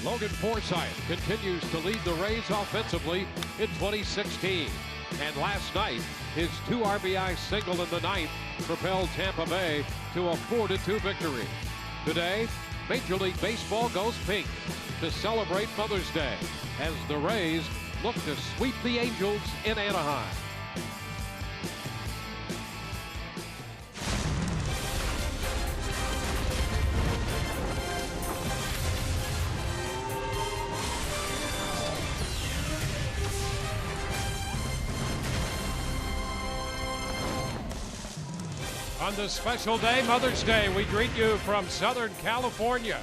Logan Forsythe continues to lead the Rays offensively in 2016. And last night, his 2 RBI single in the ninth propelled Tampa Bay to a 4-2 victory. Today, Major League Baseball goes pink to celebrate Mother's Day as the Rays look to sweep the Angels in Anaheim. On this special day, Mother's Day, we greet you from Southern California,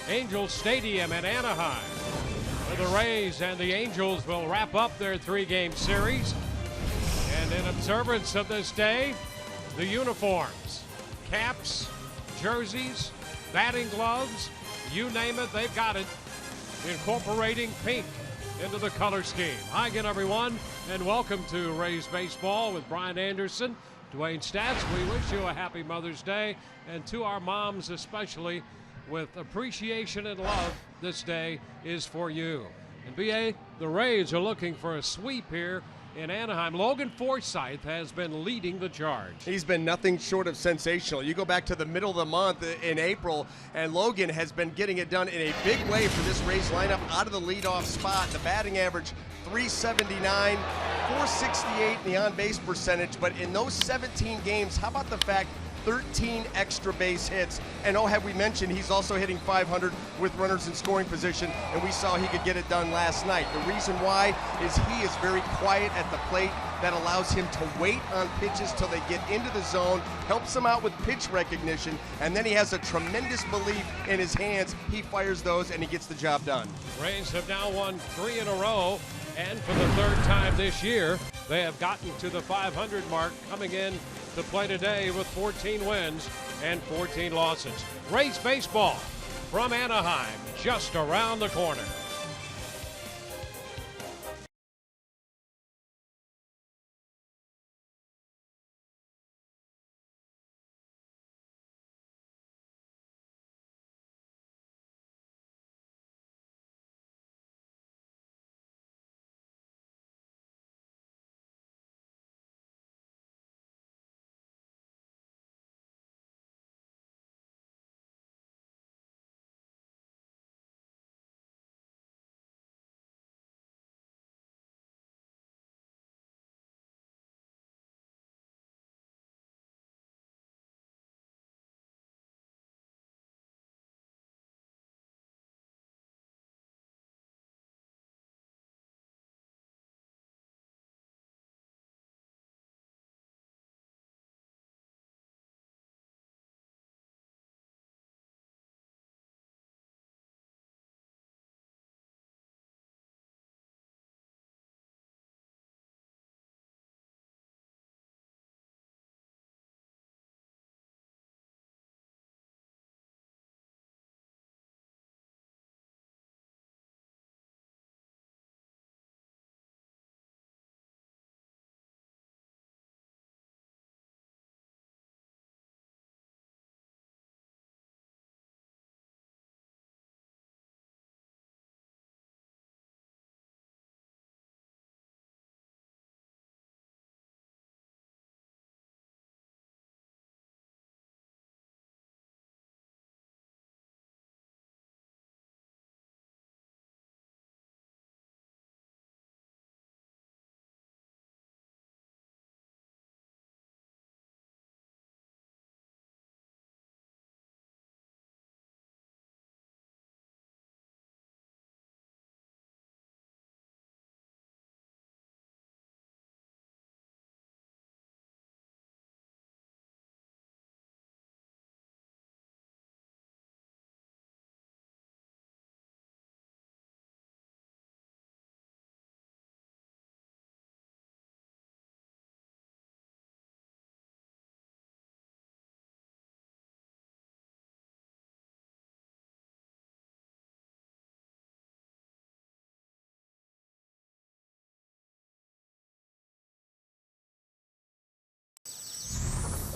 Angels Stadium in Anaheim, where the Rays and the Angels will wrap up their 3-game series. And in observance of this day, the uniforms, caps, jerseys, batting gloves, you name it, they've got it, incorporating pink into the color scheme. Hi again, everyone, and welcome to Rays Baseball with Brian Anderson, Dwayne Stats. We wish you a happy Mother's Day, and to our moms especially, with appreciation and love, this day is for you. And BA, the Rays are looking for a sweep here in Anaheim. Logan Forsythe has been leading the charge. He's been nothing short of sensational. You go back to the middle of the month in April, and Logan has been getting it done in a big way for this Rays lineup out of the leadoff spot. The batting average, 379, 468 in the on-base percentage, but in those 17 games, how about the fact 13 extra base hits, and have we mentioned he's also hitting 500 with runners in scoring position, and we saw he could get it done last night. The reason why is he is very quiet at the plate. That allows him to wait on pitches till they get into the zone, helps him out with pitch recognition, and then he has a tremendous belief in his hands. He fires those and he gets the job done. Rays have now won 3 in a row, and for the 3rd time this year, they have gotten to the 500 mark, coming in to play today with 14 wins and 14 losses. Rays baseball from Anaheim, just around the corner.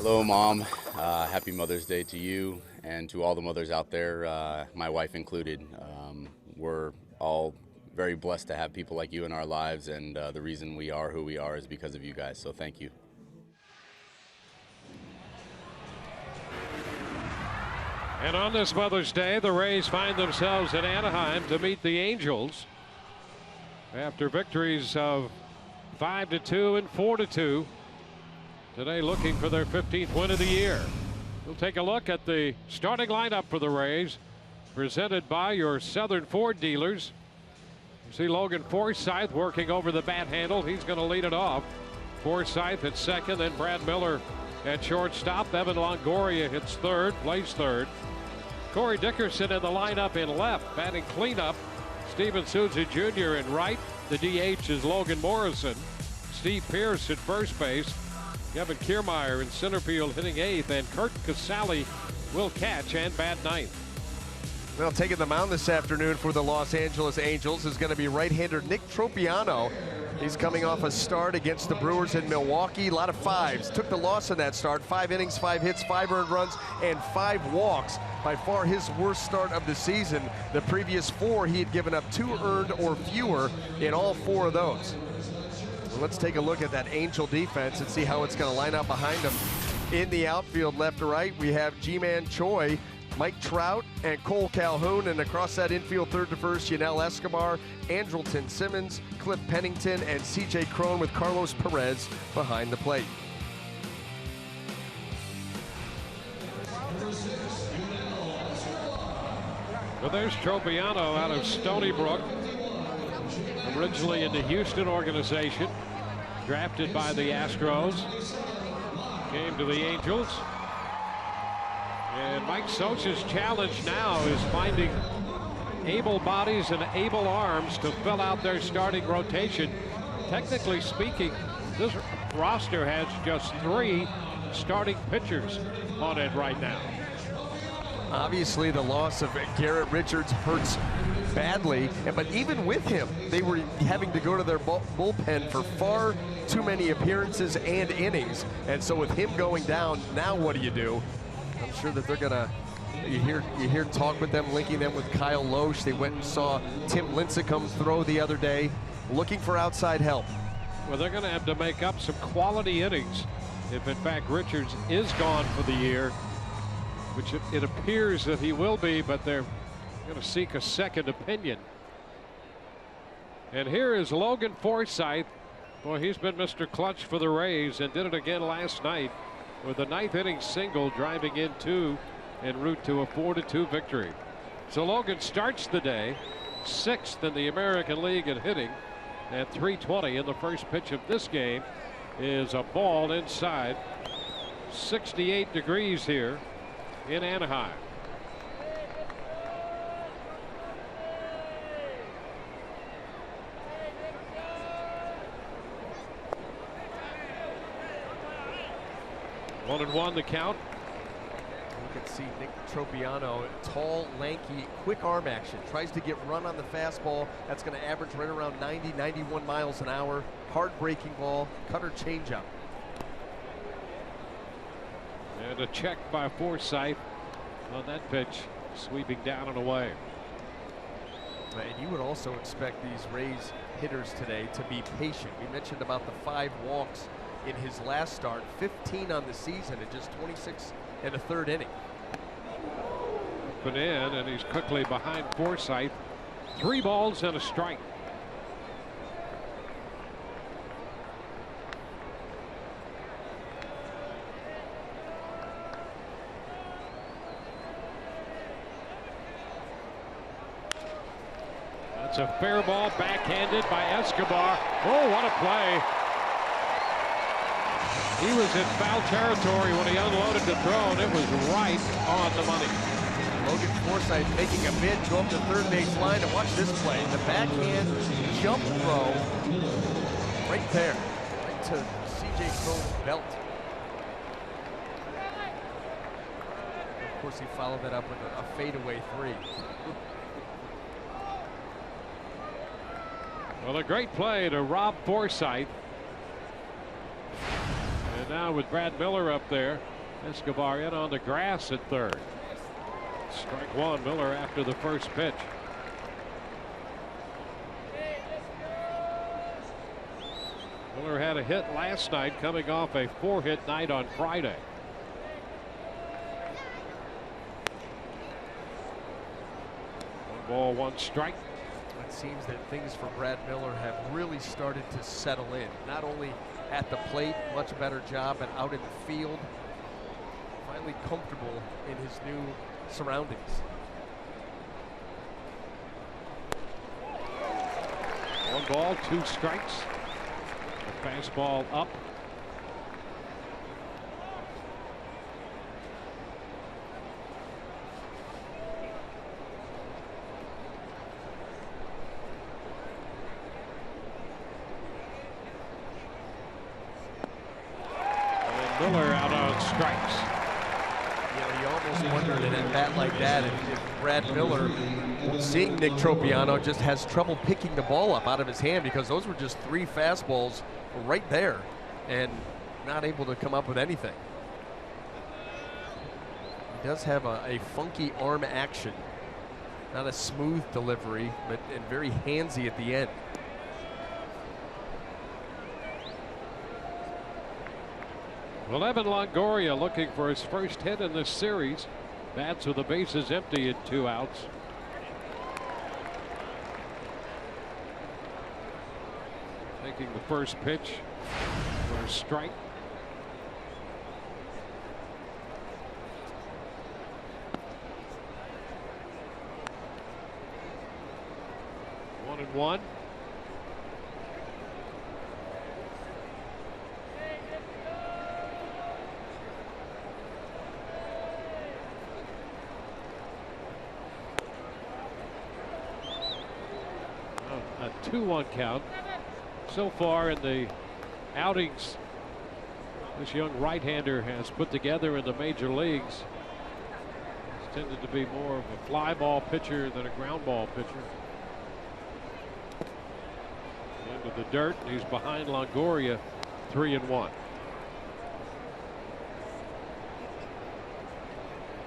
Hello, Mom. Happy Mother's Day to you and to all the mothers out there, my wife included. we're all very blessed to have people like you in our lives, and the reason we are who we are is because of you guys. So thank you. And on this Mother's Day, the Rays find themselves in Anaheim to meet the Angels after victories of 5-2 and 4-2. Today looking for their 15th win of the year. We'll take a look at the starting lineup for the Rays, presented by your Southern Ford dealers. You see Logan Forsythe working over the bat handle. He's going to lead it off. Forsythe at second, then Brad Miller at shortstop. Evan Longoria hits third, plays third. Corey Dickerson in the lineup in left, batting cleanup. Steven Souza Jr. in right. The DH is Logan Morrison. Steve Pearce at first base. Kevin Kiermaier in center field hitting eighth, and Curt Casali will catch and bat ninth. Well, taking the mound this afternoon for the Los Angeles Angels is going to be right-hander Nick Tropiano. He's coming off a start against the Brewers in Milwaukee. A lot of fives. Took the loss in that start. 5 innings, 5 hits, 5 earned runs, and 5 walks. By far his worst start of the season. The previous 4, he had given up 2 earned or fewer in all 4 of those. Well, let's take a look at that Angel defense and see how it's going to line up behind them. In the outfield, left to right, we have Ji-Man Choi, Mike Trout, and Cole Calhoun, and across that infield, third to first, Yanel Escobar, Andrelton Simmons, Cliff Pennington, and C.J. Cron with Carlos Perez behind the plate. Well, there's Tropiano out of Stony Brook, originally in the Houston organization, drafted by the Astros, came to the Angels. And Mike Socha's challenge now is finding able bodies and able arms to fill out their starting rotation. Technically speaking, this roster has just 3 starting pitchers on it right now. Obviously, the loss of Garrett Richards hurts badly, but even with him, they were having to go to their bullpen for far too many appearances and innings. And so with him going down, now what do you do? I'm sure that they're gonna, you hear talk with them, linking them with Kyle Loesch. They went and saw Tim Lincecum throw the other day, looking for outside help. Well, they're gonna have to make up some quality innings if in fact Richards is gone for the year, which it appears that he will be, but they're going to seek a second opinion. And here is Logan Forsythe. Boy, he's been Mr. Clutch for the Rays and did it again last night with a 9th inning single, driving in 2 en route to a 4-2 victory. So Logan starts the day 6th in the American League in hitting at .320, and the first pitch of this game is a ball inside. 68 degrees here in Anaheim. One and one the count. You can see Nick Tropiano, tall, lanky, quick arm action. Tries to get run on the fastball. That's going to average right around 90, 91 miles an hour. Hard breaking ball, cutter changeup. And a check by Forsythe on that pitch, sweeping down and away. And you would also expect these Rays hitters today to be patient. We mentioned about the 5 walks in his last start, 15 on the season in just 26 and a third inning. Up and in, and he's quickly behind Forsythe. 3 balls and a strike. It's a fair ball, backhanded by Escobar. Oh, what a play. He was in foul territory when he unloaded the throw, and it was right on the money. Logan Forsythe making a bid to go up the third base line, and watch this play. The backhand jump throw right there, right to C.J. Cron's belt. Of course, he followed that up with a fadeaway 3. Well, a great play to Rob Forsythe. And now with Brad Miller up there, Escobar in on the grass at third. Strike 1, Miller after the first pitch. Miller had a hit last night, coming off a 4-hit night on Friday. One ball, one strike. It seems that things for Brad Miller have really started to settle in. Not only at the plate, much better job, but out in the field. Finally comfortable in his new surroundings. One ball, two strikes. The fastball up. And Miller out on strikes. You almost wondered in a bat like that if Brad Miller, seeing Nick Tropiano, just has trouble picking the ball up out of his hand, because those were just 3 fastballs right there and not able to come up with anything. He does have a funky arm action. Not a smooth delivery, but and very handsy at the end. Well, Evan Longoria looking for his first hit in this series. Bats with the bases empty at 2 outs. Taking the first pitch for a strike. One and one. A 2-1 count. So far in the outings this young right-hander has put together in the major leagues, he's tended to be more of a fly ball pitcher than a ground ball pitcher. Into the dirt, and he's behind Longoria, 3-1.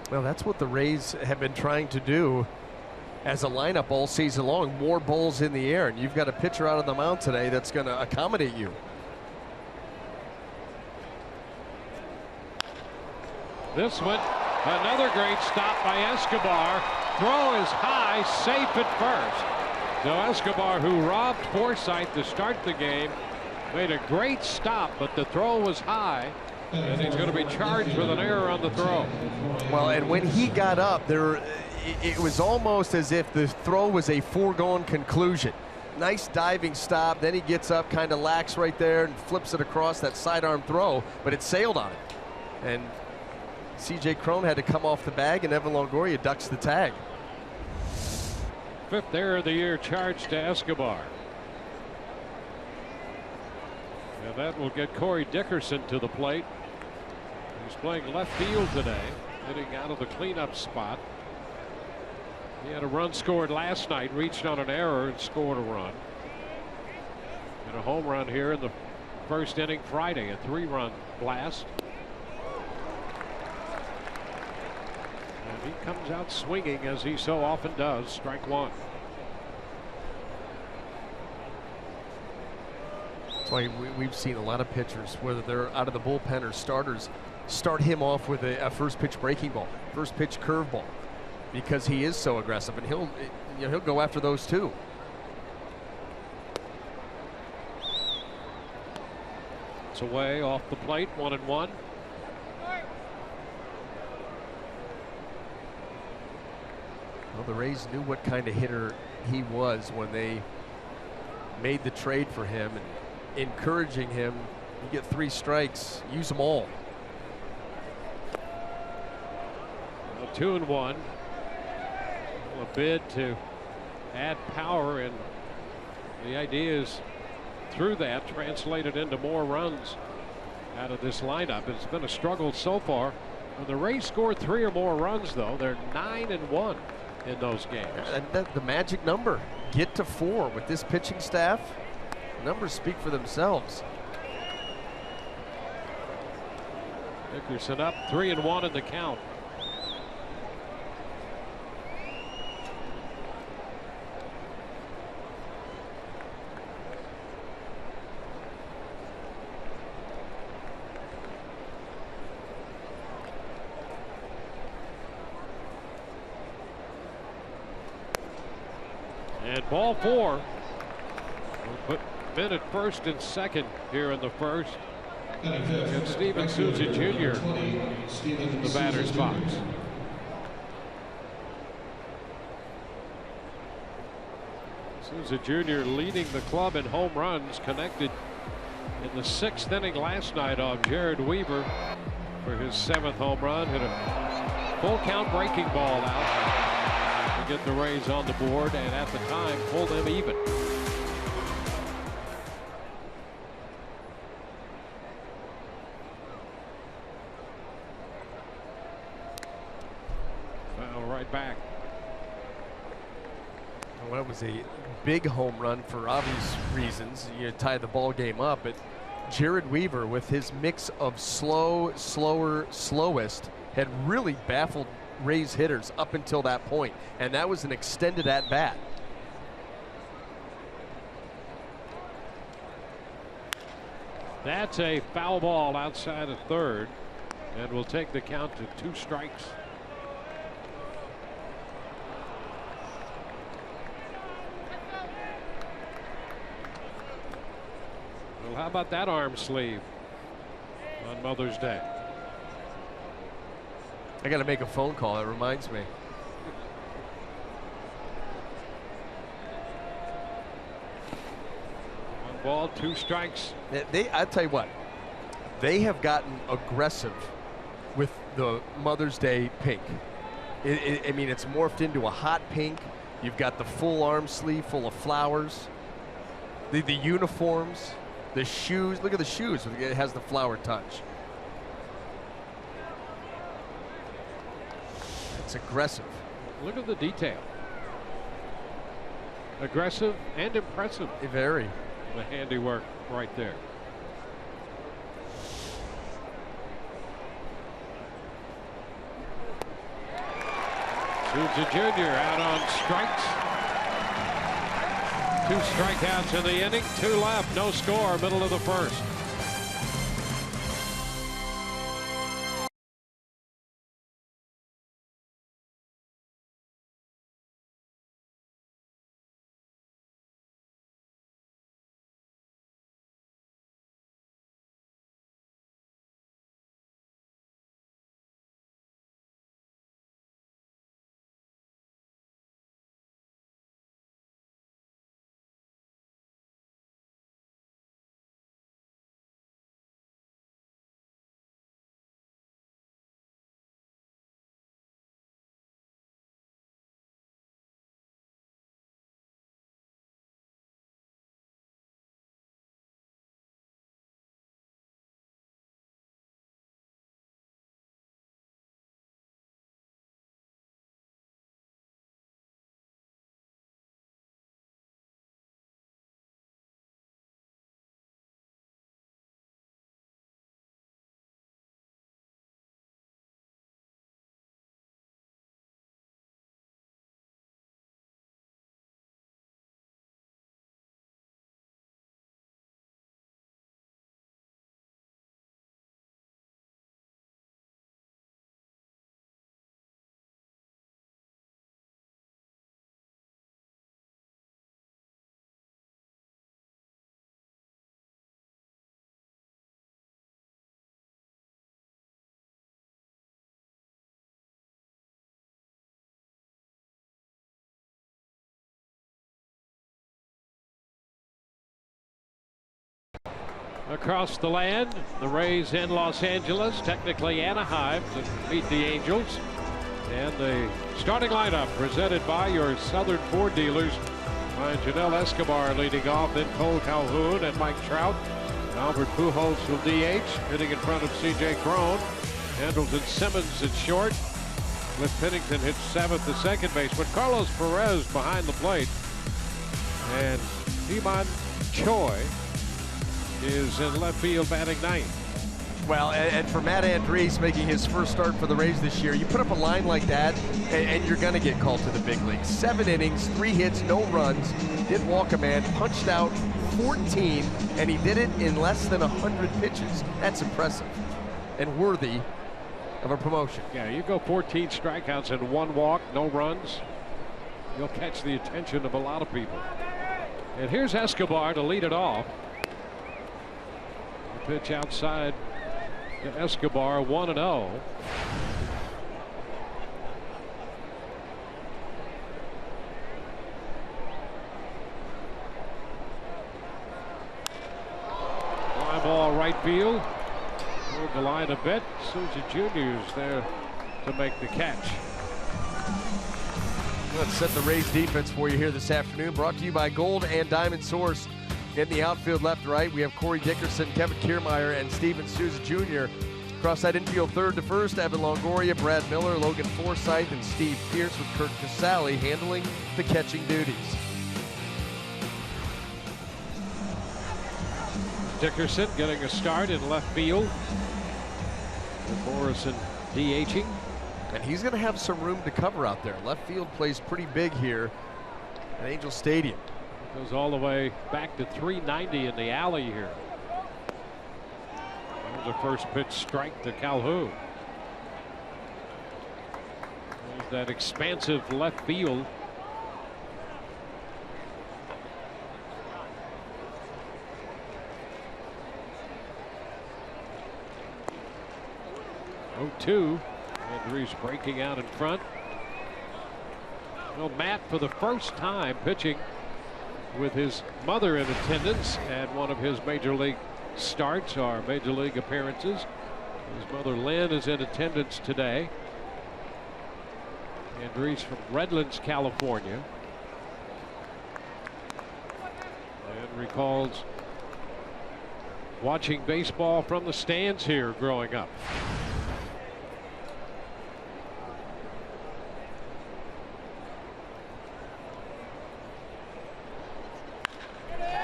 Well, that's what the Rays have been trying to do as a lineup all season long. More balls in the air, and you've got a pitcher out on the mound today that's going to accommodate you. This one, another great stop by Escobar. Throw is high, safe at first. So Escobar, who robbed Forsythe to start the game, made a great stop, but the throw was high, and he's going to be charged with an error on the throw. Well, and when he got up there, it was almost as if the throw was a foregone conclusion. Nice diving stop, then he gets up, kind of lax right there and flips it across that sidearm throw, but it sailed on it. And C.J. Cron had to come off the bag, and Evan Longoria ducks the tag. 5th error of the year charged to Escobar. And that will get Corey Dickerson to the plate. He's playing left field today, hitting out of the cleanup spot. He had a run scored last night, reached on an error and scored a run. And a home run here in the first inning Friday, a 3-run blast. And he comes out swinging, as he so often does. Strike one. That's why we've seen a lot of pitchers, whether they're out of the bullpen or starters, start him off with a first pitch breaking ball, first pitch curveball, because he is so aggressive, and he'll go after those too. It's away off the plate, 1-1. Well, the Rays knew what kind of hitter he was when they made the trade for him, and encouraging him. You get 3 strikes, use them all. 2-1. A bid to add power, and the idea is through that translated into more runs out of this lineup. It's been a struggle so far. When the Rays score 3 or more runs, though, they're 9-1 in those games. And the magic number, get to 4 with this pitching staff. Numbers speak for themselves. Dickerson up, 3-1 in the count. And ball 4. We'll put men at first and second here in the first. And Steven Souza Jr. in the batter's box. Souza Jr. leading the club in home runs, connected in the 6th inning last night off Jared Weaver for his 7th home run. Hit a full count breaking ball out to get the Rays on the board, and at the time pulled them even. Foul right back. Well, that was a big home run for obvious reasons. You tie the ball game up, but Jared Weaver, with his mix of slow, slower, slowest, had really baffled Rays hitters up until that point, and that was an extended at bat. That's a foul ball outside of third, and we'll take the count to 2 strikes. Well, how about that arm sleeve on Mother's Day? I got to make a phone call. It reminds me. One ball, 2 strikes. I tell you what, they have gotten aggressive with the Mother's Day pink. I mean, it's morphed into a hot pink. You've got the full arm sleeve full of flowers. The uniforms, the shoes. Look at the shoes. It has the flower touch. It's aggressive. Look at the detail. Aggressive and impressive. Very. The handiwork right there. Souza Jr. out on strikes. 2 strikeouts in the inning, 2 left, no score, middle of the first. Across the land, the Rays in Los Angeles, technically Anaheim, to meet the Angels. And the starting lineup presented by your Southern Ford dealers. By Janelle Escobar leading off, then Cole Calhoun and Mike Trout. Albert Pujols will DH, hitting in front of C.J. Cron. Andrelton Simmons at short. Cliff Pennington hits 7th to second base. But Carlos Perez behind the plate. And Iman Choi is in left field batting 9th. Well, and for Matt Andriese making his first start for the Rays this year, you put up a line like that, and you're going to get called to the big leagues. 7 innings, 3 hits, no runs, didn't walk a man, punched out 14, and he did it in less than 100 pitches. That's impressive and worthy of a promotion. Yeah, you go 14 strikeouts and 1 walk, no runs. He'll catch the attention of a lot of people. And here's Escobar to lead it off. The pitch outside to Escobar, 1-0. Fly ball right field. Moved the line a bit. Souza Jr. is there to make the catch. Let's set the Rays defense for you here this afternoon. Brought to you by Gold and Diamond Source. In the outfield left right, we have Corey Dickerson, Kevin Kiermaier, and Steven Souza Jr. Across that infield third to first, Evan Longoria, Brad Miller, Logan Forsythe, and Steve Pearce with Curt Casali handling the catching duties. Dickerson getting a start in left field. With Morrison DHing. And he's going to have some room to cover out there. Left field plays pretty big here at Angel Stadium. Goes all the way back to 390 in the alley here. There's a first pitch strike to Calhoun. There's that expansive left field. Oh, 2. Andrews breaking out in front. Well, Matt, for the first time, pitching with his mother in attendance at one of his major league starts or major league appearances. His mother Lynn is in attendance today. Andrews from Redlands, California. And recalls watching baseball from the stands here growing up.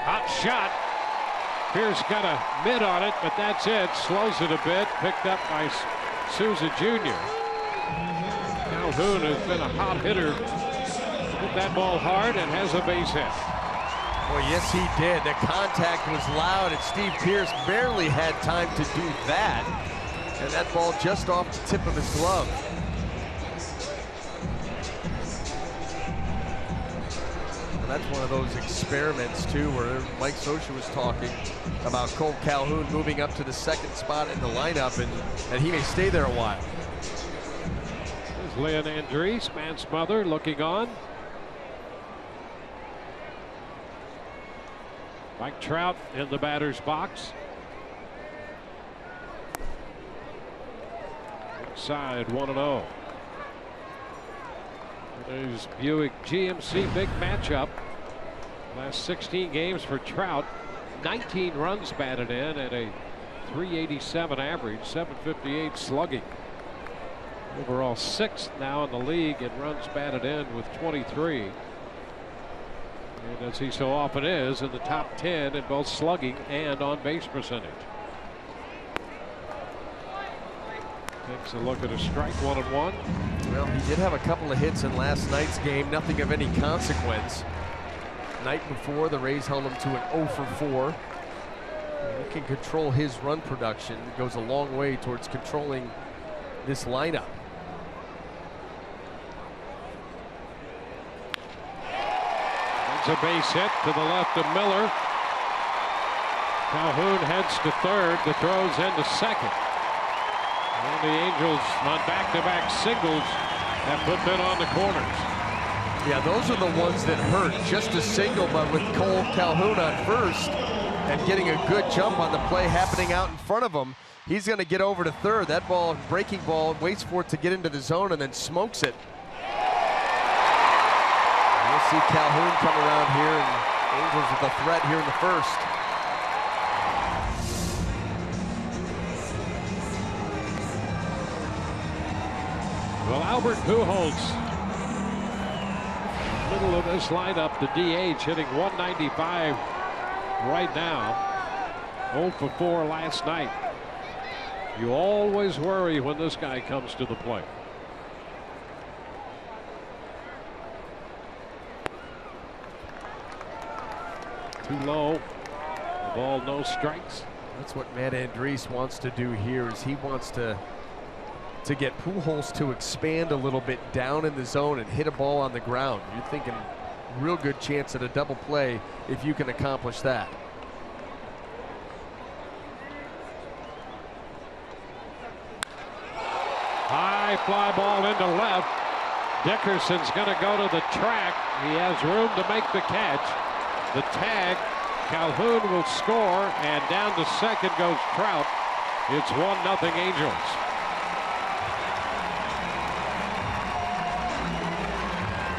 Hot shot. Pierce got a mid on it, but that's it. Slows it a bit. Picked up by Souza Jr. Calhoun has been a hot hitter. Hit that ball hard and has a base hit. Well, yes, he did. The contact was loud, and Steve Pearce barely had time to do that. And that ball just off the tip of his glove. That's one of those experiments, too, where Mike Scioscia was talking about Cole Calhoun moving up to the second spot in the lineup, and he may stay there a while. There's Leon Andrees, Matt's mother, looking on. Mike Trout in the batter's box. Inside, 1-0. There's Buick GMC big matchup. Last 16 games for Trout. 19 runs batted in at a 387 average, 758 slugging. Overall 6th now in the league in runs batted in with 23. And as he so often is, in the top 10 in both slugging and on base percentage. Takes a look at a strike, 1-1. Well, he did have a couple of hits in last night's game, nothing of any consequence. Night before, the Rays held him to an 0-for-4. He can control his run production. It goes a long way towards controlling this lineup. It's a base hit to the left of Miller. Calhoun heads to third. The throw's into second. And the Angels on back-to-back singles have put men on the corners. Yeah, those are the ones that hurt. Just a single, but with Cole Calhoun on first and getting a good jump on the play happening out in front of him, he's going to get over to third. That ball, breaking ball, waits for it to get into the zone and then smokes it. We'll see Calhoun come around here, and Angels with a threat here in the first. Well, Albert Pujols, middle of this lineup, the DH, hitting 195 right now. 0-for-4 last night. You always worry when this guy comes to the plate. Too low. The ball, no strikes. That's what Matt Andrees wants to do here, is he wants to to get Pujols to expand a little bit down in the zone and hit a ball on the ground. You're thinking real good chance at a double play if you can accomplish that. High fly ball into left. Dickerson's going to go to the track. He has room to make the catch. The tag. Calhoun will score, and down to second goes Trout. It's 1-0 Angels.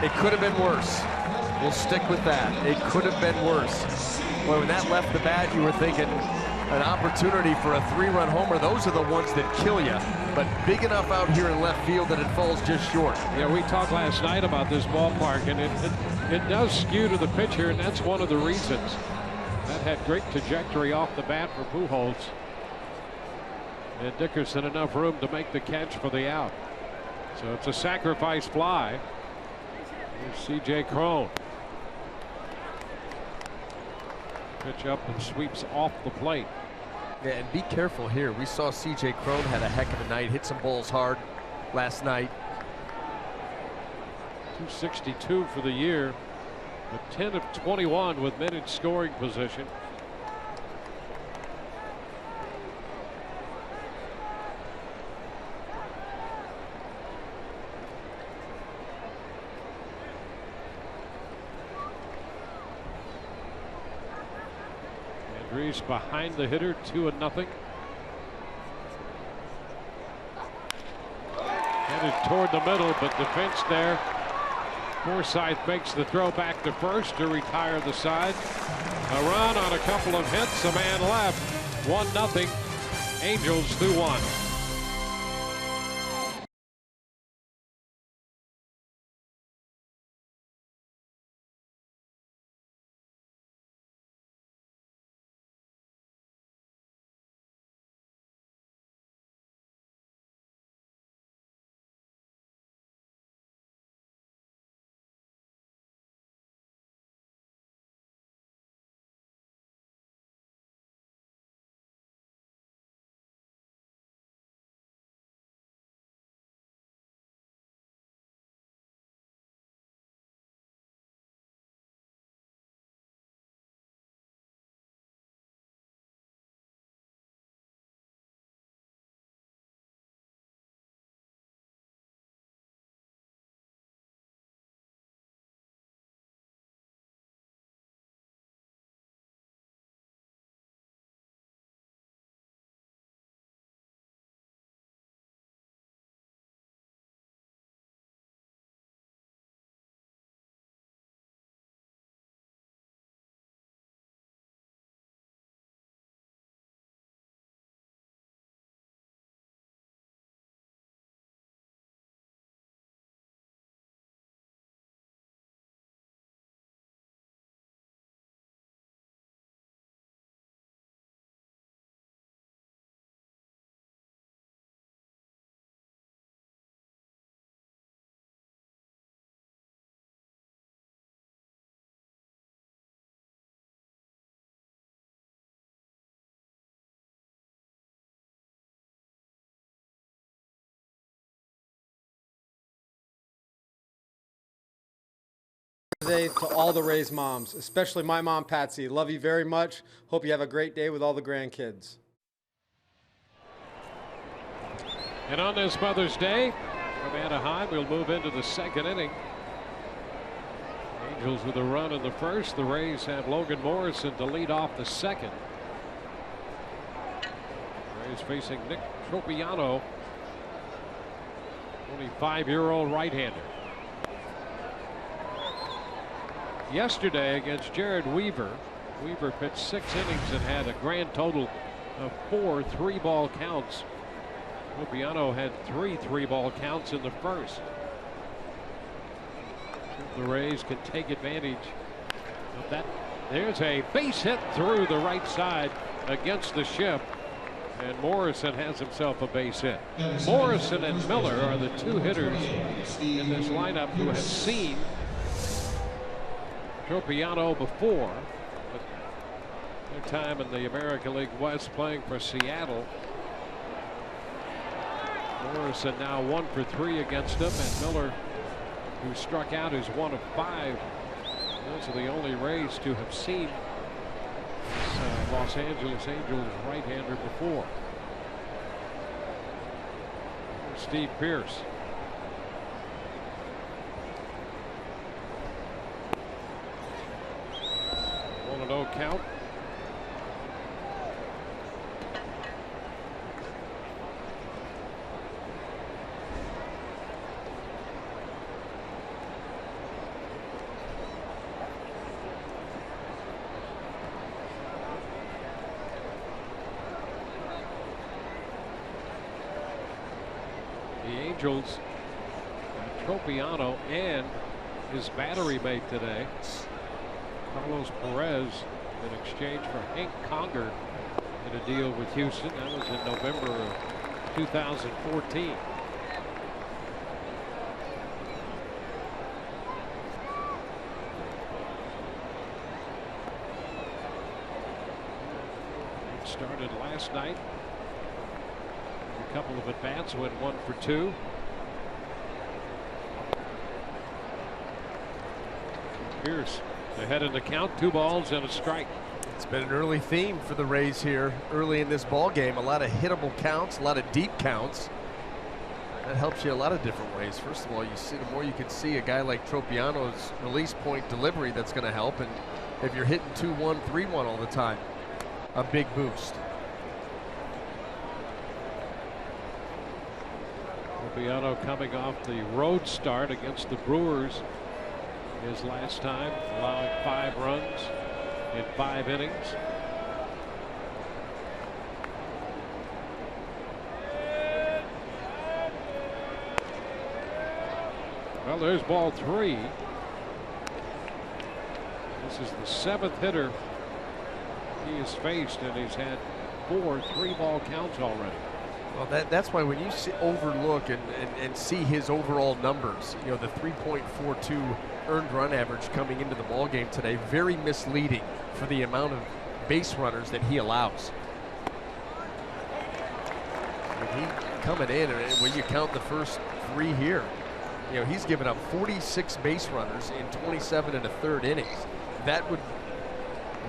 It could have been worse. We'll stick with that. It could have been worse. Boy, when that left the bat, you were thinking an opportunity for a 3-run homer. Those are the ones that kill you. But big enough out here in left field that it falls just short. Yeah, we talked last night about this ballpark, and it does skew to the pitcher, and that's one of the reasons. That had great trajectory off the bat for Pujols. And Dickerson enough room to make the catch for the out. So it's a sacrifice fly. Here's C.J. Cron. Pitch up and sweeps off the plate. Yeah, and be careful here. We saw C.J. Cron had a heck of a night, hit some balls hard last night. 262 for the year, but 10 of 21 with men in scoring position. Andrews behind the hitter, 2-0. Headed toward the middle, but defense there. Forsythe makes the throw back to first to retire the side. A run on a couple of hits, a man left. 1-0. Angels through one. Today to all the Rays moms, especially my mom Patsy. Love you very much. Hope you have a great day with all the grandkids. And on this Mother's Day from Anaheim, we'll move into the second inning. Angels with a run in the first. The Rays have Logan Morrison to lead off the second. Rays facing Nick Tropiano, 25-year-old right-hander. Yesterday against Jared Weaver, Weaver pitched 6 innings and had a grand total of 4 3-ball counts. Tropiano had 3 3-ball counts in the first. The Rays can take advantage of that. There's a base hit through the right side against the ship, and Morrison has himself a base hit. Morrison and Miller are the 2 hitters in this lineup who have seen Tropiano before, but their time in the American League West playing for Seattle. Morrison now 1 for 3 against him, and Miller, who struck out, is 1 of 5. Those are the only Rays to have seen this, Los Angeles Angels right-hander before. Here's Steve Pearce. 1-0 count. The Angels, Tropiano and his battery mate today, Carlos Perez, in exchange for Hank Conger in a deal with Houston. That was in November of 2014. It started last night. A couple of at-bats, went 1 for 2. Pierce ahead in the count, 2 balls and a strike. It's been an early theme for the Rays here early in this ball game. A lot of hittable counts, a lot of deep counts. That helps you a lot of different ways. First of all, you see, the more you can see a guy like Tropiano's release point delivery, that's going to help. And if you're hitting 2-1, 3-1 all the time, a big boost. Tropiano coming off the road start against the Brewers his last time, allowing 5 runs in 5 innings. Well, there's ball 3. This is the 7th hitter he has faced, and he's had 4 3-ball counts already. Well, that's why when you overlook and see his overall numbers, you know, the 3.42 earned run average coming into the ball game today, very misleading for the amount of base runners that he allows. And he coming in, and when you count the first 3 here, you know, he's given up 46 base runners in 27 1/3 innings. That would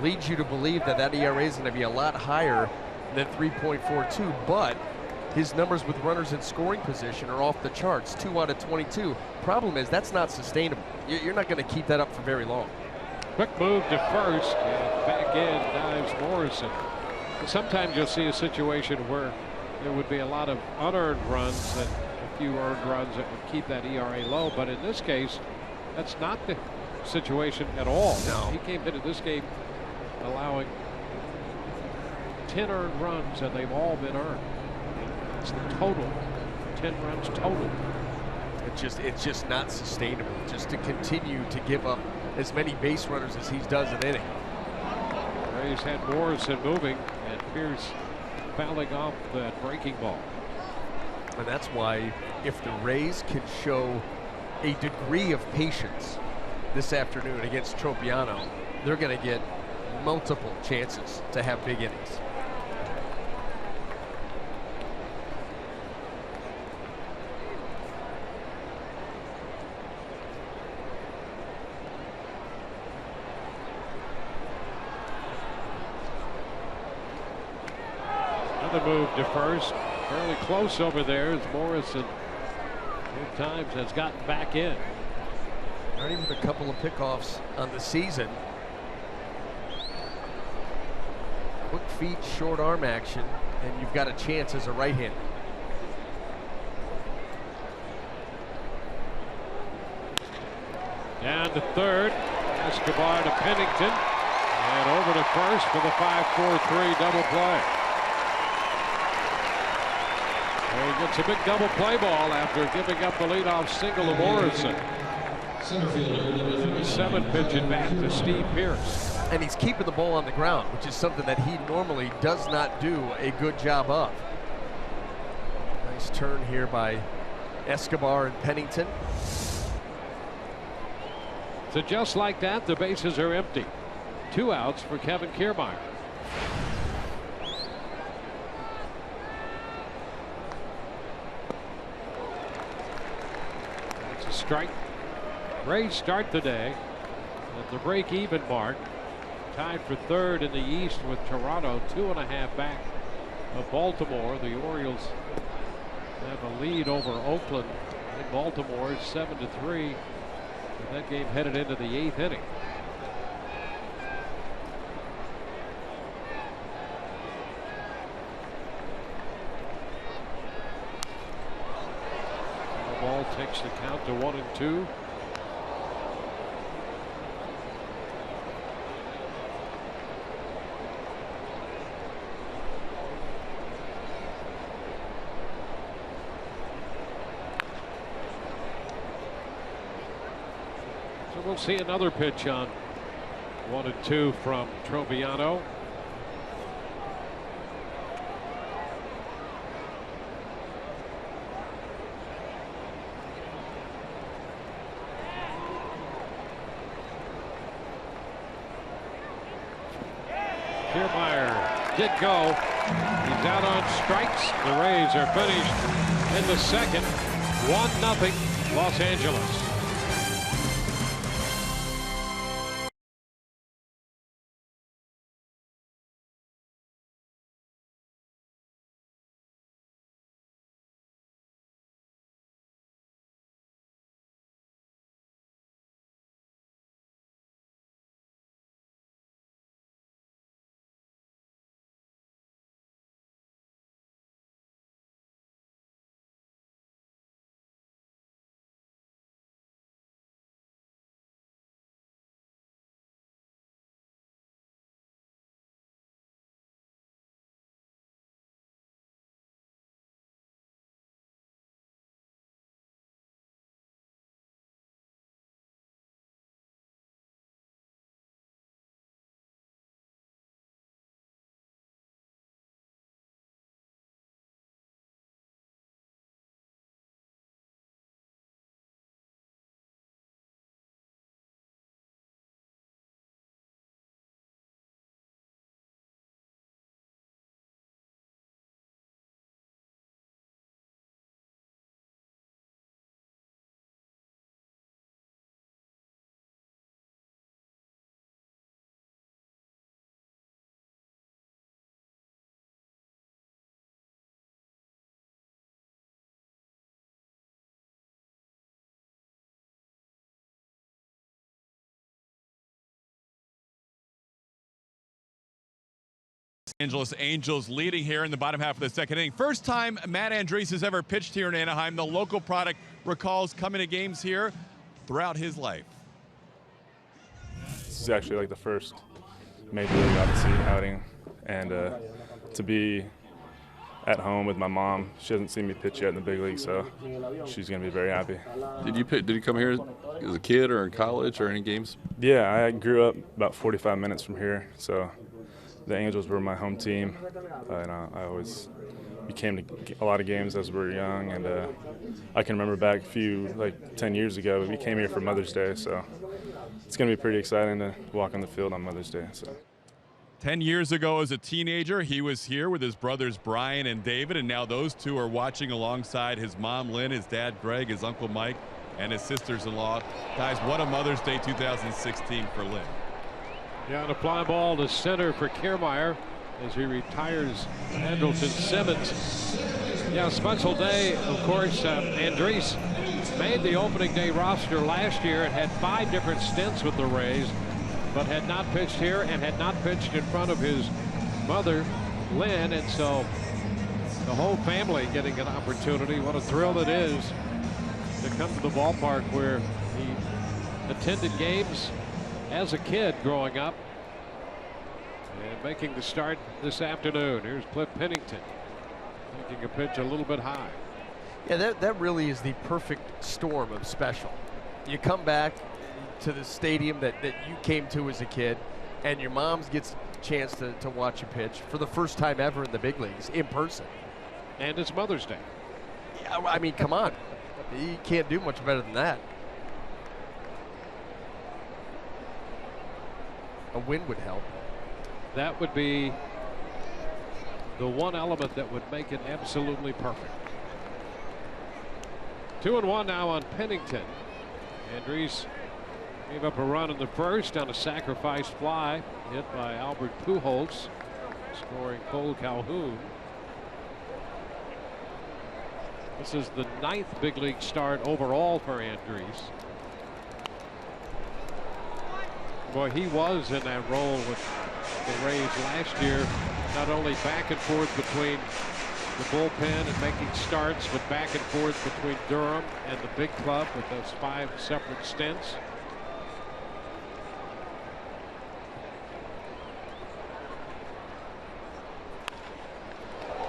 lead you to believe that that ERA is going to be a lot higher than 3.42, but his numbers with runners in scoring position are off the charts, 2 out of 22. Problem is, that's not sustainable. You're not going to keep that up for very long. Quick move to first, and back in dives Morrison. And sometimes you'll see a situation where there would be a lot of unearned runs and a few earned runs that would keep that ERA low, but in this case, that's not the situation at all. No. He came into this game allowing 10 earned runs, and they've all been earned. It's the total, 10 runs total. It's just not sustainable, just to continue to give up as many base runners as he does an inning. Rays had Morrison moving, and Pierce fouling off that breaking ball. And that's why, if the Rays can show a degree of patience this afternoon against Tropiano, they're going to get multiple chances to have big innings. Another move to first, fairly close over there as Morrison at times has gotten back in. Not even a couple of pickoffs on the season. Quick feet, short arm action, and you've got a chance as a right-hander. Down to third, Escobar to Pennington, and over to first for the 5-4-3 double play. And he gets a big double play ball after giving up the leadoff single to Morrison. The 7th pitch at bat to Steve Pearce. And he's keeping the ball on the ground, which is something that he normally does not do a good job of. Nice turn here by Escobar and Pennington. So just like that, the bases are empty. 2 outs for Kevin Kiermaier. strike. Rays start the day at the break-even mark, tied for third in the East with Toronto, 2.5 back of Baltimore. The Orioles have a lead over Oakland in Baltimore, 7-3. And that game headed into the 8th inning. The ball takes the count to 1-2. We'll see another pitch on 1-2 from Troviano. Kiermaier did go. He's out on strikes. The Rays are finished in the second. 1-0 Los Angeles. Angeles Angels leading here in the bottom half of the second inning. First time Matt Andriese has ever pitched here in Anaheim. The local product recalls coming to games here throughout his life. This is actually like the first Major League Odyssey outing, and to be at home with my mom. She hasn't seen me pitch yet in the big league, so she's going to be very happy. Did you come here as a kid or in college or any games? Yeah, I grew up about 45 minutes from here, so the Angels were my home team, and we came to a lot of games as we were young, and I can remember back 10 years ago, we came here for Mother's Day, so it's going to be pretty exciting to walk on the field on Mother's Day. So. 10 years ago as a teenager, he was here with his brothers Brian and David, and now those two are watching alongside his mom Lynn, his dad Greg, his uncle Mike, and his sisters-in-law. Guys, what a Mother's Day 2016 for Lynn. Yeah, and a fly ball to center for Kiermaier as he retires Andrelton Simmons. Yeah, special day, of course. Andriese made the opening day roster last year and had 5 different stints with the Rays, but had not pitched here and had not pitched in front of his mother, Lynn, and so the whole family getting an opportunity. What a thrill it is to come to the ballpark where he attended games as a kid growing up, and making the start this afternoon. Here's Cliff Pennington taking a pitch a little bit high. Yeah, that really is the perfect storm of special. You come back to the stadium that you came to as a kid, and your mom gets a chance to watch you pitch for the first time ever in the big leagues in person. And it's Mother's Day. Yeah, I mean, come on. You can't do much better than that. A win would help. That would be the one element that would make it absolutely perfect. 2-1 now on Pennington. Andrews gave up a run in the first on a sacrifice fly hit by Albert Pujols, scoring Cole Calhoun. This is the 9th big league start overall for Andrews. Boy, he was in that role with the Rays last year, not only back and forth between the bullpen and making starts, but back and forth between Durham and the big club with those 5 separate stints.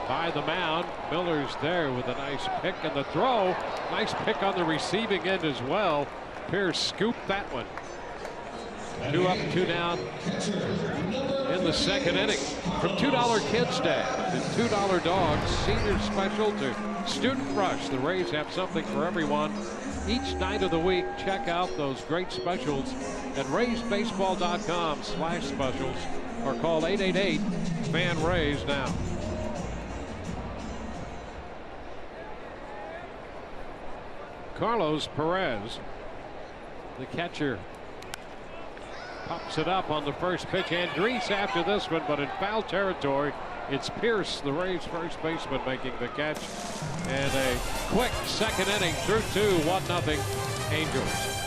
By the mound, Miller's there with a nice pick, and the throw, nice pick on the receiving end as well. Pierce scooped that one. 2 up, 2 down in the second inning. From $2 Kids Day to $2 Dogs, senior special to Student Rush. The Rays have something for everyone each night of the week. Check out those great specials at RaysBaseball.com/specials or call 888-FAN-RAYS now. Carlos Perez, the catcher, pops it up on the first pitch. Andrews after this one, but in foul territory. It's Pierce, the Rays' first baseman, making the catch. And a quick second inning through 2, 1-0 Angels.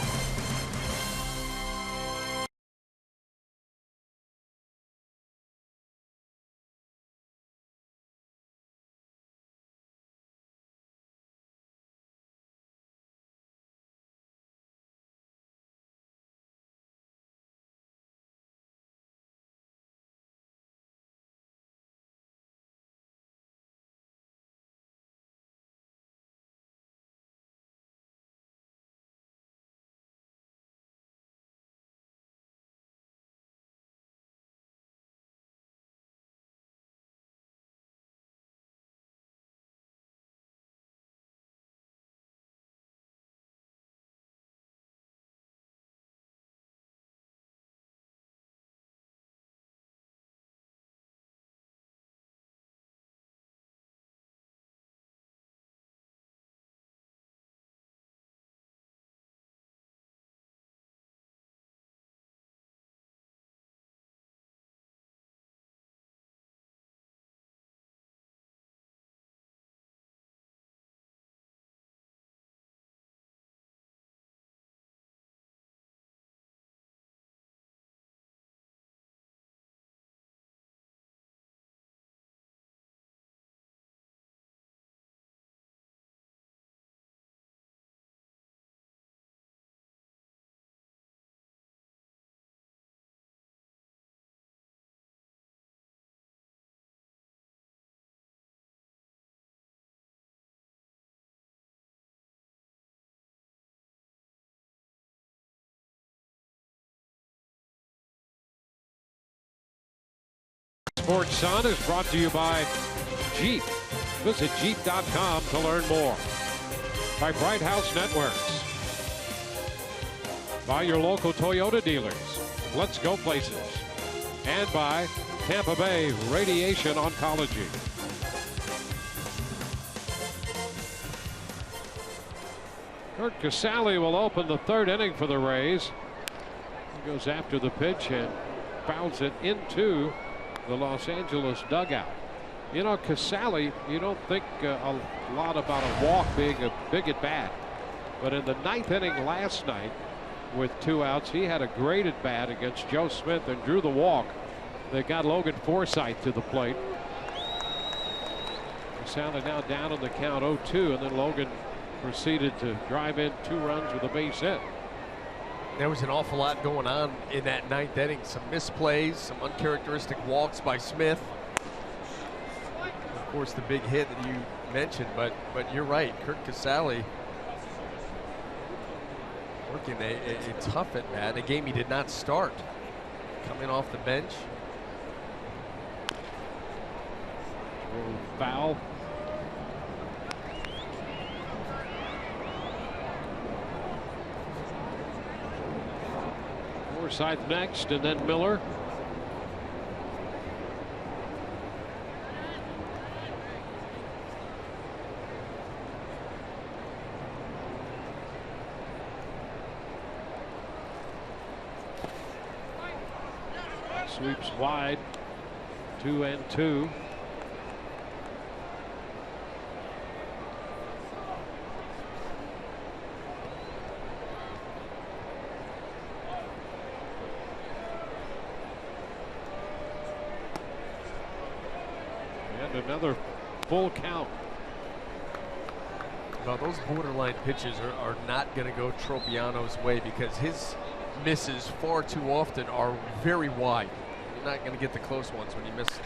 Sports Sun is brought to you by Jeep. Visit Jeep.com to learn more. By Bright House Networks. By your local Toyota dealers. Let's go places. And by Tampa Bay Radiation Oncology. Curt Casali will open the 3rd inning for the Rays. He goes after the pitch and fouls it into the Los Angeles dugout. You know, Casali, you don't think a lot about a walk being a big at bat, but in the 9th inning last night with 2 outs, he had a great at bat against Joe Smith and drew the walk that got Logan Forsythe to the plate. Casali now down on the count 0-2, and then Logan proceeded to drive in 2 runs with a base hit. There was an awful lot going on in that 9th inning. Some misplays, some uncharacteristic walks by Smith. Of course, the big hit that you mentioned, but you're right. Curt Casali working a tough at bat, a game he did not start. Coming off the bench. Foul. Forsythe next, and then Miller. Sweeps wide. 2-2. And another full count. Well, those borderline pitches are not going to go Tropiano's way because his misses far too often are very wide. You're not going to get the close ones when you miss as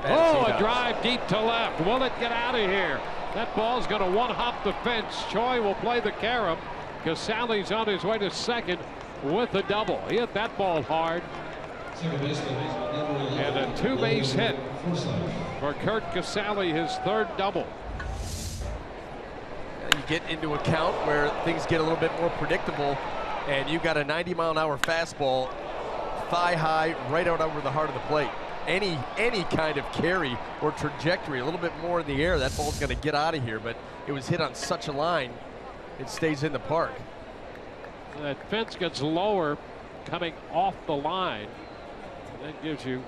bad as he Oh, does. a drive deep to left. Will it get out of here? That ball's going to one-hop the fence. Choi will play the carom. Casali's on his way to second with a double. He hit that ball hard. And a two-base hit for Curt Casali, his third double. You get into a count where things get a little bit more predictable, and you got a 90-mile-an-hour fastball, thigh high, right out over the heart of the plate. Any kind of carry or trajectory, a little bit more in the air, that ball's going to get out of here. But it was hit on such a line, it stays in the park. That fence gets lower coming off the line. That gives you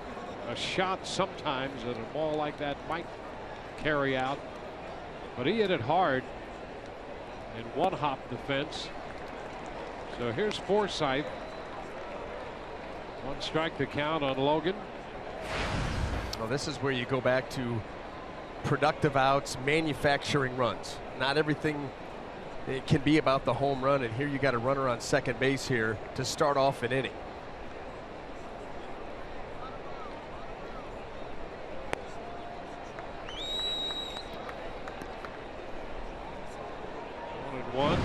a shot sometimes that a ball like that might carry out. But he hit it hard and one-hop the fence. So here's Forsythe. One strike to count on Logan. Well, this is where you go back to productive outs, manufacturing runs. Not everything it can be about the home run, and here you got a runner on second base here to start off an inning. One.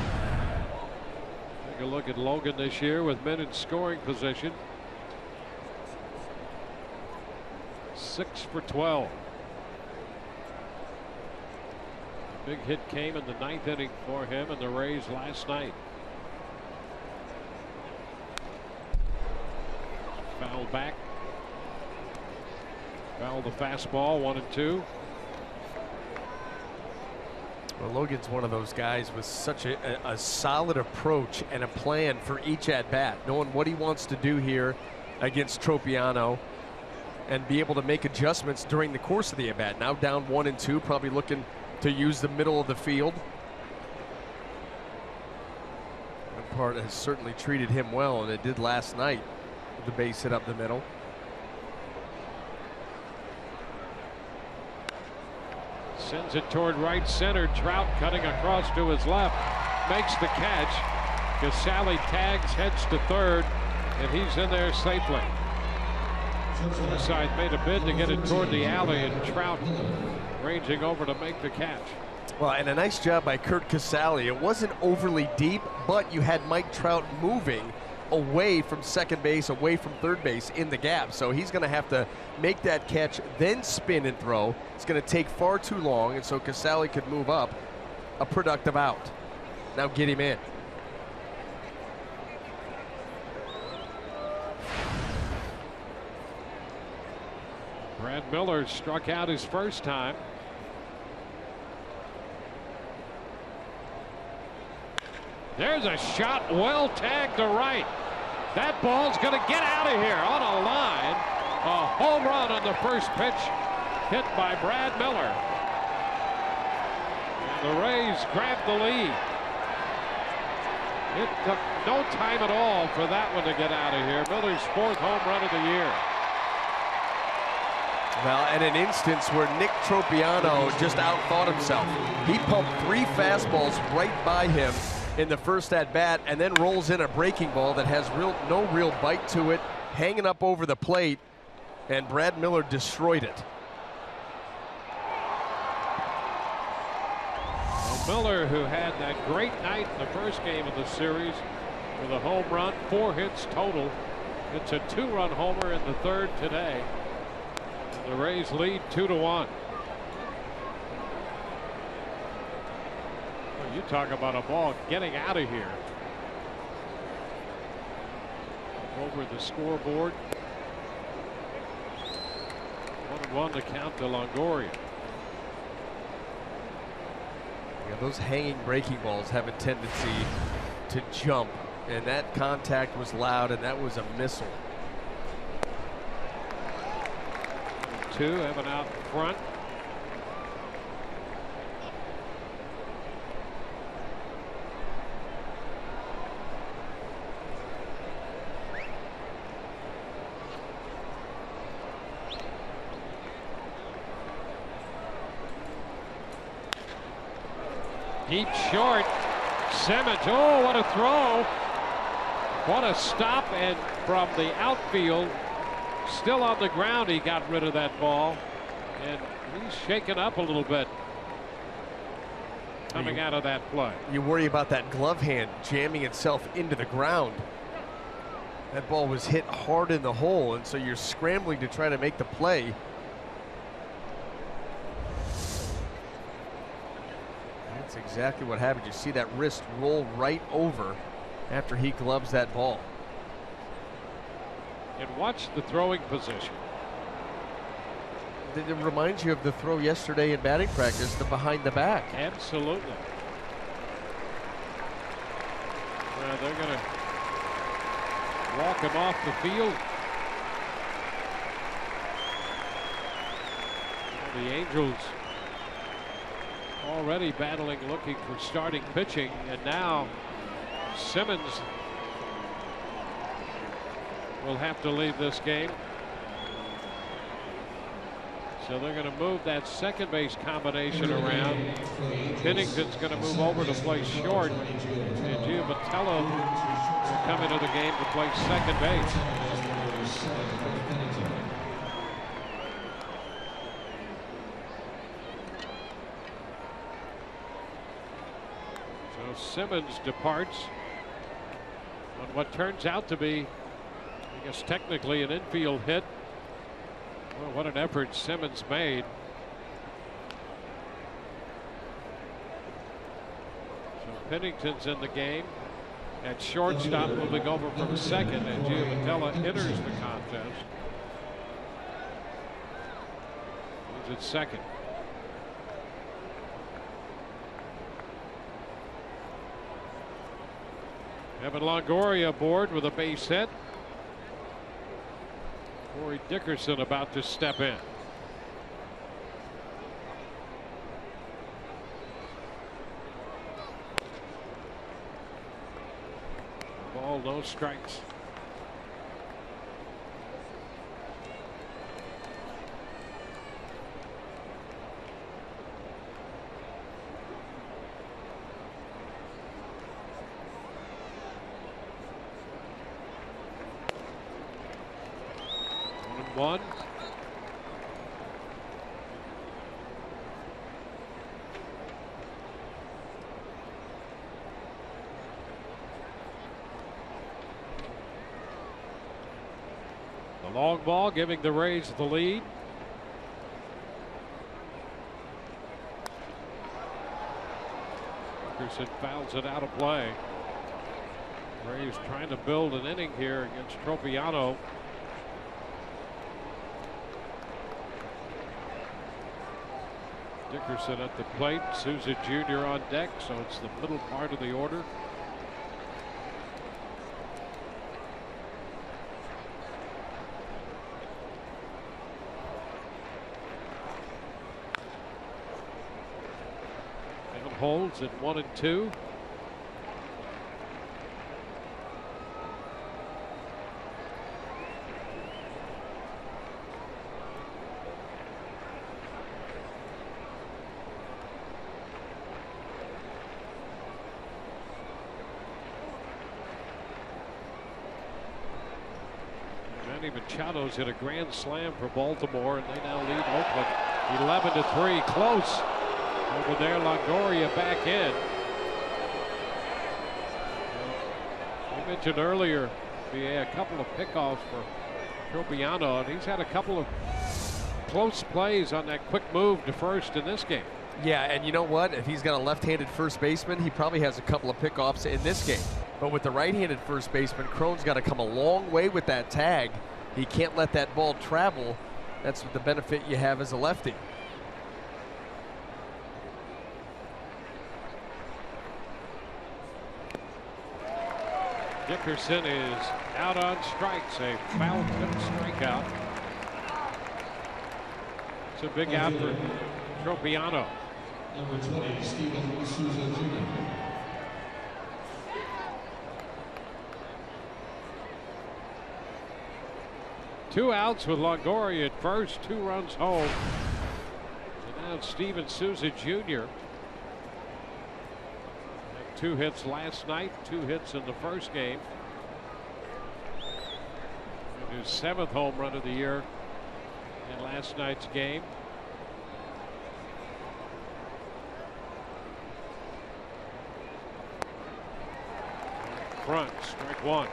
Take a look at Logan this year with men in scoring position. 6 for 12. The big hit came in the 9th inning for him and the Rays last night. Foul back. Foul the fastball, 1-2. Well, Logan's one of those guys with such a solid approach and a plan for each at-bat, knowing what he wants to do here against Tropiano and be able to make adjustments during the course of the at-bat. Now down 1-2, probably looking to use the middle of the field. That part has certainly treated him well, and it did last night with the base hit up the middle. Sends it toward right center. Trout cutting across to his left. Makes the catch. Casali tags, heads to third, and he's in there safely. Forsythe made a bid to get it toward the alley, and Trout ranging over to make the catch. Well, and a nice job by Curt Casali. It wasn't overly deep, but you had Mike Trout moving away from second base, away from third base in the gap. So he's going to have to make that catch, then spin and throw. It's going to take far too long, and so Casali could move up a productive out. Now get him in. Brad Miller struck out his first time. There's a shot well tagged to right. That ball's going to get out of here on a line. A home run on the first pitch hit by Brad Miller. And the Rays grabbed the lead. It took no time at all for that one to get out of here. Miller's 4th home run of the year. Well, and an instance where Nick Tropiano just outthought himself. He pumped 3 fastballs right by him in the first at bat, and then rolls in a breaking ball that has no real bite to it, hanging up over the plate, and Brad Miller destroyed it. Well, Miller, who had that great night in the first game of the series with a home run, 4 hits total. It's a 2-run homer in the third today. And the Rays lead 2-1. You talk about a ball getting out of here. Over the scoreboard. 1-1 to count to Longoria. Yeah, those hanging breaking balls have a tendency to jump, and that contact was loud, and that was a missile. 2, Evan out in front. Deep short. Simmons. Oh, what a throw. What a stop. And from the outfield, still on the ground, he got rid of that ball. And he's shaken up a little bit coming out of that play. You worry about that glove hand jamming itself into the ground. That ball was hit hard in the hole, and so you're scrambling to try to make the play. That's exactly what happened. You see that wrist roll right over after he gloves that ball. And watch the throwing position. It reminds you of the throw yesterday in batting practice, the behind the back. Absolutely. They're going to walk him off the field. The Angels already battling, looking for starting pitching, and now Simmons will have to leave this game. So they're going to move that second base combination around. Pennington's going to move over to play short, and Giovatello will come into the game to play second base. So Simmons departs on what turns out to be, I guess, technically an infield hit. Well, what an effort Simmons made. So Pennington's in the game at shortstop, moving over from second, and Giovatello enters the contest. He's at second. Evan Longoria aboard with a base hit. Corey Dickerson about to step in. Ball, no strikes. One. The long ball giving the Rays the lead. Dickerson fouls it out of play. Rays trying to build an inning here against Tropiano. Dickerson at the plate, Souza Jr. on deck, so it's the middle part of the order. And holds at 1 and 2. Machado's hit a grand slam for Baltimore, and they now lead Oakland 11-3. Close over there. Longoria back in. We mentioned earlier a couple of pickoffs for Tropiano, and he's had a couple of close plays on that quick move to first in this game. Yeah, and you know what? If he's got a left-handed first baseman, he probably has a couple of pickoffs in this game. But with the right-handed first baseman, Cron's got to come a long way with that tag. He can't let that ball travel. That's the benefit you have as a lefty. Dickerson is out on strikes, a foul tip strikeout. It's a big out for Tropiano. Number 20, Steven Souza Jr. Two outs with Longoria at first, 2 runs home. And now it's Steven Souza Jr. Had 2 hits last night, 2 hits in the first game. And his 7th home run of the year in last night's game. Front, strike 1.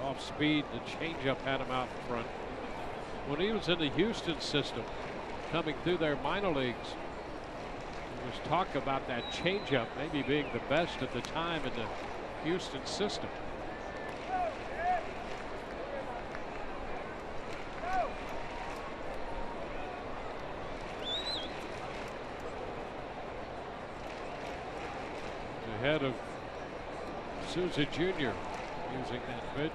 Off speed, the changeup had him out in front. When he was in the Houston system, coming through their minor leagues, there was talk about that changeup maybe being the best at the time in the Houston system. Ahead of Souza Jr. using that pitch.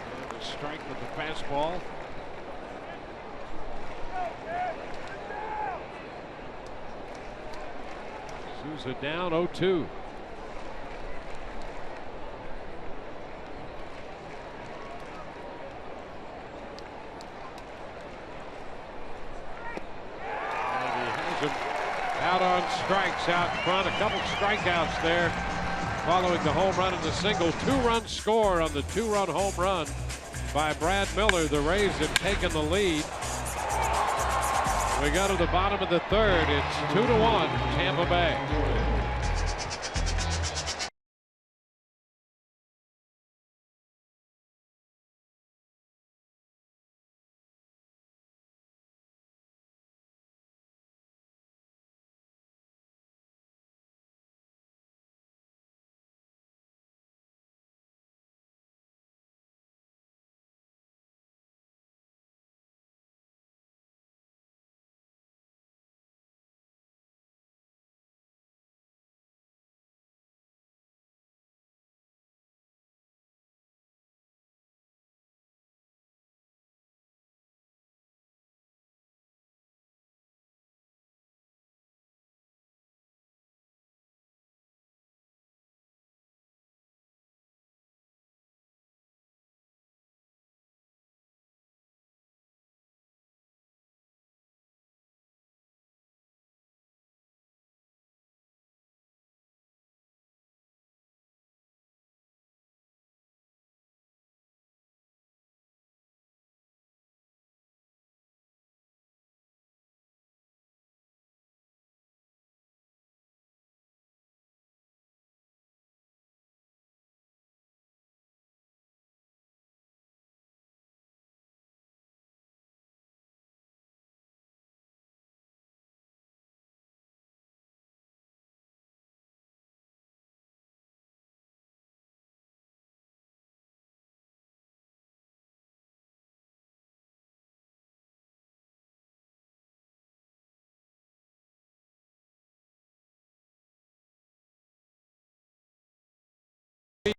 And a strike with the fastball. Souza down 0-2. Out on strikes out front. A couple strikeouts there following the home run and the single. 2-run score on the 2-run home run by Brad Miller. The Rays have taken the lead. We go to the bottom of the 3rd. It's 2-1 Tampa Bay.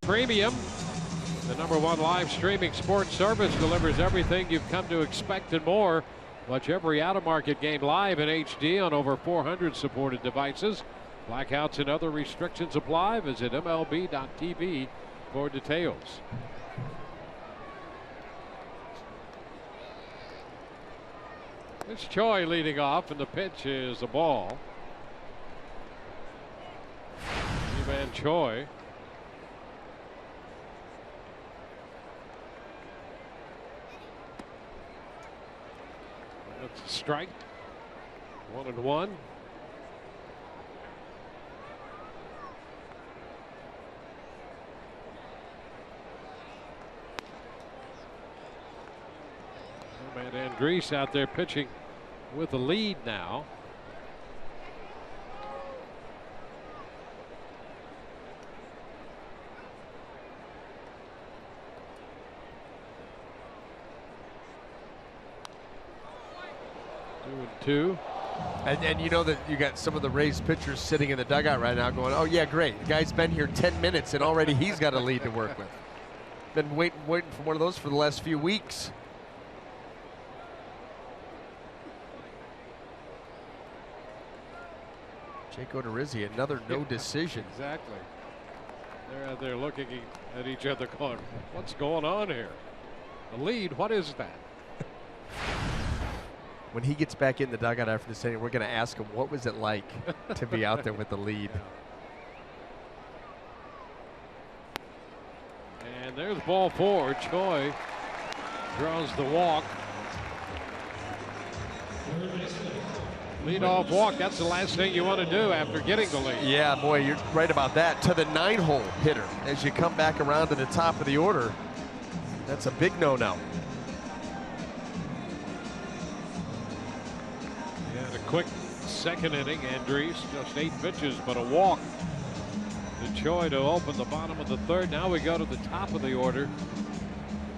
Premium, the #1 live streaming sports service, delivers everything you've come to expect and more. Watch every out-of-market game live in HD on over 400 supported devices. Blackouts and other restrictions apply. Visit MLB.tv for details. It's Choi leading off, and the pitch is a ball. Evan Choi. That's a strike. 1-1. Matt Andriese out there pitching with the lead now. Two. And you know that you got some of the Rays pitchers sitting in the dugout right now going, oh, yeah, great. The guy's been here 10 minutes, and already he's got a lead to work with. Been waiting for one of those for the last few weeks. Jake Odorizzi, another no decision. Exactly. They're out there looking at each other going, what's going on here? The lead, what is that? When he gets back in the dugout after this inning, we're going to ask him, what was it like to be out there with the lead? Yeah. And there's ball 4. Choi draws the walk. Lead-off walk, that's the last thing you want to do after getting the lead. Yeah, boy, you're right about that. To the 9-hole hitter as you come back around to the top of the order. That's a big no-no. Yeah, a quick second inning. Andres, just 8 pitches, but a walk to Choi to open the bottom of the 3rd. Now we go to the top of the order.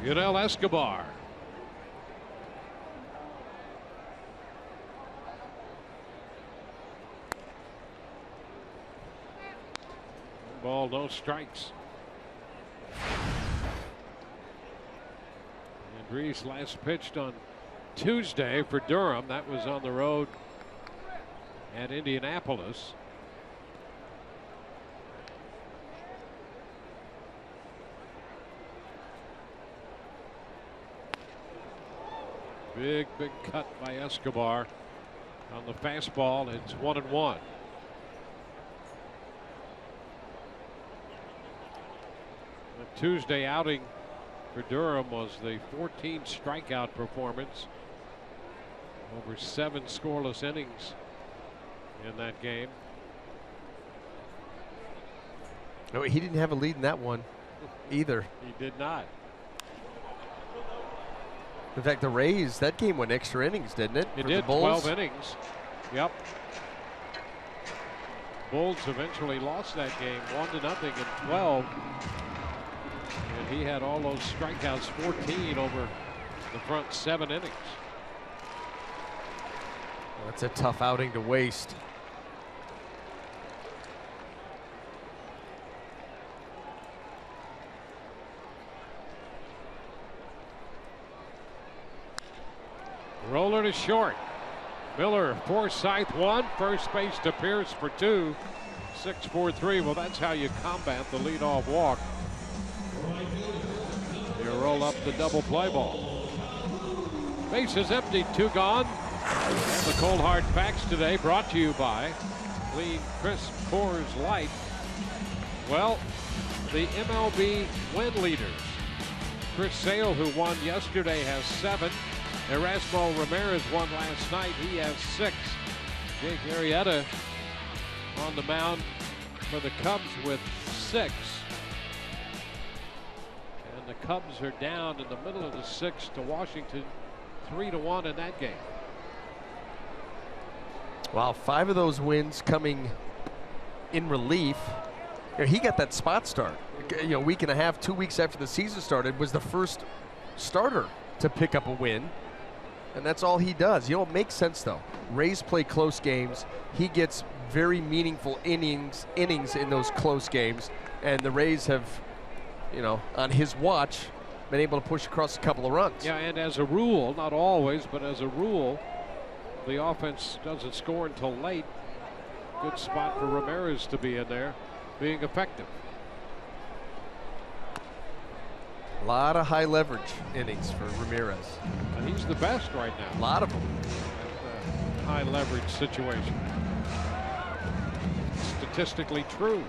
Yunel Escobar. Ball, no strikes. Andres last pitched on Tuesday for Durham. That was on the road at Indianapolis. Big cut by Escobar on the fastball. It's 1-1. The Tuesday outing for Durham was the 14 strikeout performance. Over 7 scoreless innings in that game. No, he didn't have a lead in that one either. He did not. In fact, the Rays, that game went extra innings, didn't it? It for did, the Bulls? 12 innings. Yep. Bulls eventually lost that game 1-0 in 12. And he had all those strikeouts, 14 over the front 7 innings. That's a tough outing to waste. Roller to short. Miller, Forsythe 1, first base to Pierce for 2. 6-4-3. Well, that's how you combat the leadoff walk. You roll up the double play ball. Base is empty, 2 gone. And the cold hard facts today brought to you by Clean Crisp Coors Light. Well, the MLB win leaders. Chris Sale, who won yesterday, has 7. Erasmo Ramirez won last night. He has 6. Jake Arrieta on the mound for the Cubs with 6. And the Cubs are down in the middle of the 6th to Washington, 3-1 in that game. Wow, 5 of those wins coming in relief. You know, he got that spot start. You know, week and a half, 2 weeks after the season started, was the first starter to pick up a win. And that's all he does. You know, it makes sense, though. Rays play close games. He gets very meaningful innings in those close games. And the Rays have, you know, on his watch, been able to push across a couple of runs. Yeah, and as a rule, not always, but as a rule, the offense doesn't score until late. Good spot for Ramirez to be in there, being effective. A lot of high leverage innings for Ramirez. And he's the best right now. A lot of them. At the high leverage situation. Statistically true.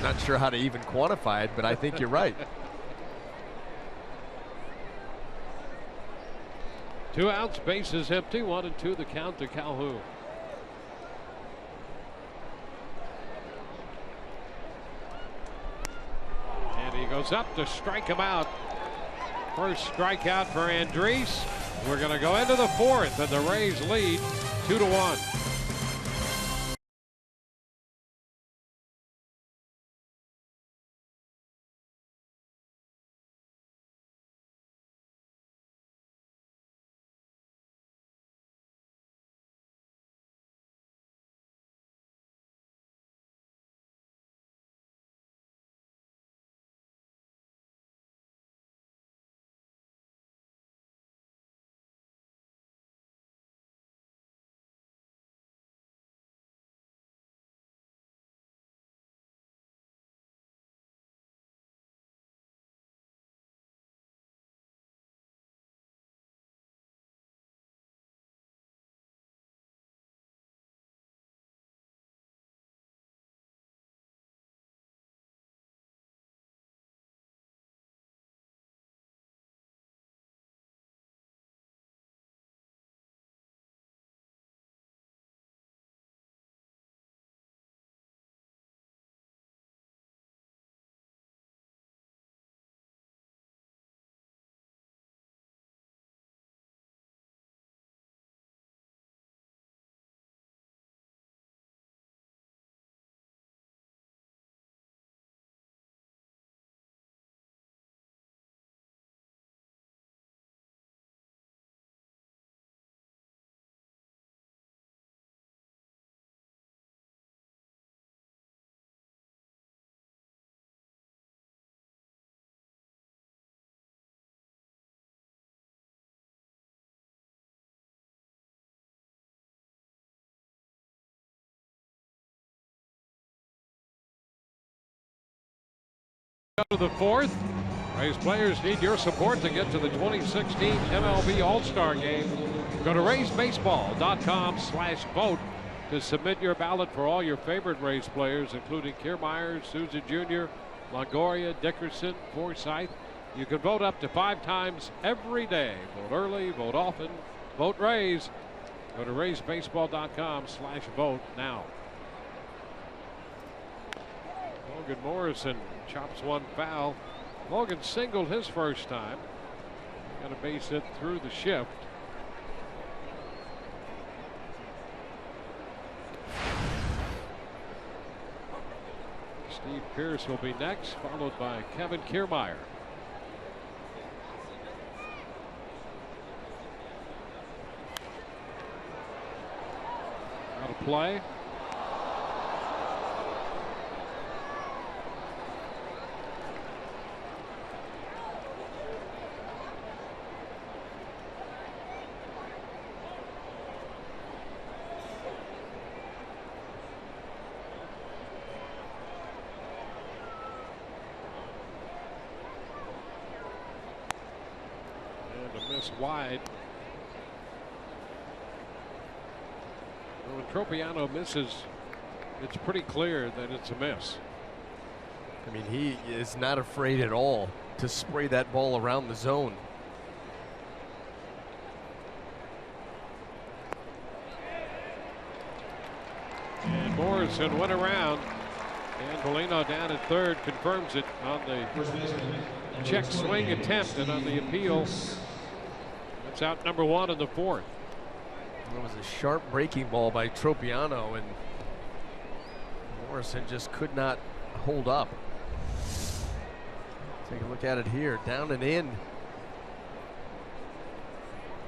Not sure how to even quantify it, but I think you're right. 2 outs, bases empty, 1-2 the count to Calhoun. And he goes up to strike him out. First strikeout for Andres. We're going to go into the 4th, and the Rays lead 2-1. To the fourth. Rays players need your support to get to the 2016 MLB All-Star Game. Go to RaysBaseball.com/vote to submit your ballot for all your favorite Rays players, including Kiermaier, Souza Jr., Longoria, Dickerson, Forsythe. You can vote up to 5 times every day. Vote early, vote often, vote Rays. Go to RaysBaseball.com/vote now. Logan Morrison chops one foul. Logan singled his first time. Got a base hit through the shift. Steve Pearce will be next, followed by Kevin Kiermaier. Out of play. Wide. When Tropiano misses, it's pretty clear that it's a miss. I mean, he is not afraid at all to spray that ball around the zone. And Morrison went around, and Bellino down at third confirms it on the check swing attempt, and on the appeal. It's out number 1 in the 4th. It was a sharp breaking ball by Tropiano, and Morrison just could not hold up. Take a look at it here. Down and in.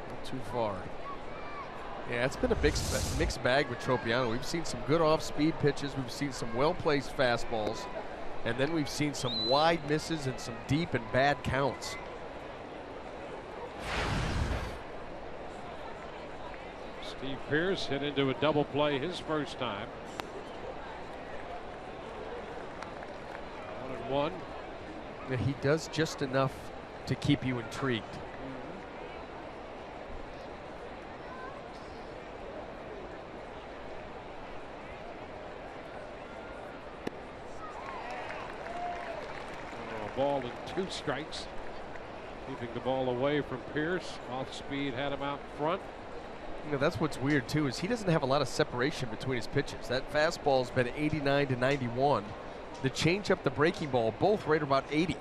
Not too far. Yeah, it's been a mixed bag with Tropiano. We've seen some good off-speed pitches. We've seen some well-placed fastballs. And then we've seen some wide misses and some deep and bad counts. Steve Pearce hit into a double play his first time. 1-1. Yeah, he does just enough to keep you intrigued. A ball and 2 strikes. Keeping the ball away from Pearce. Off speed had him out front. You know, that's what's weird too, is he doesn't have a lot of separation between his pitches. That fastball's been 89 to 91. The changeup, the breaking ball, both right about 80.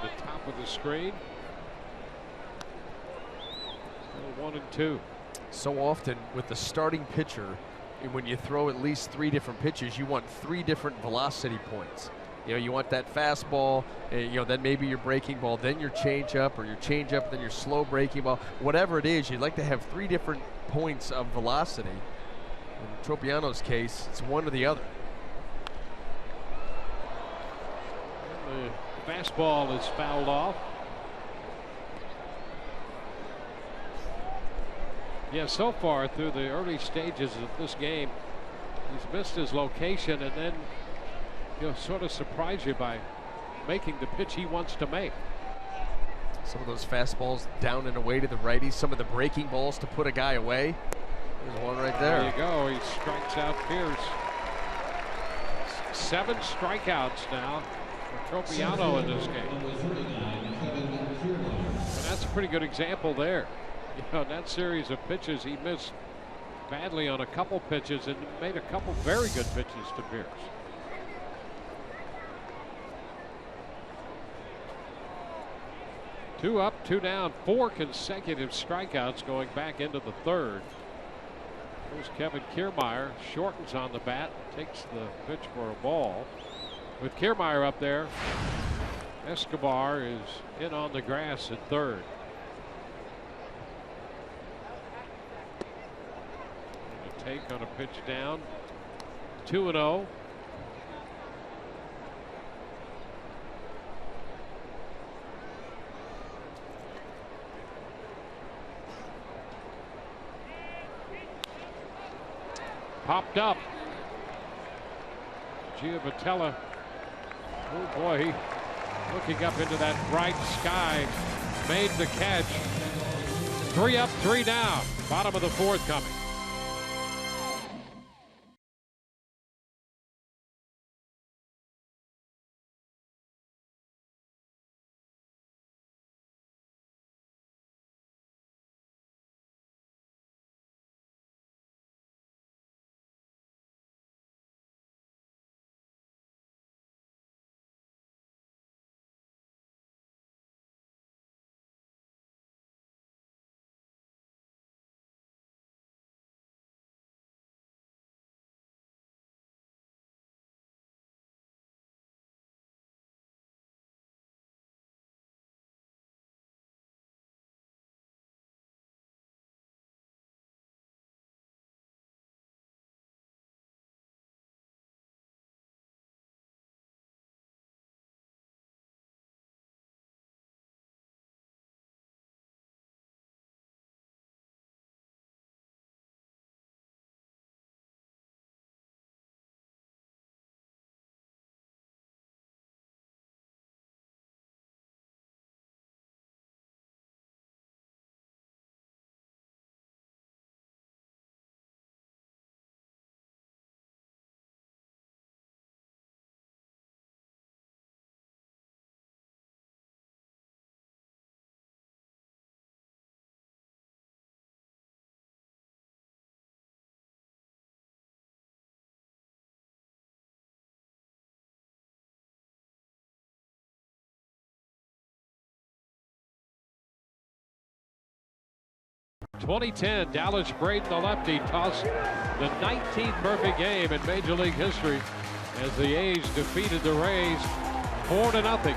The top of the screen. 1-2. So often with the starting pitcher, when you throw at least 3 different pitches, you want 3 different velocity points. You know, you want that fastball, you know, then maybe your breaking ball, then your changeup, or your changeup, then your slow breaking ball. Whatever it is, you'd like to have 3 different points of velocity. In Tropiano's case, it's one or the other. The fastball is fouled off. Yeah, so far through the early stages of this game, he's missed his location, and then he'll sort of surprise you by making the pitch he wants to make. Some of those fastballs down and away to the righty, some of the breaking balls to put a guy away. There's one right there. There you go. He strikes out Pearce. 7 strikeouts now for Tropiano in this game. And that's a pretty good example there. You know, in that series of pitches, he missed badly on a couple pitches and made a couple very good pitches to Pearce. Two up, 2 down, 4 consecutive strikeouts going back into the 3rd. Here's Kevin Kiermaier, shortens on the bat, takes the pitch for a ball. With Kiermaier up there, Escobar is in on the grass at 3rd. A take on a pitch down, 2-0. Popped up. Giavatella, oh boy, he looking up into that bright sky, made the catch. 3 up, 3 down. Bottom of the 4th coming. .2010, Dallas Braden, the lefty, tossed the 19th perfect game in Major League history as the A's defeated the Rays 4-0 in Oakland.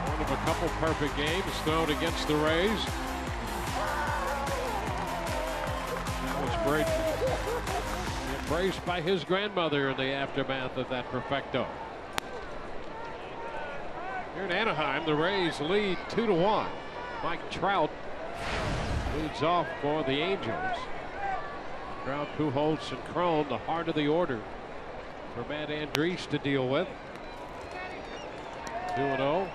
One of a couple perfect games thrown against the Rays. That was Braden, embraced by his grandmother in the aftermath of that perfecto. Here in Anaheim, the Rays lead 2-1. Mike Trout leads off for the Angels. Trout, Pujols, and Cron, the heart of the order for Matt Andriese to deal with. 2-0.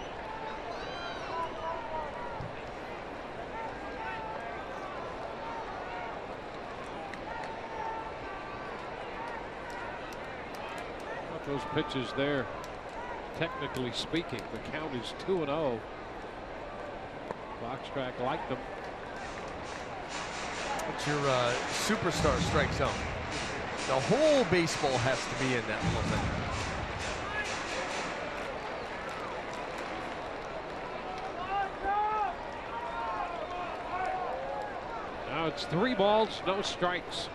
Those pitches there, technically speaking, the count is 2-0. Foxtrack liked them. What's your superstar strike zone? The whole baseball has to be in that little thing. Now it's 3 balls, no strikes.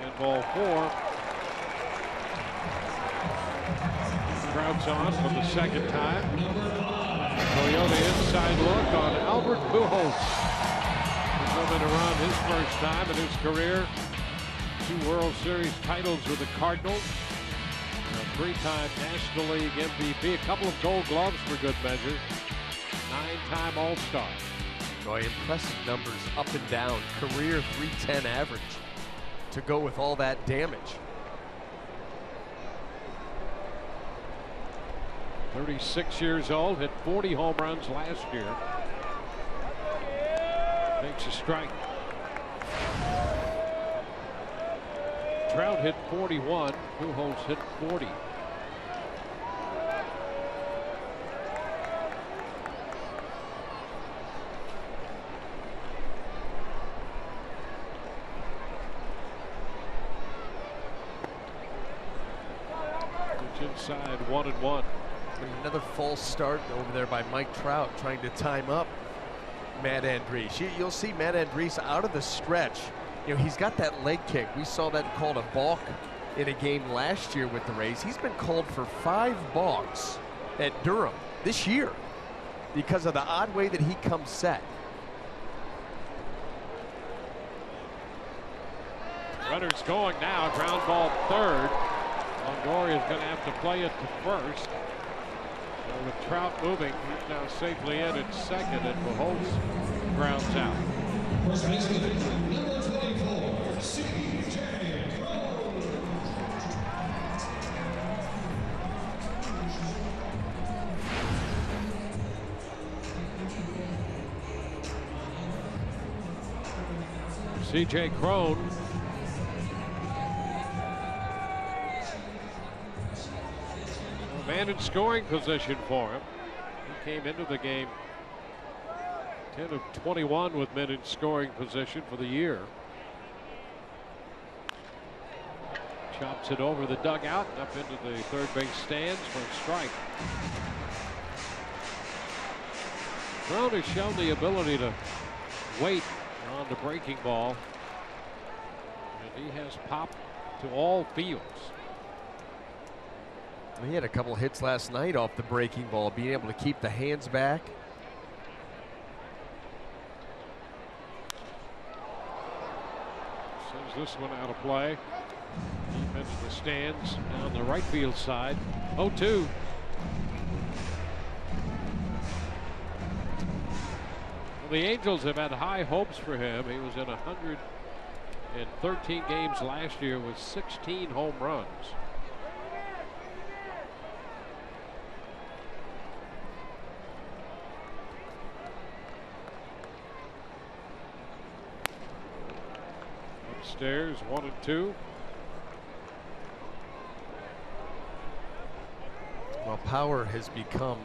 And ball 4. Trout's on for the second time. Toyota inside look on Albert Pujols. He's going to run his first time in his career. 2 World Series titles with the Cardinals. A 3-time National League MVP. A couple of Gold Gloves for good measure. 9-time All-Star. Boy, impressive numbers up and down. Career .310 average to go with all that damage. 36 years old, hit 40 home runs last year. Takes a strike. Trout hit 41, Pujols hit 40. Inside 1-1. Another false start over there by Mike Trout trying to time up Matt Andriese. You'll see Matt Andriese out of the stretch. You know, he's got that leg kick. We saw that called a balk in a game last year with the Rays. He's been called for 5 balks at Durham this year because of the odd way that he comes set. Runner's going now, ground ball third. Longoria is going to have to play it to first. Well, with Trout moving, he's now safely in at second, and Pujols grounds out. First baseman, number 24, C.J. C.J. Cron. Man in scoring position for him. He came into the game 10 of 21 with men in scoring position for the year. Chops it over the dugout and up into the third base stands for a strike. Cron has shown the ability to wait on the breaking ball, and he has popped to all fields. He had a couple hits last night off the breaking ball, being able to keep the hands back. Sends this one out of play. Deep into the stands down the right field side. 0-2. Well, the Angels have had high hopes for him. He was in 113 games last year with 16 home runs. Upstairs, 1-2. Well, power has become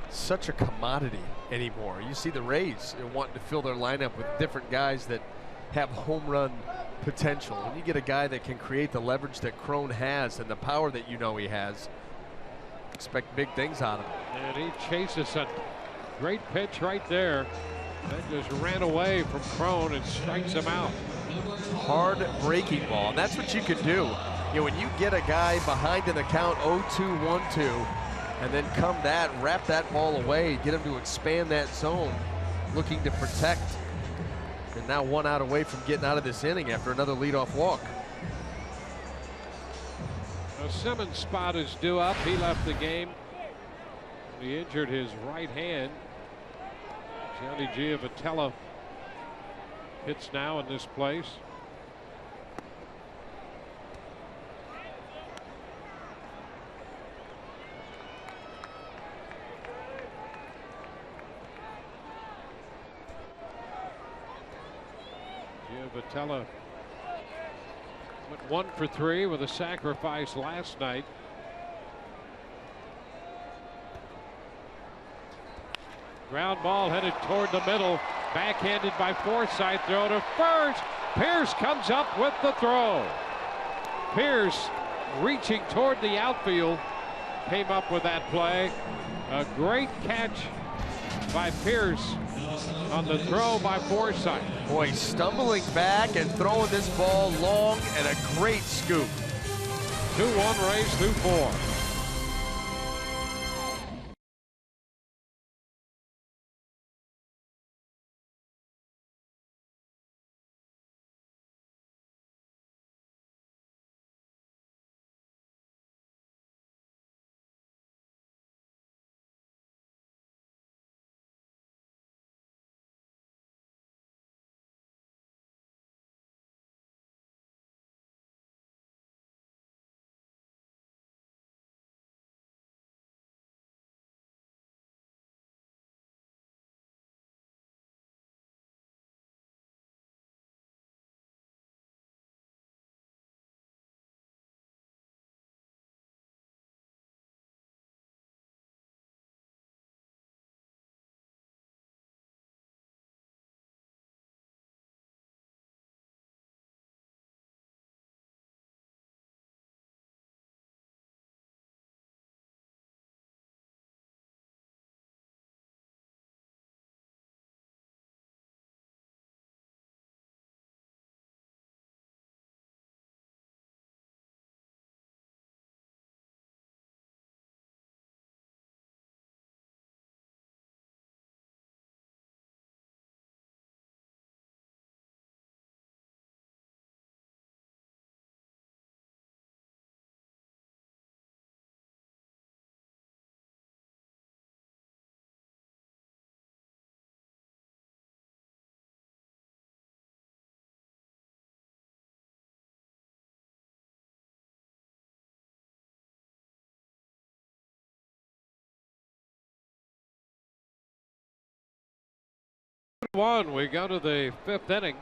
such a commodity anymore. You see the Rays wanting to fill their lineup with different guys that have home run potential. When you get a guy that can create the leverage that Cron has and the power that you know he has, expect big things out of him. And he chases a great pitch right there. That just ran away from Cron and strikes him out. Hard breaking ball, and that's what you can do. You know, when you get a guy behind in the count 0-2, 1-2, and then come wrap that ball away, get him to expand that zone, looking to protect. And now 1 out away from getting out of this inning after another leadoff walk. Now Simmons' spot is due up. He left the game. He injured his right hand. Johnny Giavotella hits now in this place. Giavotella went 1 for 3 with a sacrifice last night. Ground ball headed toward the middle. Backhanded by Forsythe. Throw to first. Pierce comes up with the throw. Pierce reaching toward the outfield. Came up with that play. A great catch by Pierce on the throw by Forsythe. Boy, stumbling back and throwing this ball long, and a great scoop. 2-1 Rays through 4. 1, we go to the 5th inning.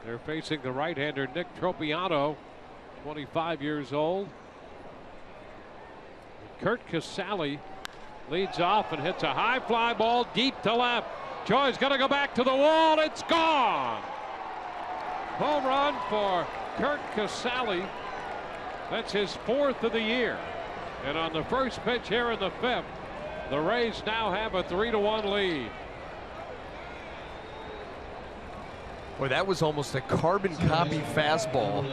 They're facing the right-hander Nick Tropiano, 25 years old. Curt Casali leads off and hits a high fly ball deep to left. Choi's going to go back to the wall. It's gone. Home run for Curt Casali. That's his 4th of the year. And on the first pitch here in the 5th, the Rays now have a 3-1 lead. Boy, that was almost a carbon copy fastball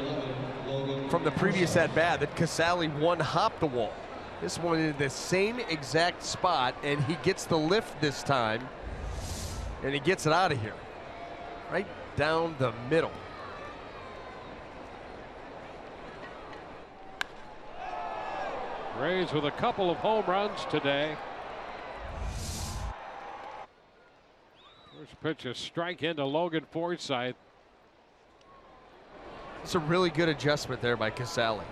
from the previous at-bat that Casali one-hopped the wall. This one in the same exact spot, and he gets the lift this time, and he gets it out of here. Right down the middle. Rays with a couple of home runs today. First pitch, a strike into Logan Forsythe. It's a really good adjustment there by Casali.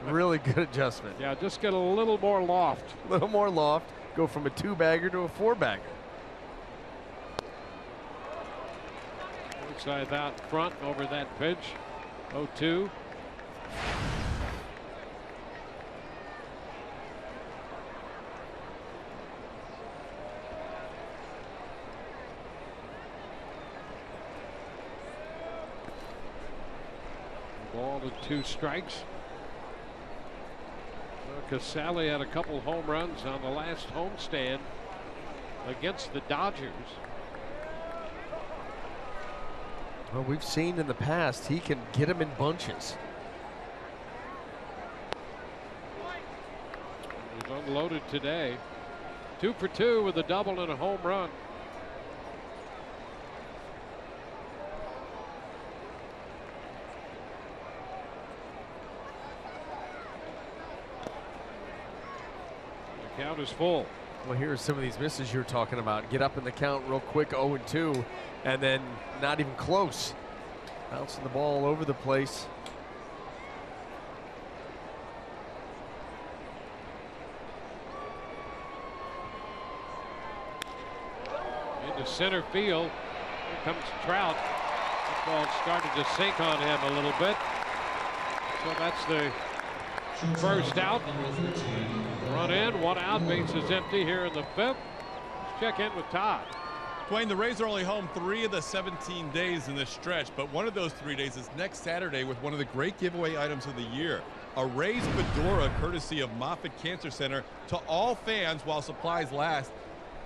Really good adjustment. Yeah, just get a little more loft. A little more loft. Go from a 2-bagger to a 4-bagger. Forsythe out front over that pitch. 0-2. Ball to 2 strikes. Casali had a couple home runs on the last homestand against the Dodgers. Well, we've seen in the past he can get them in bunches. He was unloaded today. 2 for 2 with a double and a home run. Count is full. Well, here are some of these misses you're talking about. Get up in the count real quick, 0-2, and then not even close. Bouncing the ball all over the place. Into center field. Here comes Trout. That ball started to sink on him a little bit. So that's the first out. Run in, 1 out, base is empty here in the 5th. Let's check in with Todd. Dwayne, the Rays are only home 3 of the 17 days in this stretch, but one of those 3 days is next Saturday with one of the great giveaway items of the year. A Rays fedora courtesy of Moffitt Cancer Center to all fans while supplies last.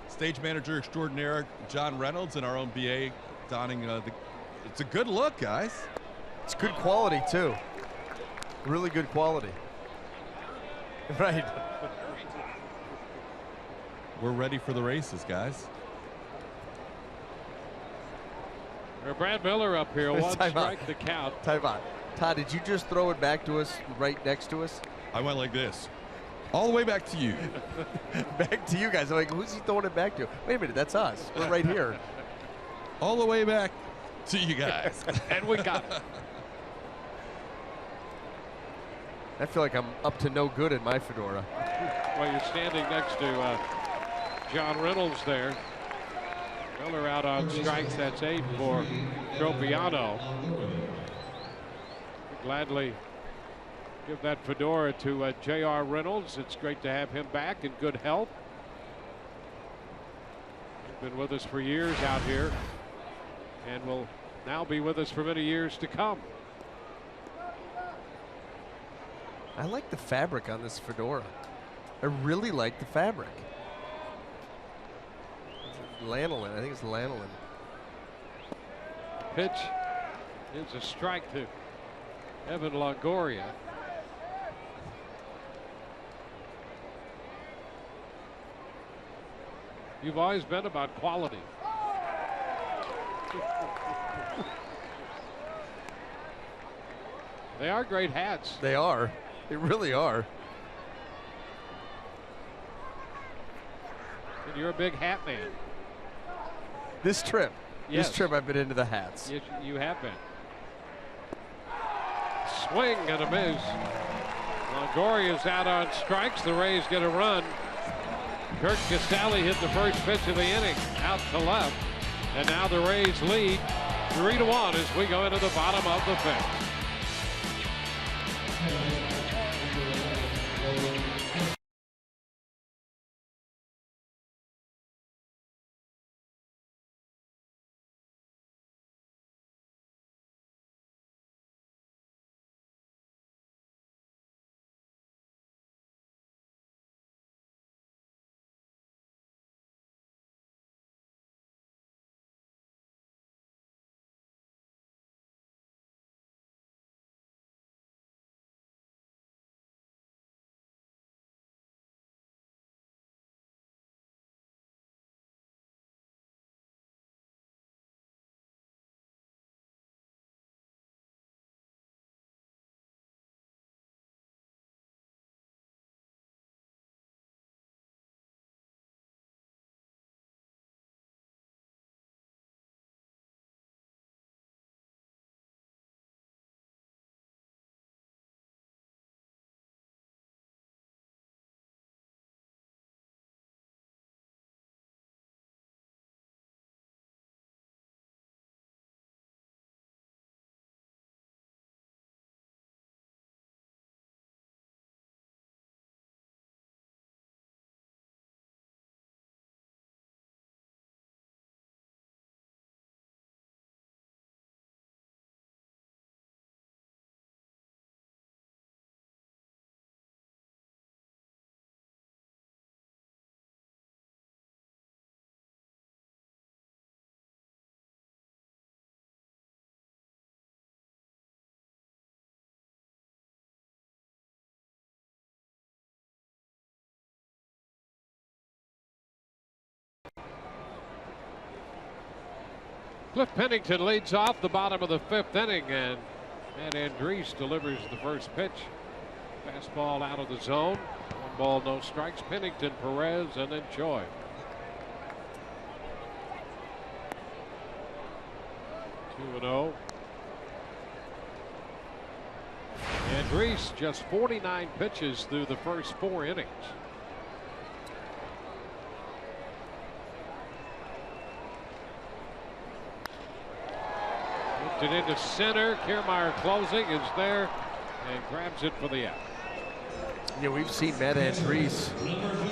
Stage manager extraordinaire John Reynolds and our own BA donning it's a good look, guys. It's good quality, too. Really good quality. Right. We're ready for the races, guys. Brad Miller up here. 1 strike to count. Time out. Todd, did you just throw it back to us right next to us? I went like this. All the way back to you. Back to you guys. I'm like, who's he throwing it back to? Wait a minute, that's us. We're right here. All the way back to you guys. And we got it. I feel like I'm up to no good in my fedora. Well, you're standing next to John Reynolds there. Miller out on strikes. That's 8 for Tropiano. Gladly give that fedora to J.R. Reynolds. It's great to have him back in good health. He's been with us for years out here and will now be with us for many years to come. I like the fabric on this fedora. I really like the fabric. Lanolin, I think it's lanolin. Pitch is a strike to Evan Longoria. You've always been about quality. They are great hats. They are. They really are. And you're a big hat man. This trip. Yes. This trip I've been into the hats. Yes, you have been. Swing and a miss. Longoria's out on strikes. The Rays get a run. Curt Casali hit the first pitch of the inning. Out to left. And now the Rays lead 3-1 as we go into the bottom of the 5th. Cliff Pennington leads off the bottom of the 5th inning, and Andriese delivers the first pitch. Fastball out of the zone. 1 ball, no strikes. Pennington, Perez, and then Choi. Two 2-0. Andriese just 49 pitches through the first 4 innings. It into center. Kiermaier closing is there and grabs it for the out. Yeah, we've seen Matt Andriese,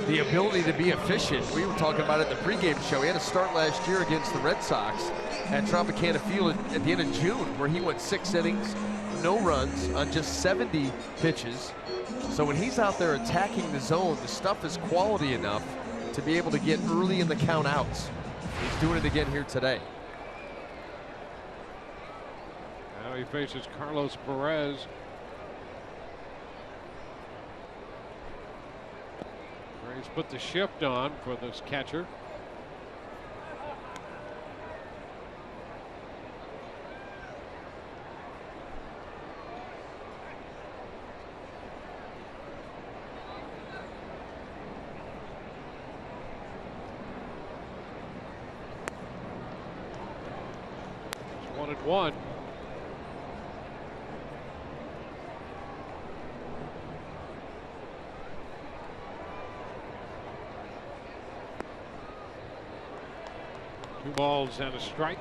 the ability to be efficient. We were talking about it in the pregame show. He had a start last year against the Red Sox at Tropicana Field at the end of June, where he went 6 innings, no runs on just 70 pitches. So when he's out there attacking the zone, the stuff is quality enough to be able to get early in the count outs. He's doing it again here today. Now he faces Carlos Perez. He's put the shift on for this catcher. It's 1-1. Two balls and a strike.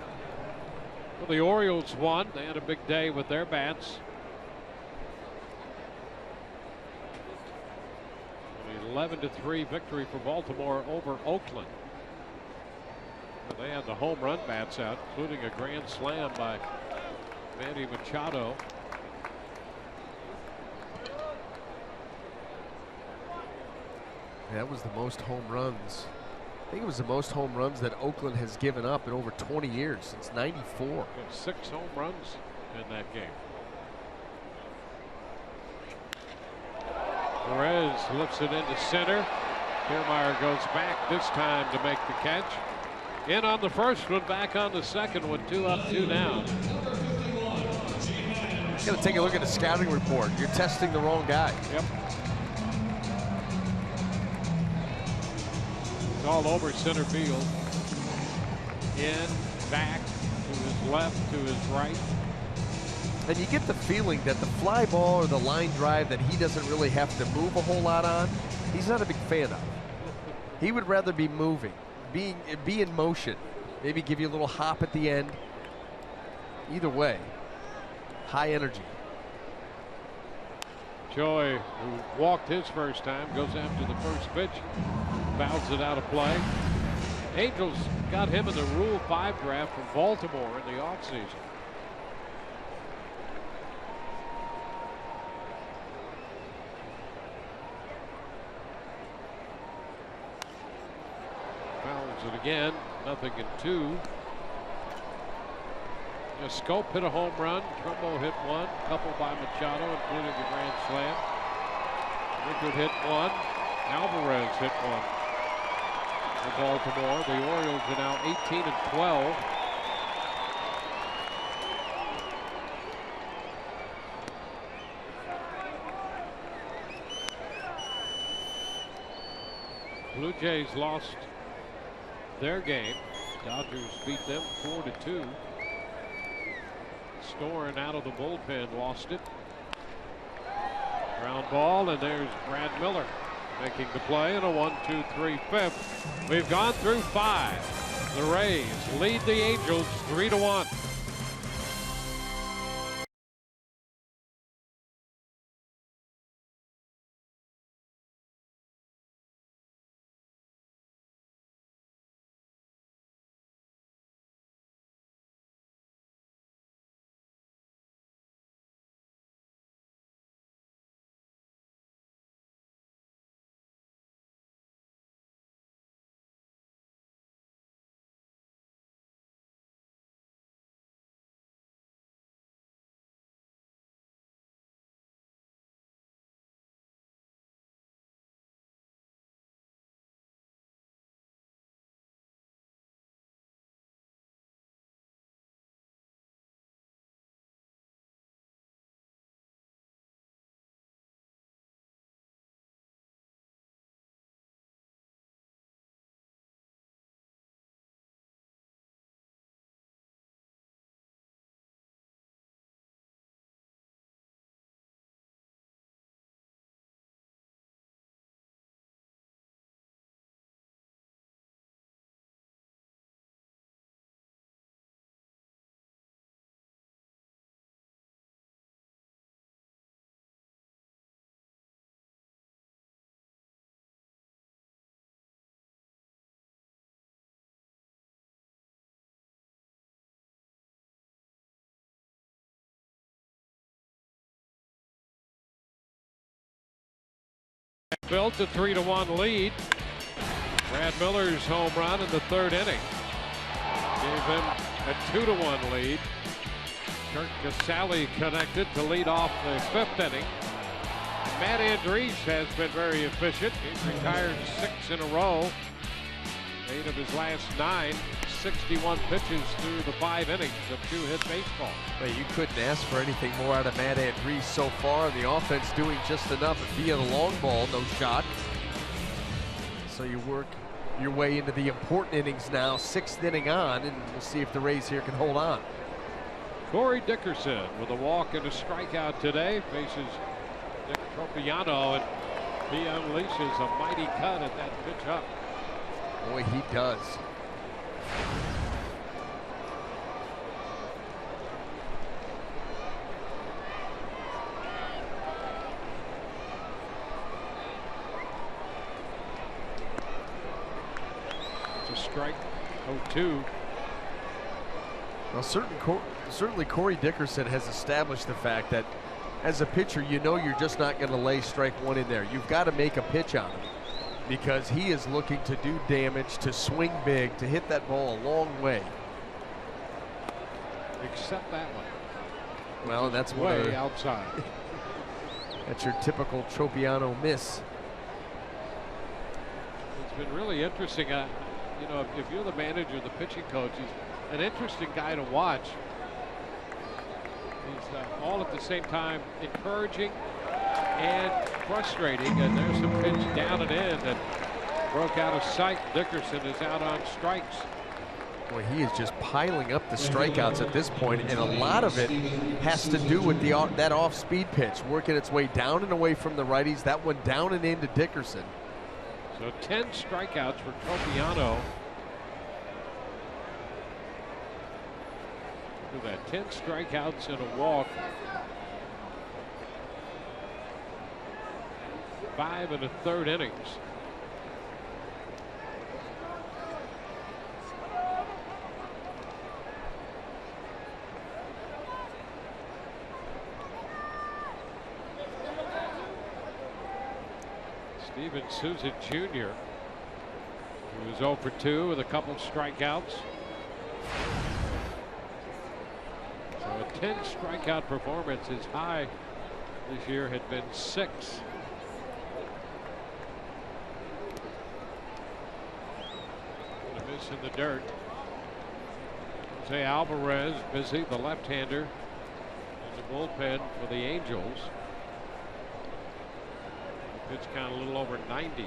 Well, the Orioles won. They had a big day with their bats. An 11-3 victory for Baltimore over Oakland. Well, they had the home run bats out, including a grand slam by Manny Machado. That was the most home runs. I think it was the most home runs that Oakland has given up in over 20 years, since '94. 6 home runs in that game. Perez lifts it into center. Kiermaier goes back this time to make the catch. In on the first one, back on the second one, 2 up, 2 down. You got to take a look at the scouting report. You're testing the wrong guy. Yep. All over center field. In, back, to his left, to his right. And you get the feeling that the fly ball or the line drive that he doesn't really have to move a whole lot on, he's not a big fan of. He would rather be moving, be in motion. maybe give you a little hop at the end. Either way, high energy. Joy, who walked his first time, goes after the first pitch, fouls it out of play. Angels got him in the Rule 5 draft from Baltimore in the offseason. Fouls it again, nothing in 2. Scope hit a home run. Trumbo hit one. Couple by Machado, including a grand slam. Richard hit one. Alvarez hit one. For Baltimore, the Orioles are now 18-12. Blue Jays lost their game. Dodgers beat them 4-2. Storin out of the bullpen lost it. Ground ball, and there's Brad Miller making the play in a 1-2-3 fifth. We've gone through 5. The Rays lead the Angels 3-1. Built a 3-1 lead. Brad Miller's home run in the 3rd inning gave him a 2-1 lead. CURT CASALI connected to lead off the 5th inning. Matt Andriese has been very efficient. He's retired 6 in a row. 8 of his last 9. 61 pitches through the 5 innings of 2-hit baseball. Well, you couldn't ask for anything more out of Matt Andriese so far. The offense doing just enough via the long ball, no shot. So you work your way into the important innings now, 6th inning on, and we'll see if the Rays here can hold on. Corey Dickerson with a walk and a strikeout today faces Nick Tropiano, and he unleashes a mighty cut at that pitch up. Boy, he does. It's a strike, 0-2. Well, certainly Corey Dickerson has established the fact that as a pitcher, you know you're just not going to lay strike 1 in there. You've got to make a pitch on him, because he is looking to do damage, to swing big, to hit that ball a long way. Except that one. Well, that's way outside. That's your typical Tropiano miss. It's been really interesting. You know, if you're the manager, the pitching coach, he's an interesting guy to watch. He's all at the same time encouraging and frustrating, and there's some pitch down and in that broke out of sight. Dickerson is out on strikes. Boy, he is just piling up the strikeouts at this point, and a lot of it has to do with that off-speed pitch, working its way down and away from the righties. That one down and into Dickerson. So 10 strikeouts for Tropiano. Look at that, 10 strikeouts and a walk. 5 1/3 innings. Steven Souza Jr., who was 0 for 2 with a couple strikeouts. So a 10 strikeout performance. His high this year had been 6. And a miss in the dirt. Jose Alvarez busy, the left-hander, in the bullpen for the Angels. Pitch count a little over 90.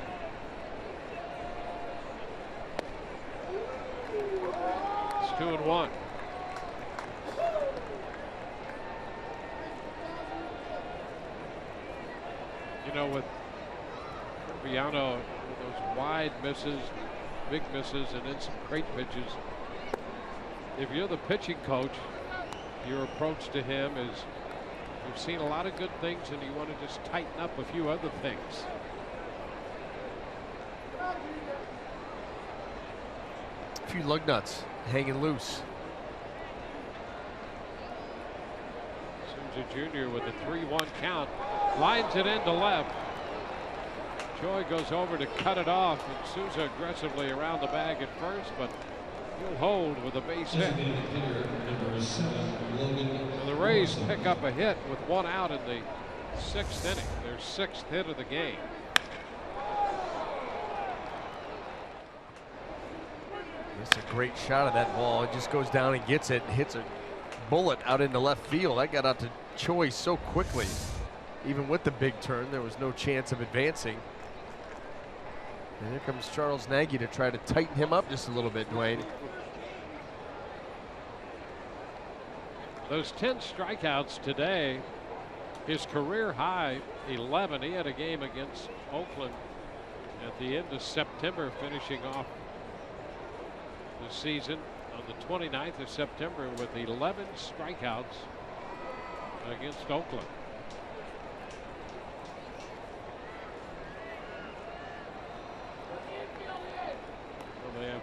It's 2-1. You know, with Piano, those wide misses, big misses, and then some great pitches. If you're the pitching coach, your approach to him is, you've seen a lot of good things and you want to just tighten up a few other things. A few lug nuts hanging loose. Souza Jr. with a 3-1 count. Lines it into left. Choi goes over to cut it off, and Souza aggressively around the bag at first, but he'll hold with a base hit. And the Rays pick up a hit with 1 out in the 6th inning. Their 6th hit of the game. That's a great shot of that ball. It just goes down and gets it and hits a bullet out into left field. That got out to Choi so quickly. Even with the big turn, there was no chance of advancing. And here comes Charles Nagy to try to tighten him up just a little bit, Dwayne. Those 10 strikeouts today, his career high 11. He had a game against Oakland at the end of September, finishing off the season on the 29th of September with 11 strikeouts against Oakland. Well, they have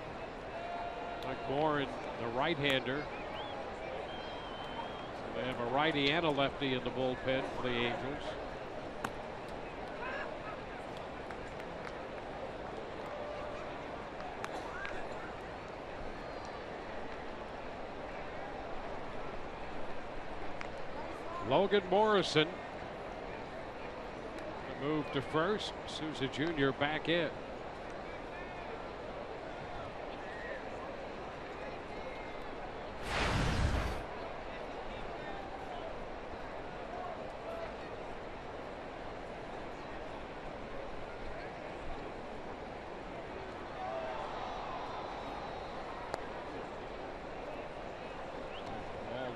Mike Moore, the right-hander. They have a righty and a lefty in the bullpen for the Angels. Logan Morrison, the move to first. Souza Jr. back in.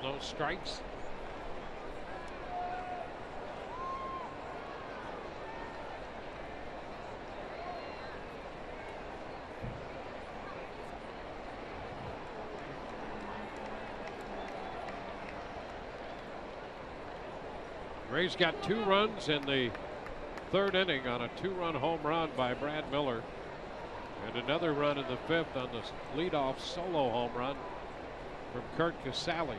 No strikes. Rays got 2 runs in the 3rd inning on a 2-run home run by Brad Miller, and another run in the 5th on the leadoff solo home run from CURT CASALI.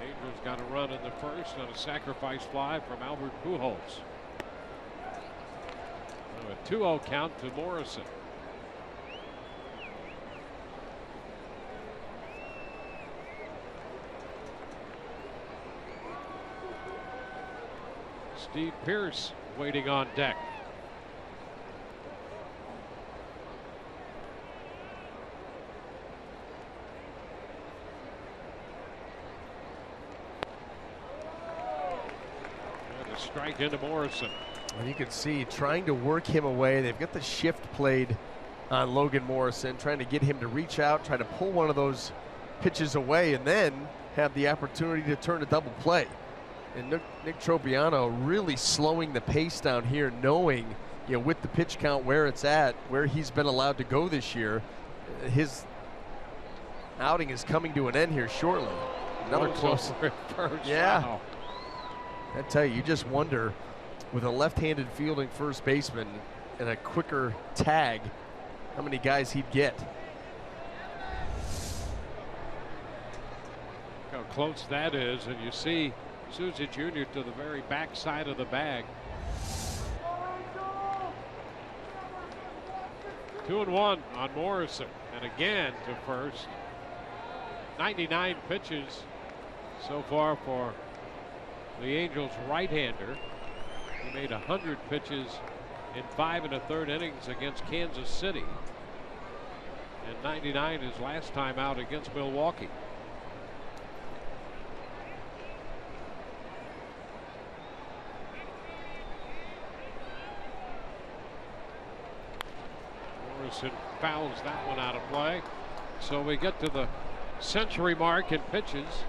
Angels got a run in the 1st on a sacrifice fly from Albert Pujols. A 2-0 count to Morrison. Steve Pearce waiting on deck. And a strike into Morrison. And you can see trying to work him away. They've got the shift played on Logan Morrison, trying to get him to reach out, try to pull one of those pitches away, and then have the opportunity to turn a double play. And Nick Tropiano really slowing the pace down here, knowing, you know, with the pitch count where it's at, where he's been allowed to go this year, his outing is coming to an end here shortly. Another close. Yeah. Wow. I tell you, you just wonder, with a left-handed fielding first baseman and a quicker tag, how many guys he'd get. How close that is, and you see Souza Jr. to the very back side of the bag. 2-1 on Morrison, and again to first. 99 pitches so far for the Angels right-hander. He made 100 pitches in 5 1/3 innings against Kansas City, and 99 his last time out against Milwaukee. Morrison fouls that one out of play. So we get to the century mark in pitches.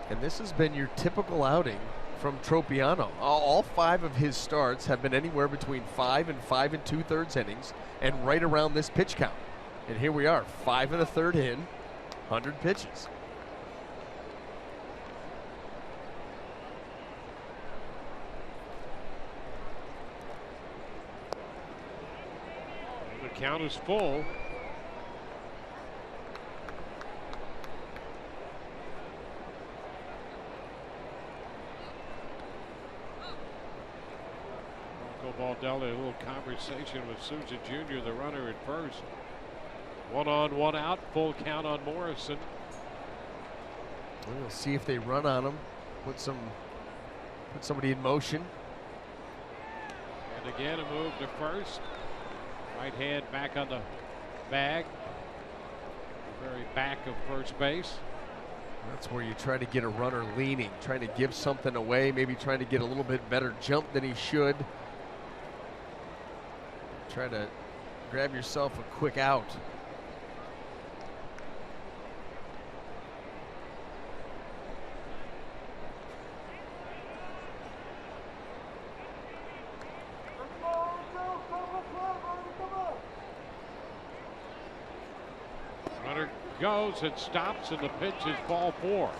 And this has been your typical outing from Tropiano. All 5 of his starts have been anywhere between 5 and 5 2/3 innings, and right around this pitch count. And here we are, 5 1/3 in, 100 pitches. The count is full. Baldelli, a little conversation with Souza Jr., the runner at first. 1 on, 1 out, full count on Morrison. We'll see if they run on him, put somebody in motion. And again, a move to first. Right hand back on the bag. The very back of first base. That's where you try to get a runner leaning, trying to give something away, maybe trying to get a little bit better jump than he should. Try to grab yourself a quick out. Runner goes and stops, and the pitch is ball 4.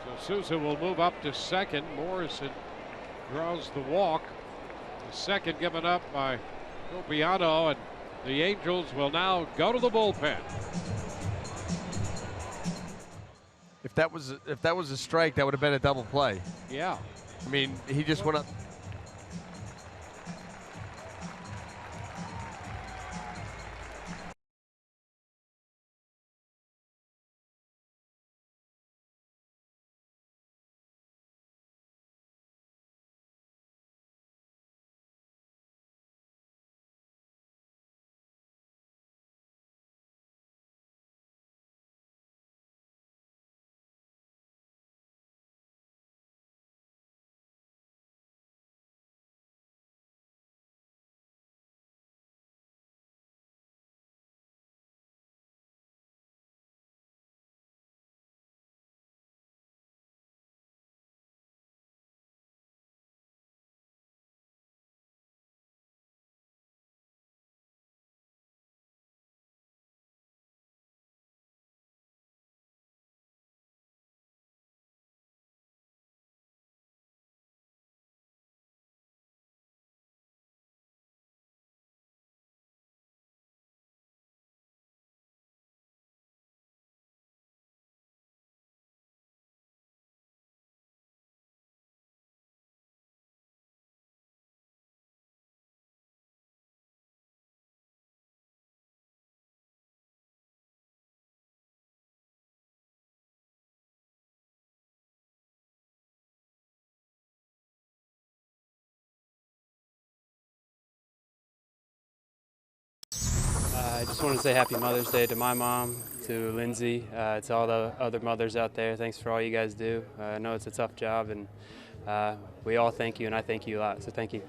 So Souza will move up to second. Morrison draws the walk. The second given up by Tropiano, and the Angels will now go to the bullpen. If that was a strike, that would have been a double play. Yeah. I mean, he just went up. I just want to say Happy Mother's Day to my mom, to Lindsay, to all the other mothers out there. Thanks for all you guys do. I know it's a tough job, and we all thank you, and I thank you a lot, so thank you.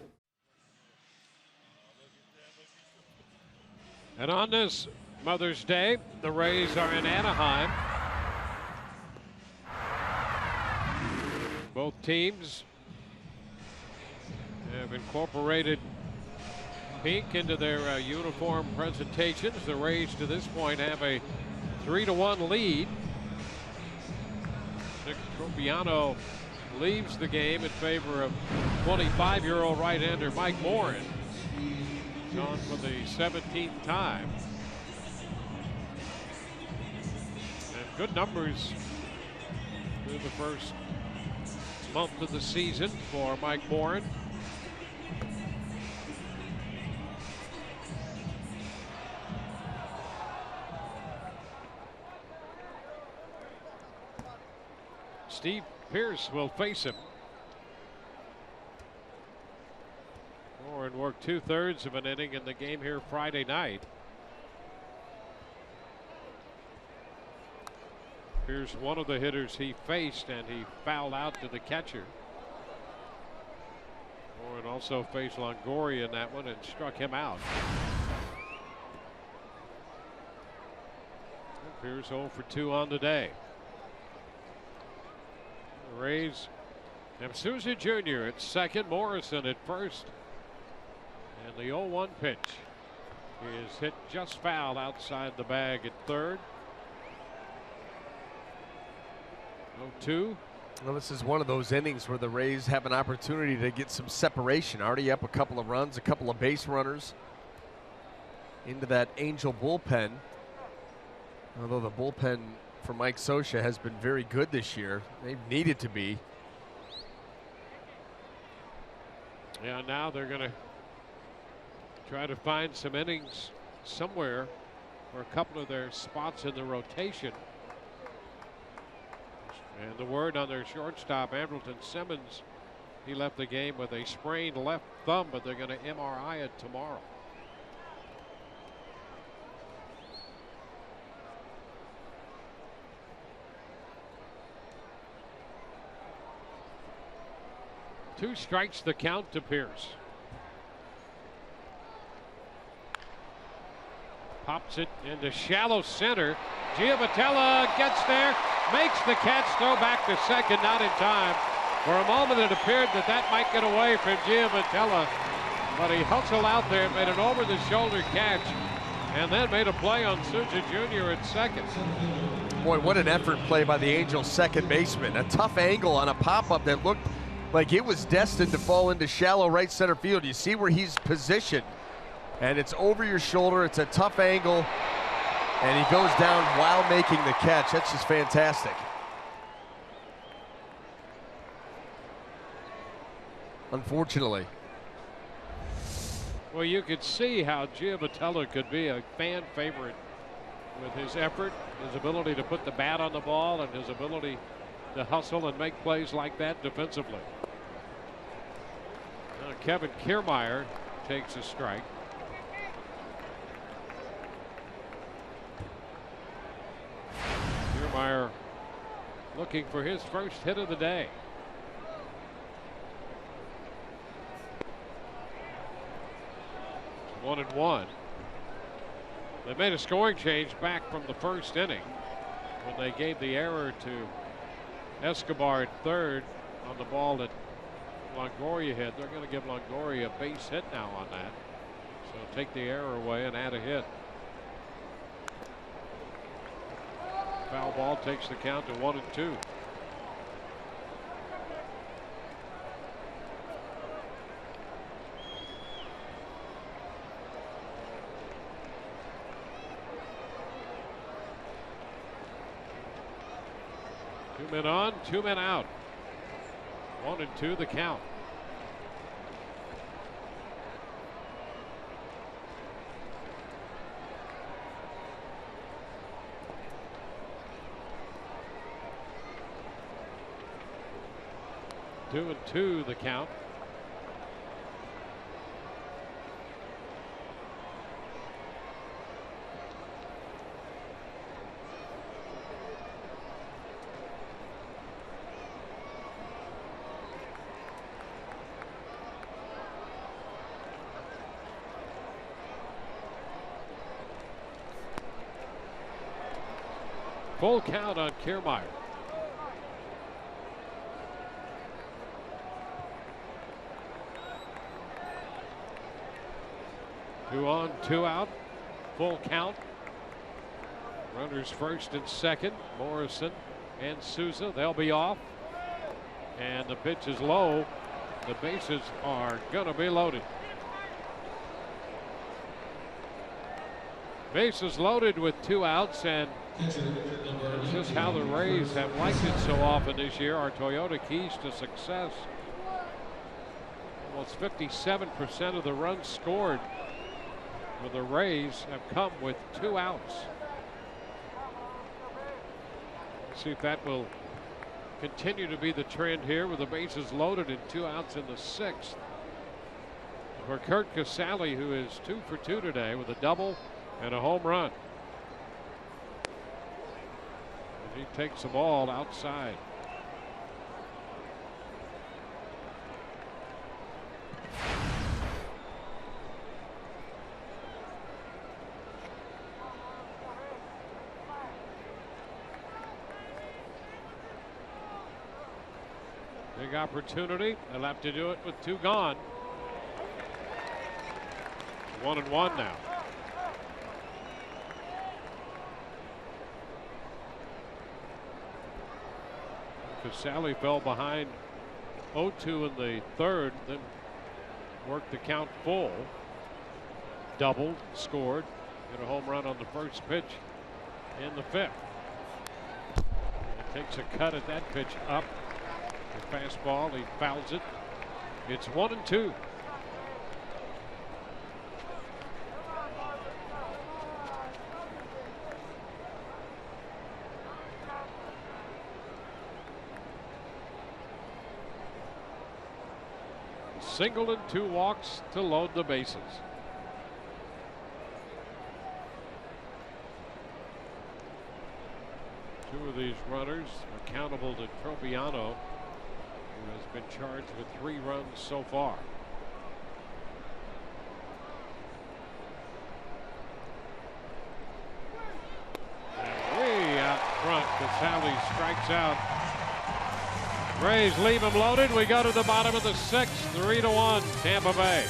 And on this Mother's Day, the Rays are in Anaheim. Both teams have incorporated pink into their uniform presentations. The Rays to this point have a 3-1 lead. Nick Tropiano leaves the game in favor of 25-year-old right-hander Mike Morin. He's on for the 17th time. And good numbers through the first month of the season for Mike Morin. Steve Pearce will face him. Morin worked 2/3 of an inning in the game here Friday night. Here's one of the hitters he faced, and he fouled out to the catcher. Morin also faced Longoria in that one and struck him out. Pearce 0 for 2 on the day. The Rays have Souza Jr. at second, Morrison at first. And the 0-1 pitch is hit just foul outside the bag at third. 0-2. Well, this is one of those innings where the Rays have an opportunity to get some separation. Already up a couple of runs, a couple of base runners into that Angel bullpen. Although the bullpen for Mike Scioscia has been very good this year. They've needed to be. Yeah, now they're going to try to find some innings somewhere for a couple of their spots in the rotation. And the word on their shortstop, Ambleton Simmons, he left the game with a sprained left thumb, but they're going to MRI it tomorrow. Two strikes the count to Pearce. Pops it into shallow center. Giavatella gets there, makes the catch, throw back to second, not in time. For a moment it appeared that that might get away from Giavatella, but he hustled out there, made an over-the-shoulder catch, and then made a play on Souza Jr. at second. Boy, what an effort play by the Angels second baseman. A tough angle on a pop-up that looked like it was destined to fall into shallow right center field. You see where he's positioned, and it's over your shoulder. It's a tough angle, and he goes down while making the catch. That's just fantastic. Unfortunately. Well, you could see how Giavatella could be a fan favorite with his effort, his ability to put the bat on the ball, and his ability to hustle and make plays like that defensively. Now Kevin Kiermaier takes a strike. Kiermaier looking for his first hit of the day. It's 1-1. They made a scoring change back from the first inning when they gave the error to Escobar at third on the ball that Longoria hit. They're going to give Longoria a base hit now on that. So take the error away and add a hit. Foul ball takes the count to 1-2. Two men on, two men out. 1-2 the count. Two and two the count. Full count on Kiermaier. 2 on, 2 out. Full count. Runners first and second. Morrison and Souza. They'll be off. And the pitch is low. The bases are going to be loaded. Bases loaded with 2 outs, and it's just how the Rays have liked it so often this year. Our Toyota keys to success. Almost 57% of the runs scored for the Rays have come with 2 outs. Let's see if that will continue to be the trend here with the bases loaded and 2 outs in the 6th. For CURT CASALI, who is 2 for 2 today with a double and a home run. And he takes the ball outside. Big opportunity. They'll have to do it with 2 gone. 1-1 now. CASALI fell behind 0-2 in the 3rd, then worked the count full. Doubled, scored, hit a home run on the first pitch in the 5th. And takes a cut at that pitch up. The fastball, he fouls it. It's 1-2. Single and 2 walks to load the bases. Two of these runners accountable to Tropiano, who has been charged with 3 runs so far. And way out front, CASALI strikes out. Rays leave him loaded. We go to the bottom of the 6th, 3-1 Tampa Bay.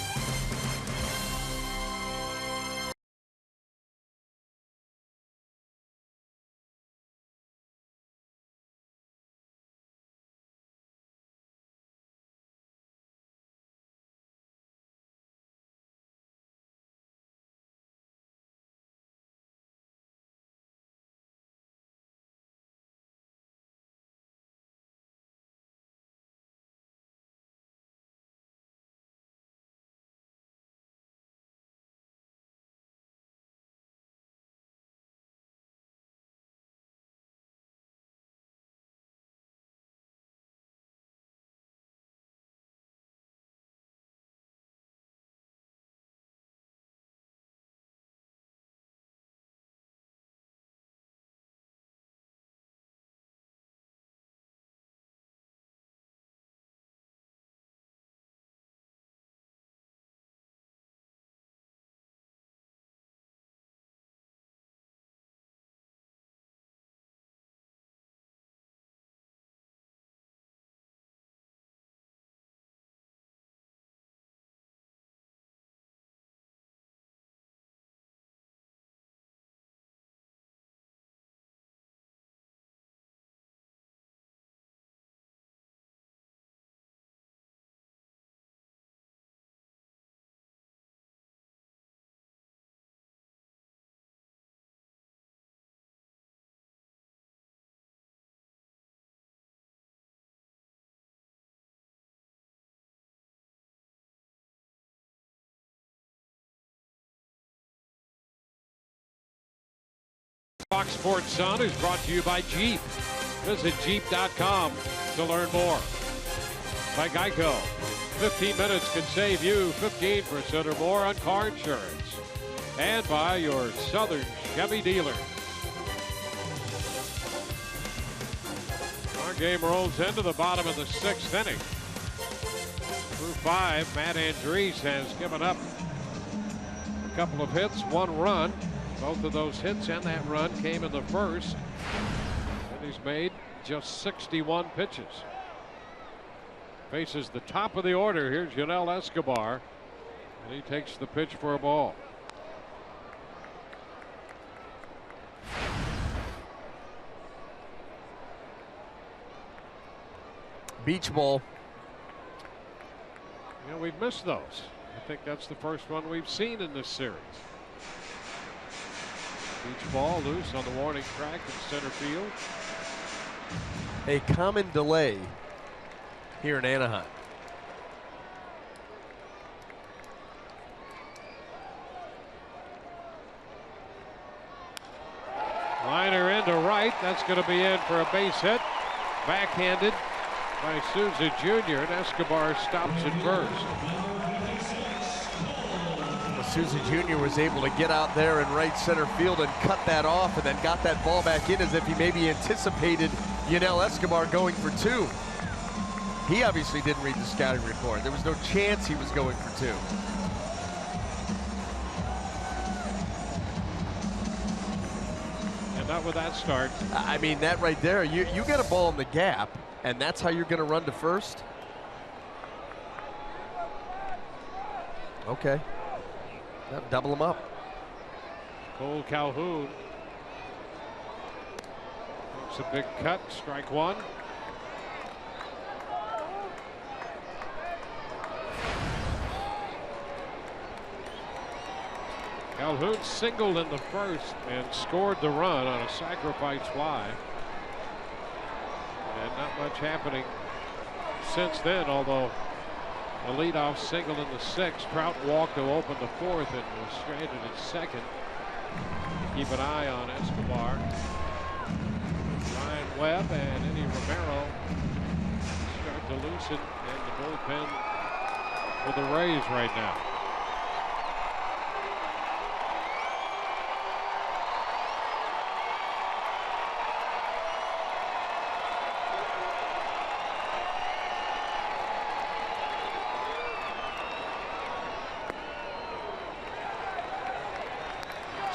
Fox Sports Sun is brought to you by Jeep. Visit Jeep.com to learn more. By Geico. 15 minutes can save you 15% or more on car insurance. And by your Southern Chevy dealer. Our game rolls into the bottom of the 6th inning. Through 5, Matt Andriese has given up a couple of hits, 1 run. Both of those hits and that run came in the 1st. And he's made just 61 pitches. Faces the top of the order. Here's Yunel Escobar. And he takes the pitch for a ball. beach ball. You know, we've missed those. I think that's the first one we've seen in this series. Beach ball loose on the warning track in center field. A common delay here in Anaheim. Liner into right. That's going to be in for a base hit. Backhanded by Souza Jr. and Escobar stops at first. Souza Jr. was able to get out there in right center field and cut that off, and then got that ball back in as if he maybe anticipated Yunel Escobar going for two. He obviously didn't read the scouting report. There was no chance he was going for two. And not with that start. I mean, that right there, you got a ball in the gap, and that's how you're going to run to first? Okay. Double him up. Cole Calhoun makes a big cut, strike one. Calhoun singled in the first and scored the run on a sacrifice fly. And not much happening since then, although a leadoff single in the sixth. Trout walked to open the fourth and was stranded at second. Keep an eye on Escobar. Ryan Webb and Eddie Romero start to loosen in the bullpen for the Rays right now.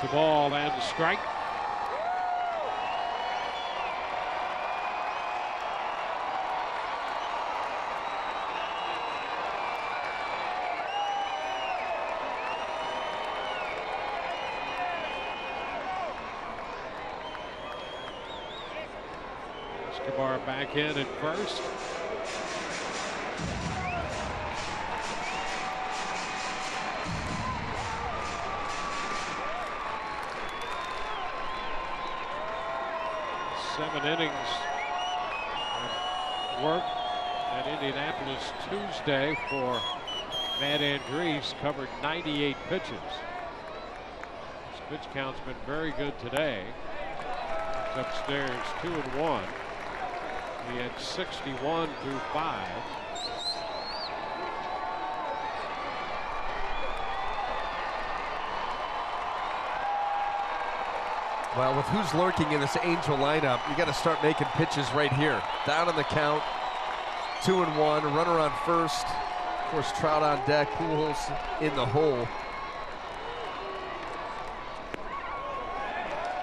The ball and the strike. Escobar back in at first. Seven innings of work at Indianapolis Tuesday for Matt Andriese, covered 98 pitches. His pitch count's been very good today. He's upstairs 2-1. He had 61 through 5. Well, with who's lurking in this Angel lineup, you got to start making pitches right here. Down on the count, 2-1, runner on first. Of course, Trout on deck, Pujols in the hole.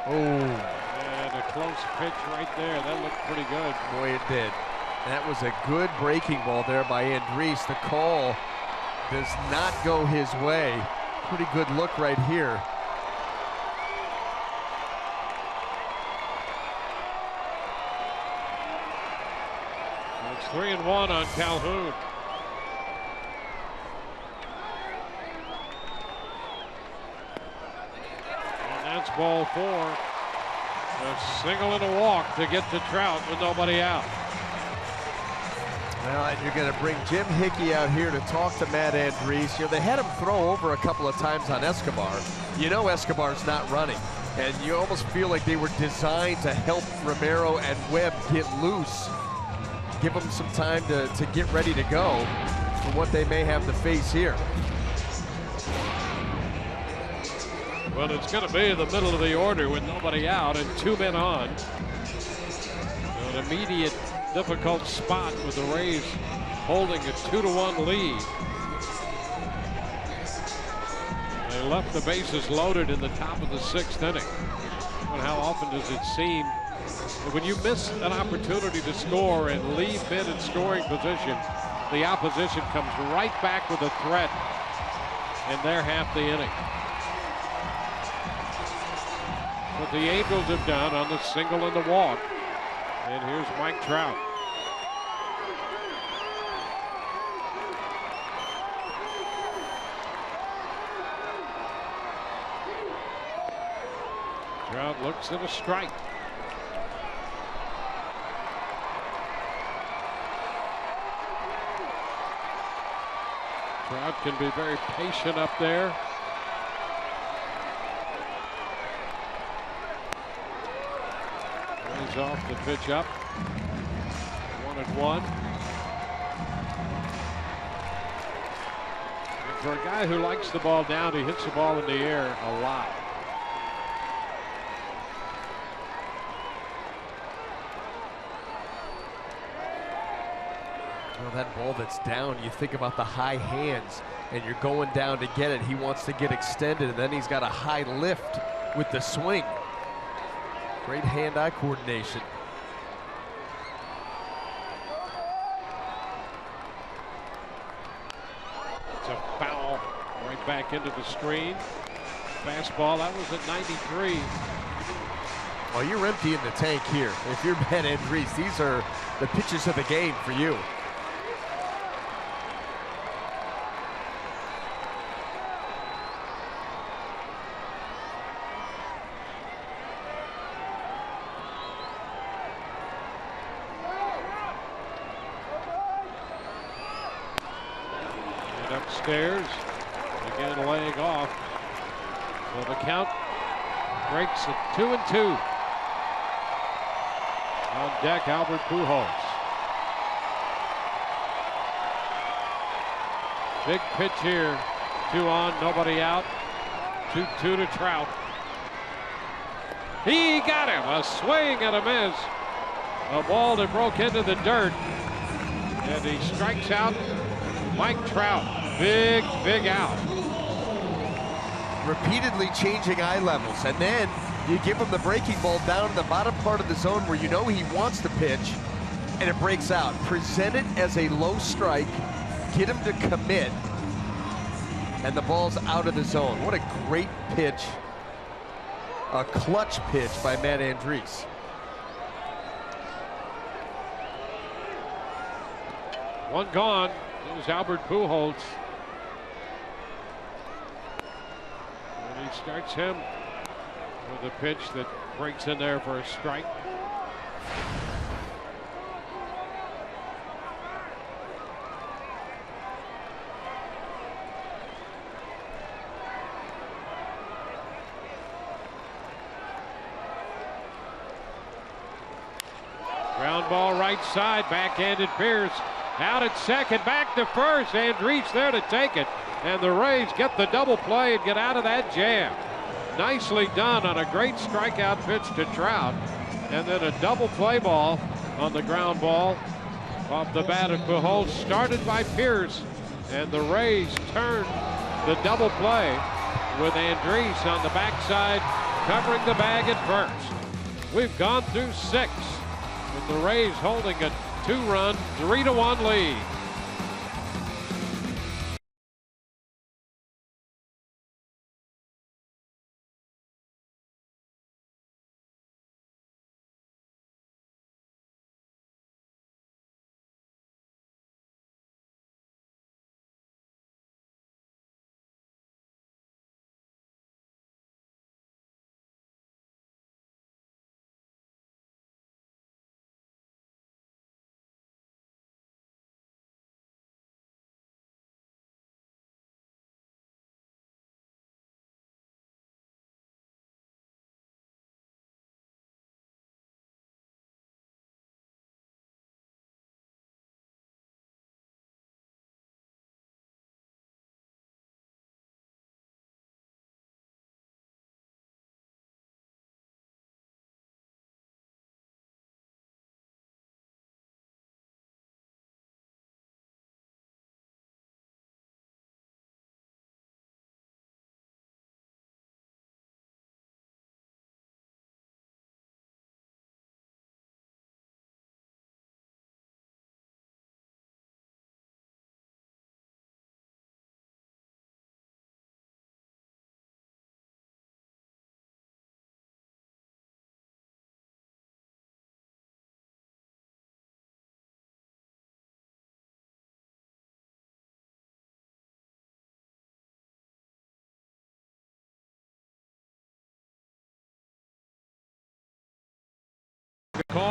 Oh. And a close pitch right there. That looked pretty good. Boy, it did. That was a good breaking ball there by Andriese. The call does not go his way. Pretty good look right here. It's 3-1 on Calhoun. And that's ball 4. A single and a walk to get to Trout with nobody out. Well, and you're going to bring Jim Hickey out here to talk to Matt Andriese. You know, they had him throw over a couple of times on Escobar. You know Escobar's not running. And you almost feel like they were designed to help Romero and Webb get loose. Give them some time to get ready to go for what they may have to face here. Well, it's going to be the middle of the order with nobody out and 2 men on. An immediate difficult spot with the Rays holding a 2-1 lead. They left the bases loaded in the top of the 6th inning. But how often does it seem that when you miss an opportunity to score and leave men in scoring position, the opposition comes right back with a threat, and they're half the inning. What the Angels have done on the single and the walk. And here's Mike Trout. Trout looks at a strike. Trout can be very patient up there. He's off the pitch up. 1-1. And for a guy who likes the ball down, he hits the ball in the air a lot. Well, that ball that's down, you think about the high hands, and you're going down to get it. He wants to get extended, and then he's got a high lift with the swing. Great hand-eye coordination. It's a foul right back into the screen. Fastball, that was at 93. Well, you're emptying the tank here. If you're Matt Andriese, these are the pitches of the game for you. Upstairs, again laying off. So the count breaks at 2-2. On deck, Albert Pujols. Big pitch here. 2 on, nobody out. 2-2 to Trout. He got him. A swing and a miss. A ball that broke into the dirt. And he strikes out Mike Trout. Big out. Repeatedly changing eye levels, and then you give him the breaking ball down in the bottom part of the zone where you know he wants to pitch, and it breaks out. Present it as a low strike, get him to commit, and the ball's out of the zone. What a great pitch. A clutch pitch by Matt Andriese. One gone. Here's Albert Pujols. And he starts him with a pitch that breaks in there for a strike. Ground ball right side, backhanded Pierce. Out at second, back to first. Andriese there to take it. And the Rays get the double play and get out of that jam. Nicely done on a great strikeout pitch to Trout. And then a double play ball on the ground ball off the bat of Pujols, started by Pierce. And the Rays turn the double play with Andriese on the backside, covering the bag at first. We've gone through 6, with the Rays holding a 2-run, 3-1 lead.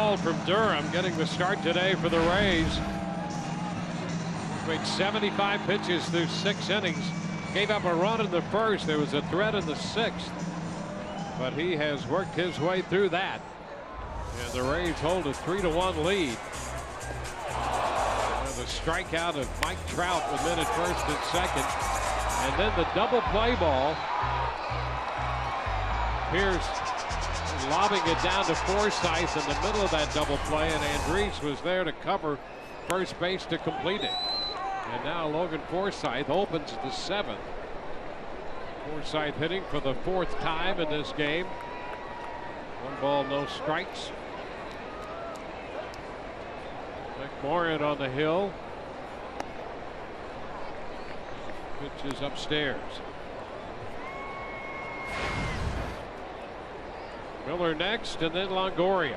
ball from Durham, getting the start today for the Rays. Made 75 pitches through 6 innings. Gave up a run in the first. There was a threat in the 6th. But he has worked his way through that. And the Rays hold a 3-1 lead. And the strikeout of Mike Trout with men at first and second. And then the double play ball. Pierce lobbing it down to Forsythe in the middle of that double play, and Andriese was there to cover first base to complete it. And now Logan Forsythe opens the 7th. Forsythe hitting for the 4th time in this game. 1 ball, no strikes. McMorran on the hill. Pitch is upstairs. Miller next, and then Longoria.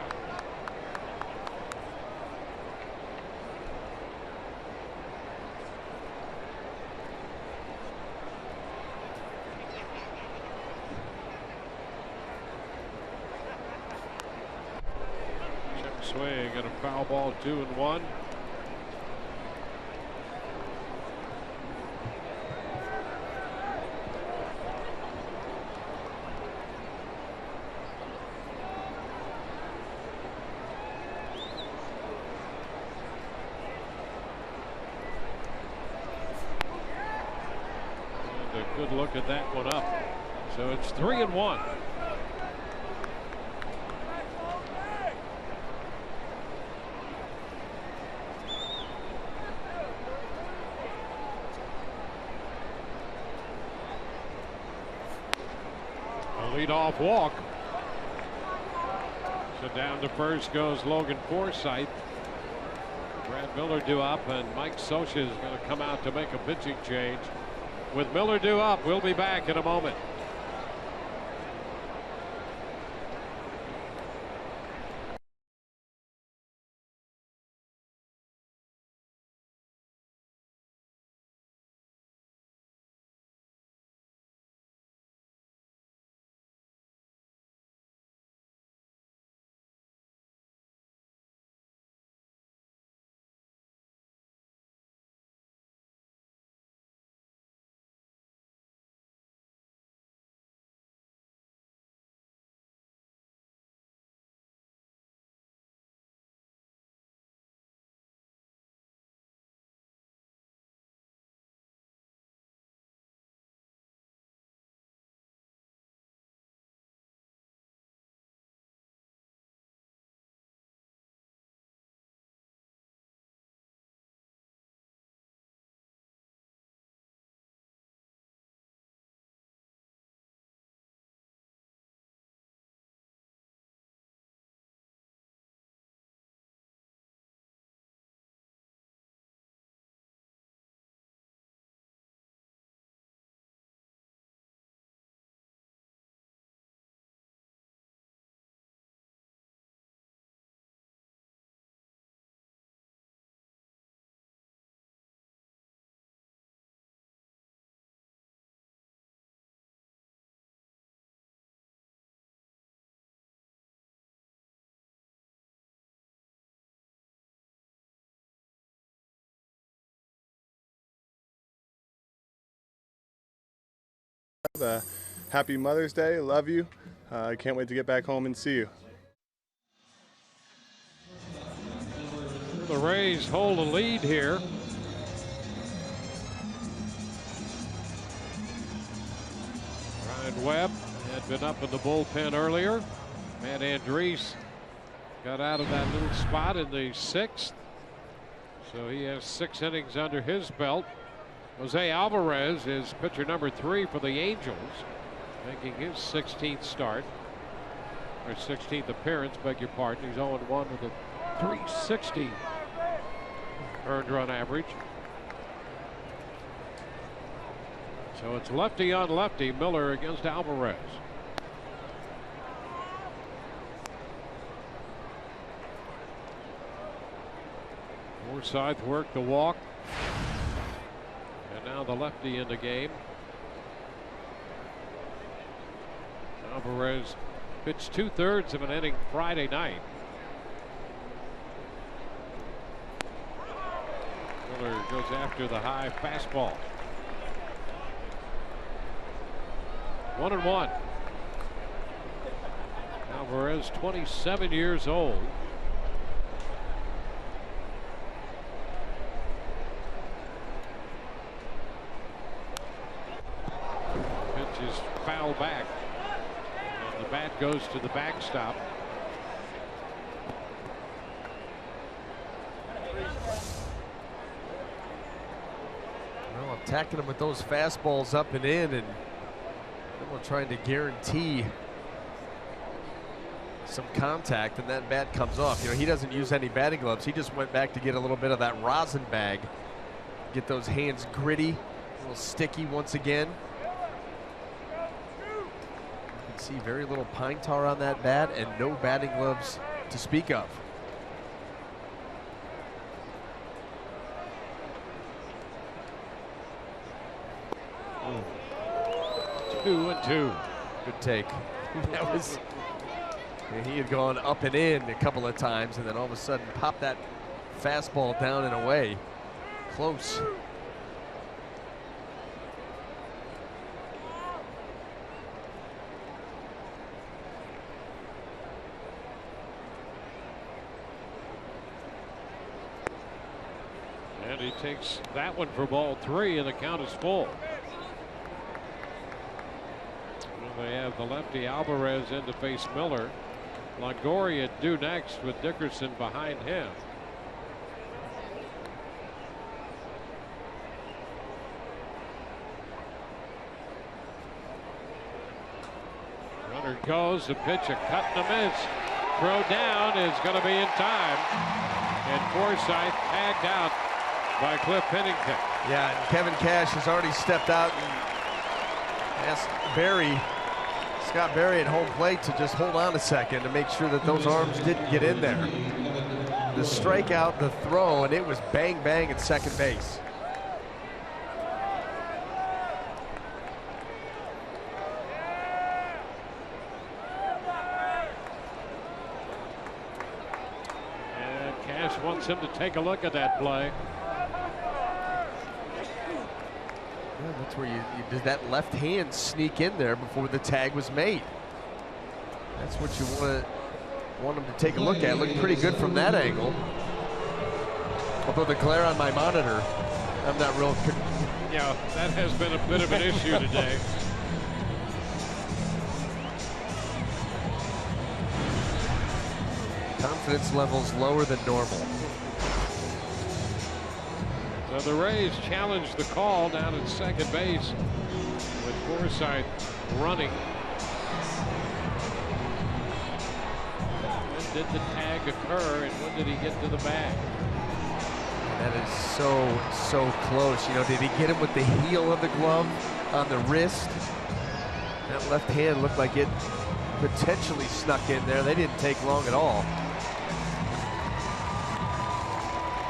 Check swing and a foul ball, 2-1. Good look at that one up. So it's 3-1. A leadoff walk. So down to first goes Logan Forsythe. Brad Miller due up, and Mike Scioscia is going to come out to make a pitching change. With Miller due up, we'll be back in a moment. Happy Mother's Day. Love you. I can't wait to get back home and see you. The Rays hold a lead here. Ryan Webb had been up in the bullpen earlier. Matt Andriese got out of that little spot in the 6th. So he has 6 innings under his belt. Jose Alvarez is pitcher number 3 for the Angels, making his 16th start, or 16th appearance, beg your pardon. He's 0-1 with a .360 earned run average. So it's lefty on lefty, Miller against Alvarez. Forsythe worked the walk. And now the lefty in the game. Alvarez pitched 2/3 of an inning Friday night. Miller goes after the high fastball. 1-1. Alvarez, 27 years old. Pitch is foul back. And the bat goes to the backstop. Well, attacking him with those fastballs up and in, and we're trying to guarantee some contact, and that bat comes off. You know, he doesn't use any batting gloves. He just went back to get a little bit of that rosin bag, get those hands gritty, a little sticky once again. You can see very little pine tar on that bat and no batting gloves to speak of. Mm. 2-2. Good take. That was. He had gone up and in a couple of times, and then all of a sudden popped that fastball down and away. Close. And he takes that one for ball 3, and the count is full. Well, they have the lefty Alvarez in to face Miller. Longoria due next with Dickerson behind him. Runner goes, the pitch, a cut and a miss. Throw down is going to be in time. And Forsythe tagged out by Cliff Pennington. Yeah, and Kevin Cash has already stepped out and asked Scott Berry at home plate to just hold on a second to make sure that those arms didn't get in there. The strikeout, the throw, and it was bang bang at second base. And Cash wants him to take a look at that play. Yeah, that's where you did that left hand sneak in there before the tag was made. That's what you want him to take a look at. Looked pretty good from that angle. Although the glare on my monitor, I'm not real. Yeah, that has been a bit of an issue today. Confidence levels lower than normal. So the Rays challenged the call down at second base with Forsythe running. When did the tag occur and when did he get to the bag? That is so close. You know, did he get him with the heel of the glove on the wrist? That left hand looked like it potentially snuck in there. They didn't take long at all.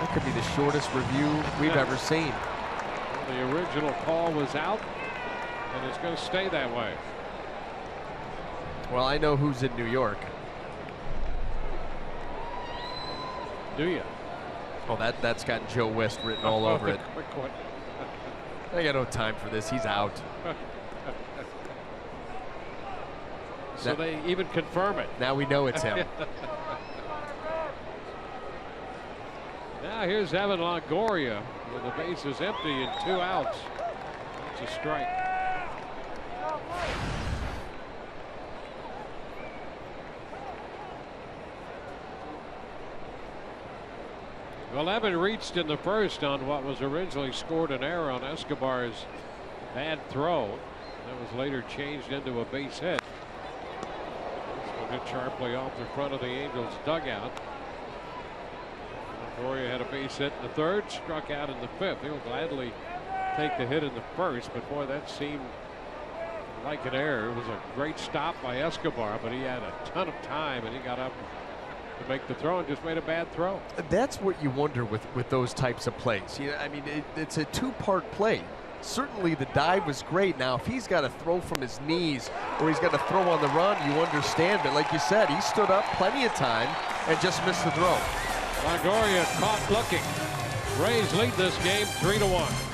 That could be the shortest review we've ever seen. Well, the original call was out, and it's going to stay that way. Well, I know who's in New York. Do you? Oh, that's got Joe West written all over it. Quick one. I got no time for this. He's out. So they even confirm it. Now we know it's him. Now here's Evan Longoria with the bases empty and 2 outs. It's a strike. Well, Evan reached in the first on what was originally scored an error on Escobar's bad throw. That was later changed into a base hit. Hit sharply off the front of the Angels dugout. Longoria had a base hit in the third, struck out in the fifth. He'll gladly take the hit in the first, but boy, that seemed like an error. It was a great stop by Escobar, but he had a ton of time and he got up to make the throw and just made a bad throw. That's what you wonder with those types of plays. You know, I mean, it's a two-part play. Certainly the dive was great. Now, if he's got to throw from his knees or he's got to throw on the run, you understand. But like you said, he stood up plenty of time and just missed the throw. Longoria caught looking. Rays lead this game 3-1.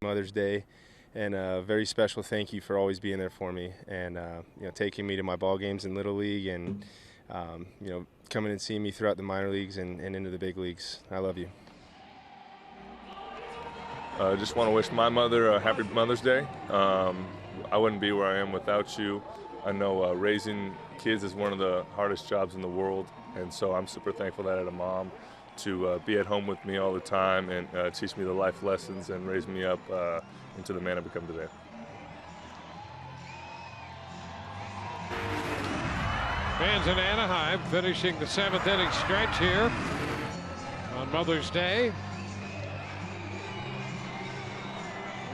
Mother's Day, and a very special thank you for always being there for me, and you know, taking me to my ball games in Little League, and you know, coming and seeing me throughout the minor leagues and into the big leagues. I love you. I just want to wish my mother a happy Mother's Day. I wouldn't be where I am without you. I know raising kids is one of the hardest jobs in the world, and so I'm super thankful that I had a mom to be at home with me all the time and teach me the life lessons and raise me up into the man I've become today. Fans in Anaheim finishing the 7th inning stretch here on Mother's Day.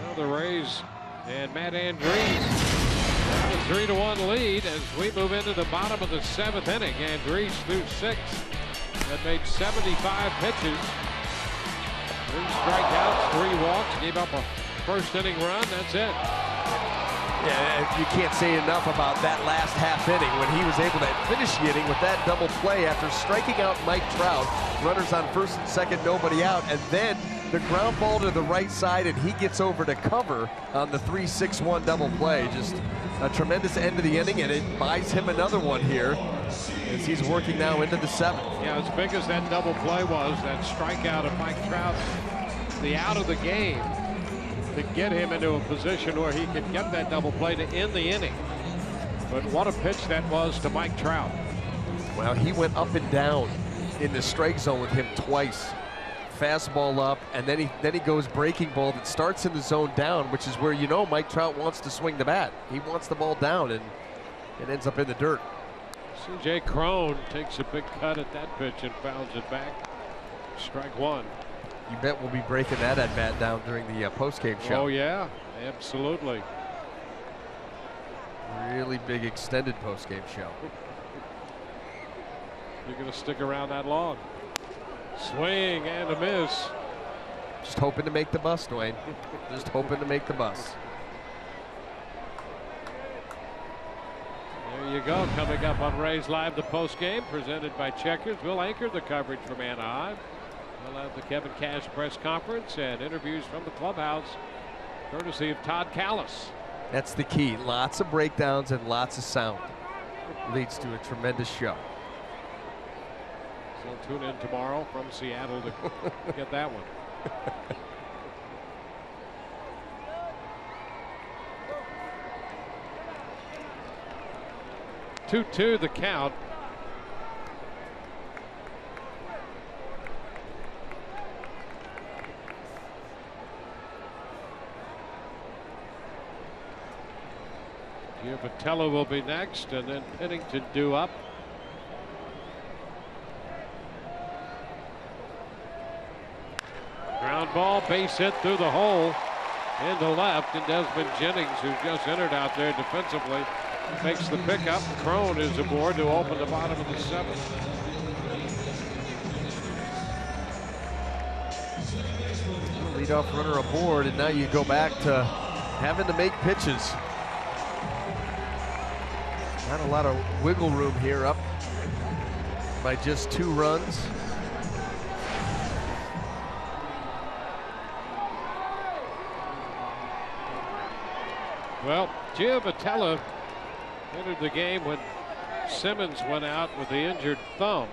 Well, the Rays and Matt Andrees have a 3-1 lead as we move into the bottom of the 7th inning. Andrees threw 6. That made 75 pitches. 3 strikeouts, 3 walks, gave up a first inning run. That's it. Yeah, you can't say enough about that last half inning when he was able to finish the inning with that double play after striking out Mike Trout. Runners on first and second, nobody out, and then the ground ball to the right side, and he gets over to cover on the 3-6-1 double play. Just a tremendous end of the inning, and it buys him another one here as he's working now into the 7th. Yeah, as big as that double play was, that strikeout of Mike Trout, the out of the game, to get him into a position where he could get that double play to end the inning. But what a pitch that was to Mike Trout. Well, he went up and down in the strike zone with him twice. Fastball up, and then he goes breaking ball that starts in the zone down, which is where, you know, Mike Trout wants to swing the bat. He wants the ball down, and it ends up in the dirt. C.J. Cron takes a big cut at that pitch and fouls it back. Strike 1. You bet we'll be breaking that at bat down during the post-game show. Oh, yeah, absolutely. Really big extended post-game show. You're going to stick around that long. Swing and a miss. Just hoping to make the bus, Dwayne. Just hoping to make the bus. There you go. Coming up on Rays Live, the post-game presented by Checkers. We'll anchor the coverage from Anaheim. We'll have the Kevin Cash press conference and interviews from the clubhouse, courtesy of Todd Callis. That's the key. Lots of breakdowns and lots of sound. Leads to a tremendous show. So tune in tomorrow from Seattle to get that one. 2-2 the count. Patella will be next, and then Pennington due up. Ground ball, base hit through the hole into left, and Desmond Jennings, who's just entered out there defensively, makes the pickup. Crone is aboard to open the bottom of the 7th. Leadoff runner aboard, and now you go back to having to make pitches. Not a lot of wiggle room here, up by just 2 runs. Well, Giovanella entered the game when Simmons went out with the injured thumb.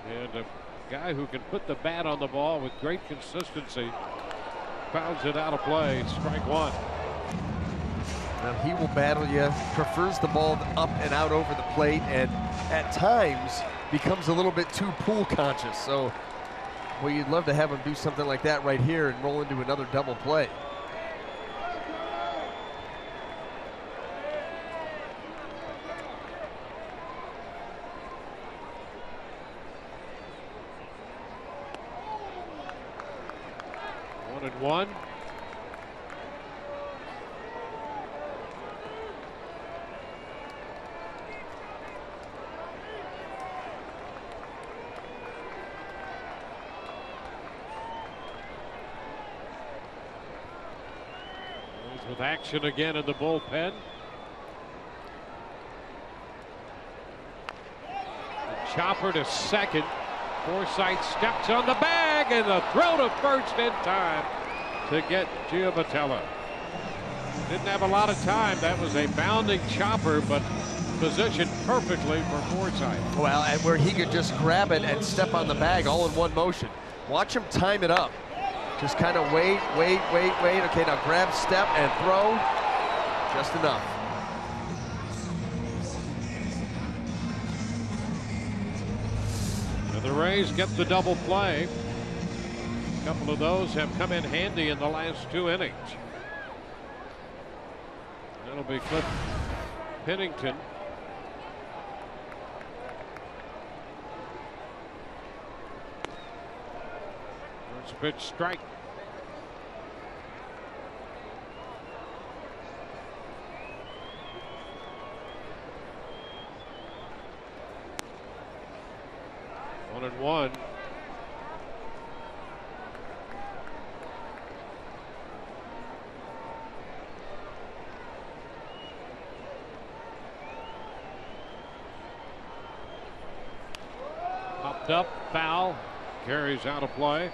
And a guy who can put the bat on the ball with great consistency fouls it out of play. Strike 1. Now he will battle you, prefers the ball up and out over the plate, and at times becomes a little bit too pool conscious. So, well, you'd love to have him do something like that right here and roll into another double play. One. With action again in the bullpen. The chopper to second. Forsythe steps on the bag, and the throw to first in time to get Giovanella. Didn't have a lot of time. That was a bounding chopper, but positioned perfectly for Forsythe. Well, and where he could just grab it and step on the bag all in one motion. Watch him time it up. Just kind of wait. Okay, now grab, step, and throw. Just enough. And the Rays get the double play. A couple of those have come in handy in the last 2 innings. That'll be Cliff Pennington. First pitch strike. One and one. Popped up, foul, carries out of play.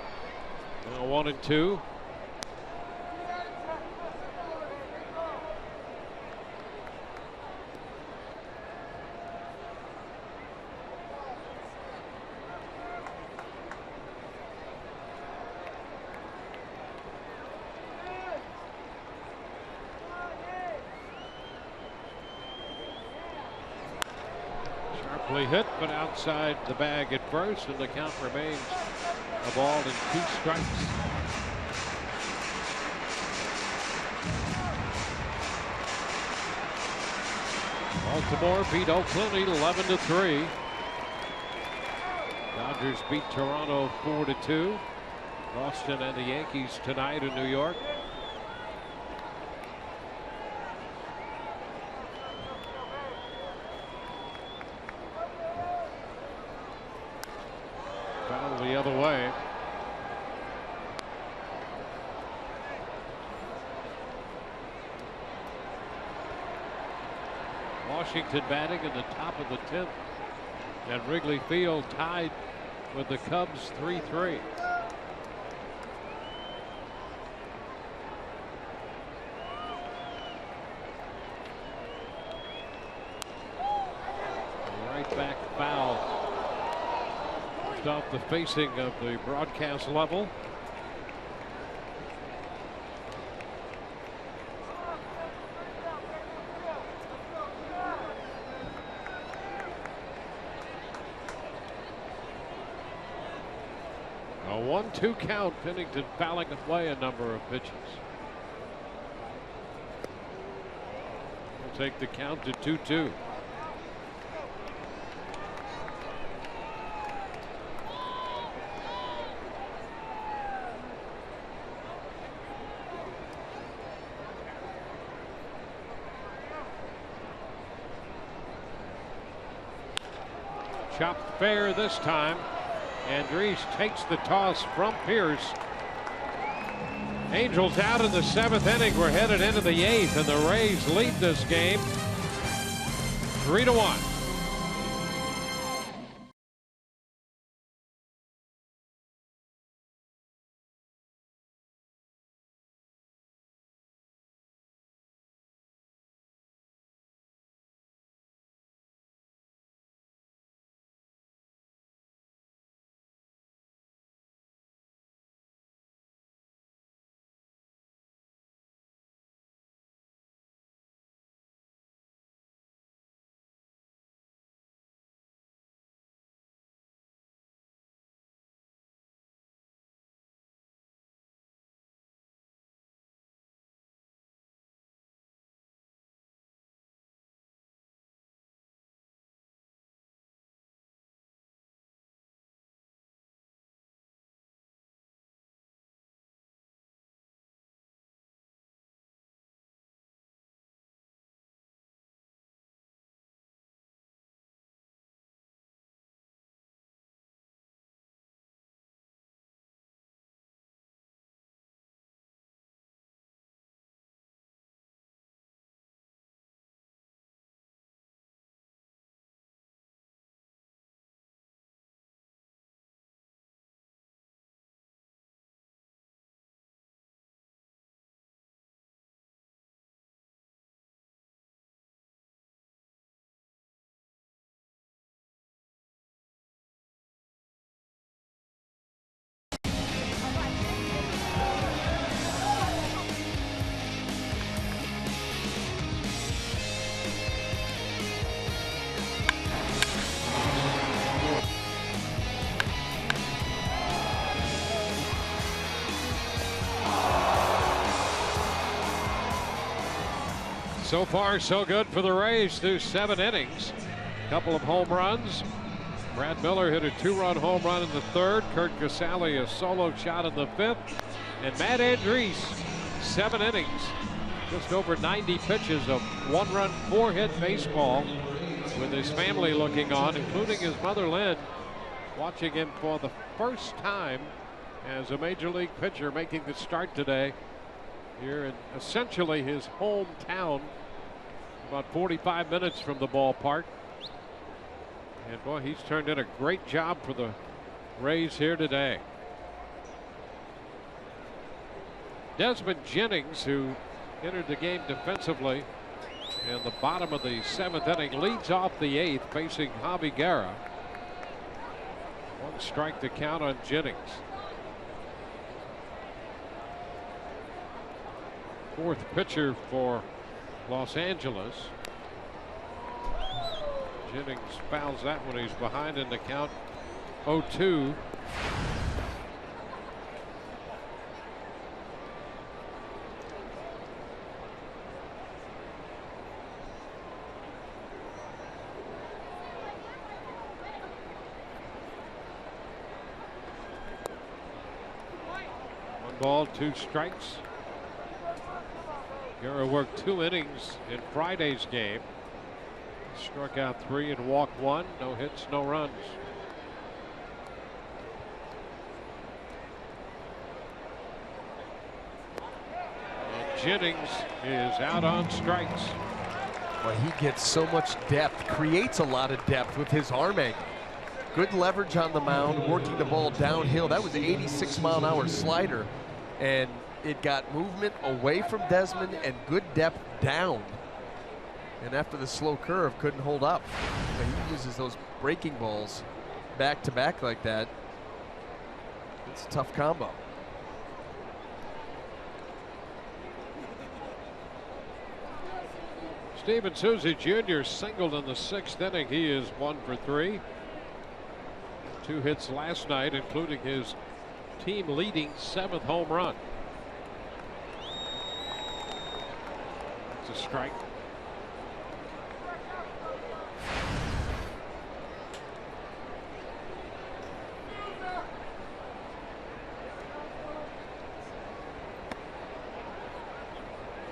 Now 1 and 2. Sharply hit, but outside the bag at first, and the count remains a ball and 2 strikes. Baltimore beat Oakland 11-3. Dodgers beat Toronto 4-2. Boston and the Yankees tonight in New York. Foul the other way. Washington batting in the top of the 10th at Wrigley Field, tied with the Cubs 3-3. Right back foul. Just off the facing of the broadcast level. A 1-2 count. Pennington fouling away a number of pitches. We'll take the count to 2-2. chopped fair this time. Andriese takes the toss from Pierce. Angels out in the 7th inning. We're headed into the 8th, and the Rays lead this game 3-1. So far, so good for the Rays through 7 innings. A couple of home runs. Brad Miller hit a 2-run home run in the 3rd. Curt CASALI a solo shot in the 5th. And Matt Andriese, 7 innings. Just over 90 pitches of 1-run, 4-hit baseball with his family looking on, including his mother Lynn, watching him for the first time as a major league pitcher making the start today here in essentially his hometown, about 45 minutes from the ballpark. And boy, he's turned in a great job for the Rays here today. Desmond Jennings, who entered the game defensively in the bottom of the 7th inning, leads off the 8th, facing Javi Guerra. 1 strike to count on Jennings. 4th pitcher for Los Angeles. Jennings fouls that when he's behind in the count 0-2. One ball, 2 strikes. Guerra worked 2 innings in Friday's game. Struck out 3 and walked 1. No hits, no runs. And Jennings is out on strikes. Well, he gets so much depth, creates a lot of depth with his arm angle. Good leverage on the mound, working the ball downhill. That was an 86-mile-an-hour slider, and it got movement away from Desmond and good depth down. And after the slow curve, couldn't hold up. But he uses those breaking balls back to back like that. It's a tough combo. Steven Souza Jr. singled in the 6th inning. He is 1 for 3. 2 hits last night, including his team-leading 7th home run. It's a strike.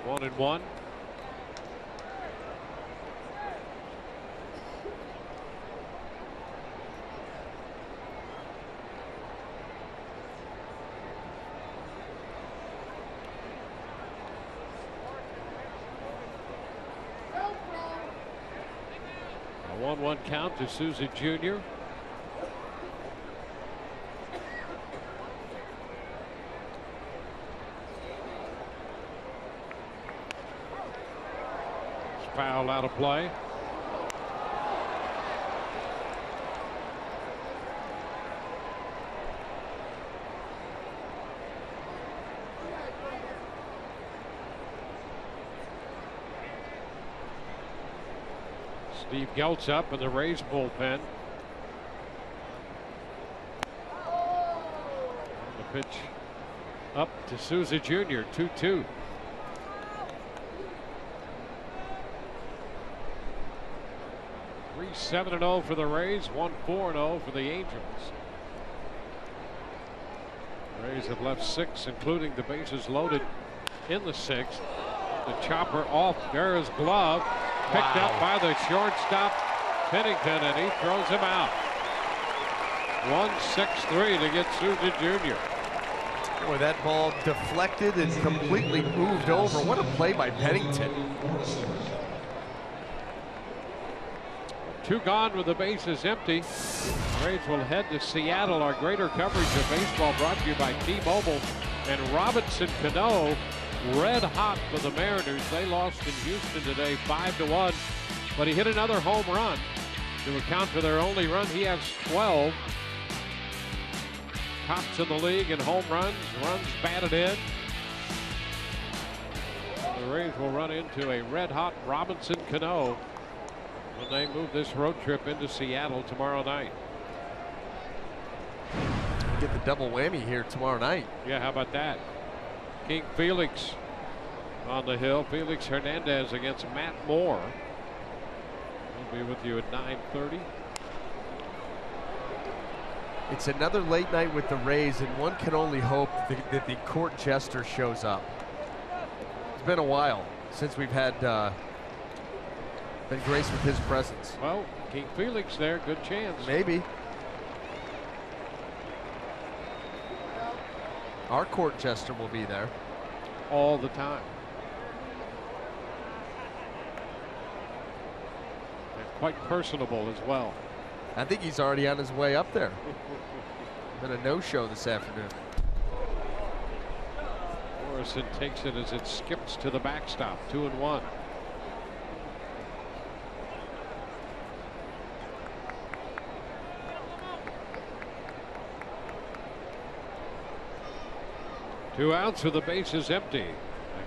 One and one. 1-1 count to Souza Jr. Foul out of play. Steve Geltz up in the Rays bullpen. The pitch up to Souza Jr. 2-2. 7-0 for the Rays, 1-4-0 for the Angels. Rays have left 6, including the bases loaded in the 6th. The chopper off Guerra's glove, picked up by the shortstop Pennington, and he throws him out. 1-6-3 to get Souza Jr. Boy, that ball deflected and completely moved over. What a play by Pennington. 2 gone with the bases empty. Rays will head to Seattle. Our greater coverage of baseball brought to you by T-Mobile. And Robinson Cano, red hot for the Mariners. They lost in Houston today 5-1, but he hit another home run to account for their only run. He has 12. Tops in the league in home runs batted in. The Rays will run into a red hot Robinson Cano when they move this road trip into Seattle tomorrow night. Get the double whammy here tomorrow night. Yeah, how about that? King Felix on the hill. Felix Hernandez against Matt Moore. We'll be with you at 9:30. It's another late night with the Rays, and one can only hope that the court jester shows up. It's been a while since we've had been graced with his presence. Well, King Felix there, good chance. Maybe. Our court jester will be there. All the time. And quite personable as well. I think he's already on his way up there. Been a no-show this afternoon. Morrison takes it as it skips to the backstop, 2-1. Two outs with the bases empty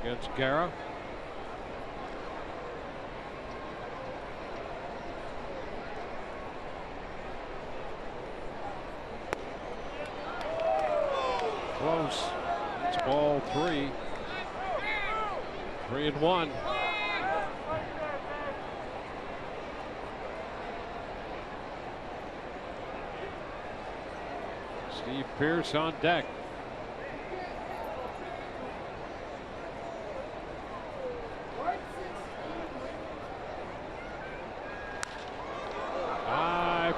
against Guerra. Close. It's ball 3. 3-1. Steve Pearce on deck.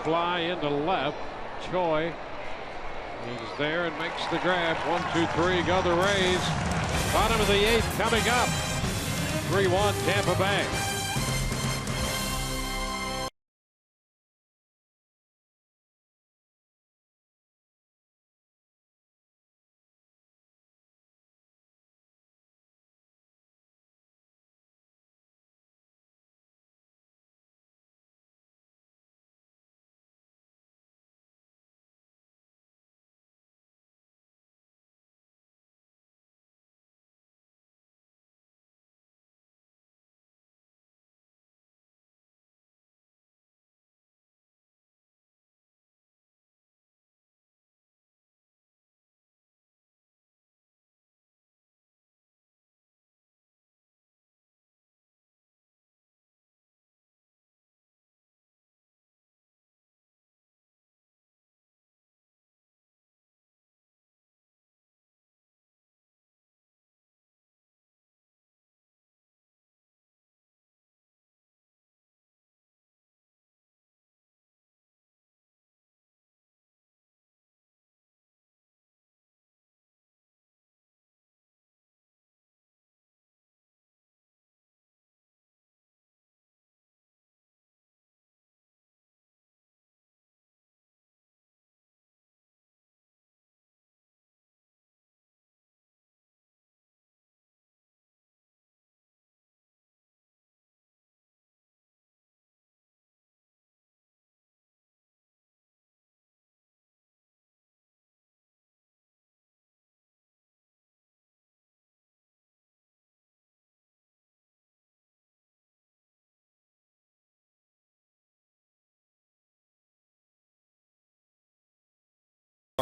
Fly into left. Choi is there and makes the grab. 1-2-3 go the Rays. Bottom of the 8th coming up. 3-1 Tampa Bay.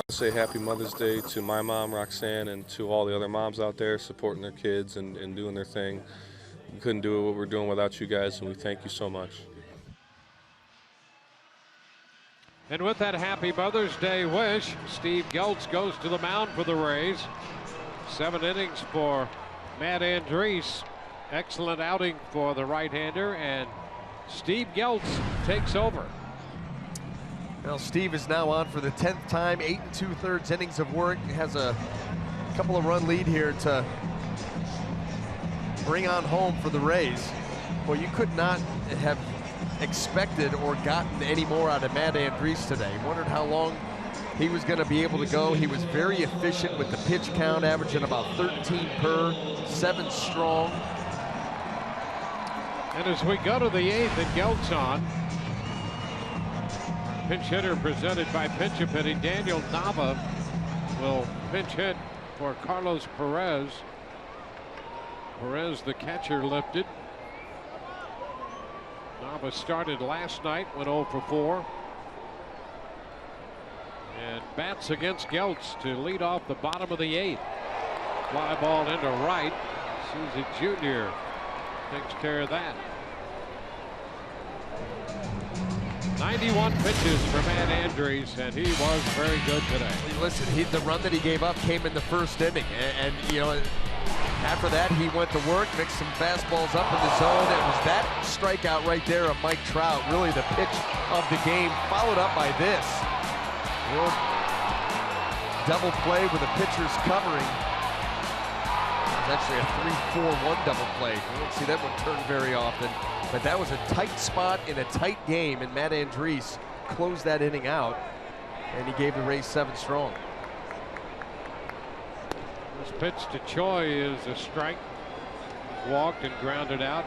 want to say Happy Mother's Day to my mom, Roxanne, and to all the other moms out there supporting their kids and doing their thing. We couldn't do what we're doing without you guys, and we thank you so much. And with that Happy Mother's Day wish, Steve Geltz goes to the mound for the Rays. 7 innings for Matt Andriese. Excellent outing for the right-hander, and Steve Geltz takes over. Well, Steve is now on for the 10th time, 8 2/3 innings of work. He has a couple of run lead here to bring on home for the Rays. Well, you could not have expected or gotten any more out of Matt Andriese today. Wondered how long he was going to be able to go. He was very efficient with the pitch count, averaging about 13 per, 7 strong. And as we go to the 8th and Geltz on, pinch hitter presented by Pinch-A-Penny, Daniel Nava will pinch hit for Carlos Perez. Perez, the catcher, lifted. Nava started last night, went 0 for 4. And bats against Geltz to lead off the bottom of the 8th. Fly ball into right. Susie Jr. takes care of that. 91 pitches for Matt Andriese, and he was very good today. Listen, the run that he gave up came in the first inning, and you know, after that he went to work, mixed some fastballs up in the zone. It was that strikeout right there of Mike Trout, really the pitch of the game, followed up by this. Real double play with the pitchers covering. It was actually a 3-4-1 double play. You don't see that one turn very often. But that was a tight spot in a tight game, and Matt Andriese closed that inning out, and he gave the Rays 7 strong. This pitch to Choi is a strike. Walked and grounded out.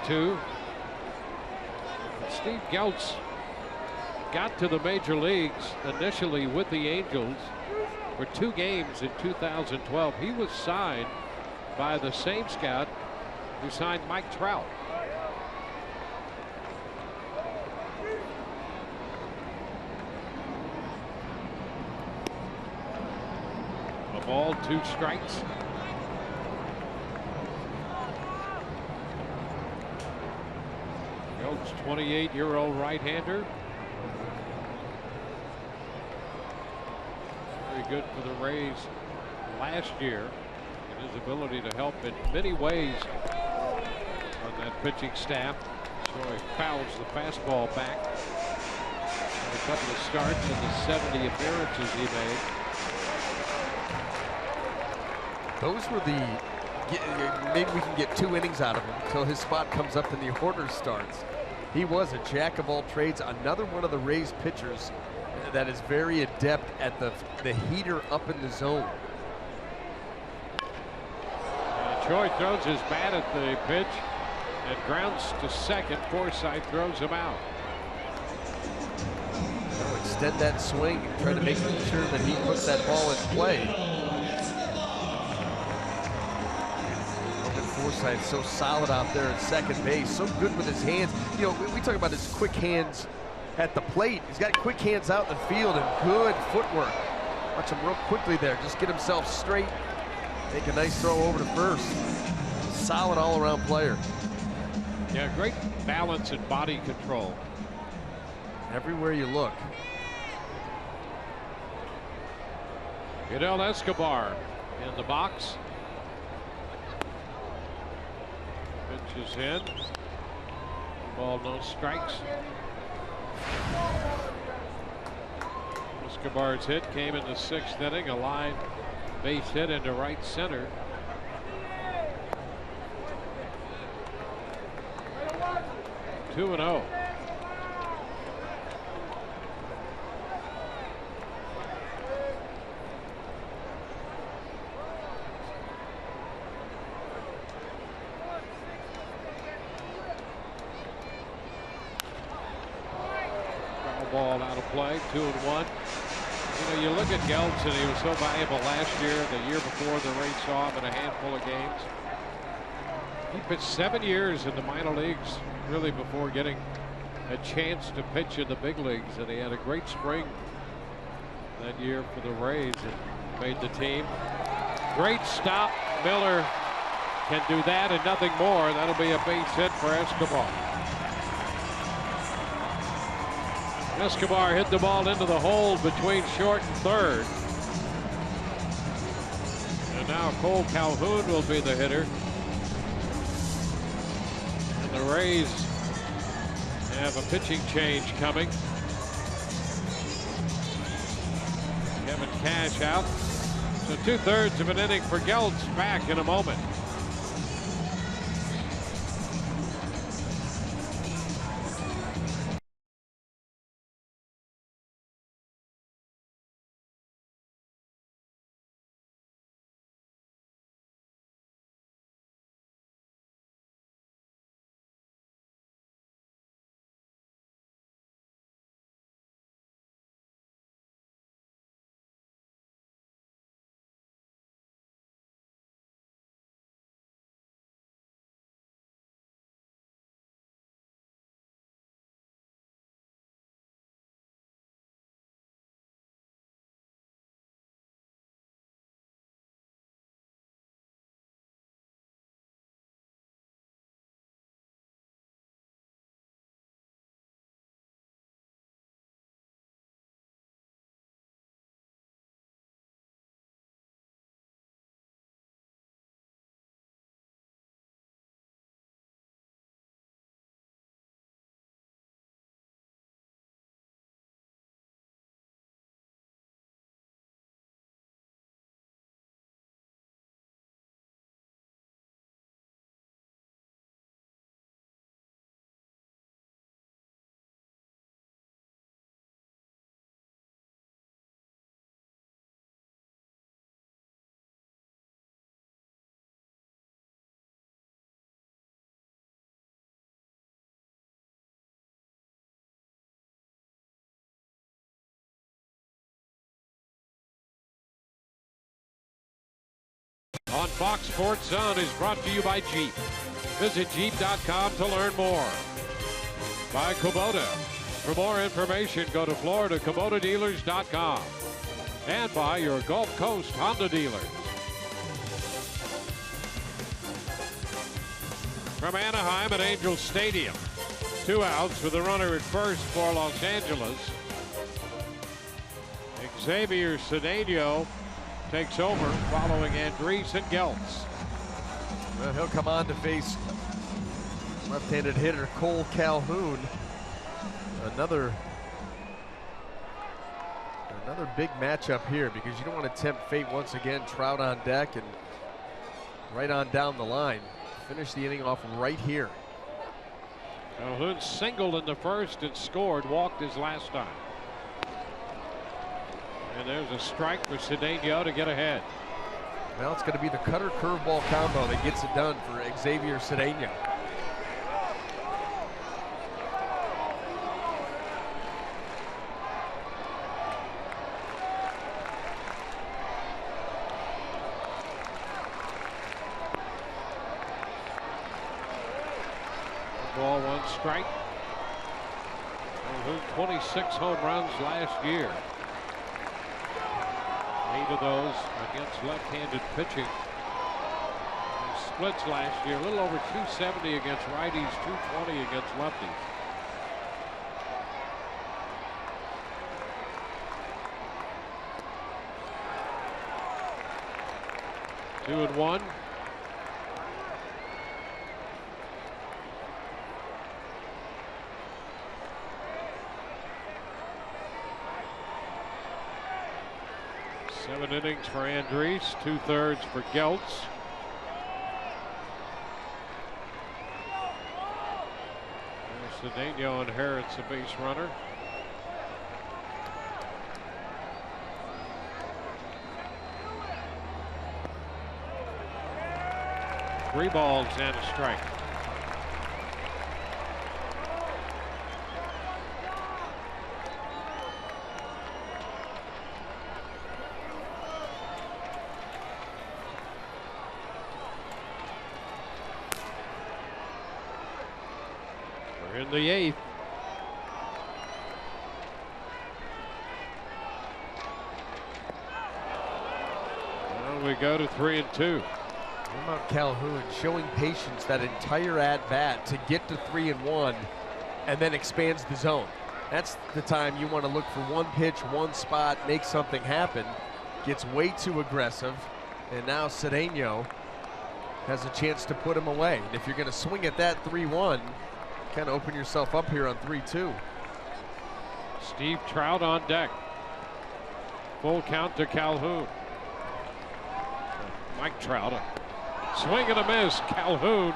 Two. Steve Geltz got to the major leagues initially with the Angels for 2 games in 2012. He was signed by the same scout who signed Mike Trout. A ball, 2 strikes. Geltz, 28-year-old right-hander. Good for the Rays last year, and his ability to help in many ways on that pitching staff. So he fouls the fastball back in a couple of starts in the 70 appearances he made. Those were the, maybe we can get 2 innings out of him until his spot comes up in the order starts. He was a jack of all trades, another one of the Rays pitchers that is very adept at the heater up in the zone. And Choi throws his bat at the pitch and grounds to second. Forsythe throws him out. He'll extend that swing and try to make sure that he puts that ball in play. Forsythe so solid out there at second base, so good with his hands. You know, we talk about his quick hands at the plate. He's got quick hands out in the field and good footwork. Watch him real quickly there. Just get himself straight. Make a nice throw over to first. Solid all-around player. Yeah, great balance and body control. Everywhere you look. Fidel Escobar in the box. Pitch is in. Ball, no strikes. Escobar's hit came in the 6th inning, a line base hit into right center. Two and 0. Ball out of play, 2 and 1. You know, you look at Geltz, and he was so valuable last year, the year before the Rays saw him in a handful of games. He pitched 7 years in the minor leagues, really, before getting a chance to pitch in the big leagues, and he had a great spring that year for the Rays and made the team. Great stop. Miller can do that and nothing more. That'll be a base hit for Escobar. Escobar hit the ball into the hole between short and third. And now Cole Calhoun will be the hitter. And the Rays have a pitching change coming. Kevin Cash out. So 2/3 of an inning for Geltz. Back in a moment. On Fox Sports Zone is brought to you by Jeep. Visit Jeep.com to learn more. By Kubota. For more information, go to FloridaKubotaDealers.com. And by your Gulf Coast Honda dealers. From Anaheim at Angels Stadium. 2 outs with a runner at first for Los Angeles. Xavier Cedeno takes over following Andriese and Geltz. Well, he'll come on to face left-handed hitter Cole Calhoun. Another big matchup here because you don't want to tempt fate once again. Trout on deck and right on down the line. Finish the inning off right here. Calhoun singled in the first and scored, walked his last time. And there's a strike for Cedeno to get ahead. Well, it's going to be the cutter curveball combo that gets it done for Xavier Cedeno. Ball, 1 strike. 26 home runs last year. 8 of those against left-handed pitching. He splits last year, a little over 270 against righties, 220 against lefties. Two and one. Seven innings for Andriese, 2/3 for Geltz. Cedeno inherits a base runner. Three balls and a strike. in the 8th. Well, we go to 3-2. How about Calhoun showing patience that entire at-bat to get to 3-1 and then expands the zone. That's the time you want to look for one pitch, one spot, make something happen. Gets way too aggressive, and now Cedeno has a chance to put him away. And if you're going to swing at that 3-1, kind of open yourself up here on 3-2. Steve Trout on deck. Full count to Calhoun. Mike Trout. Swing and a miss. Calhoun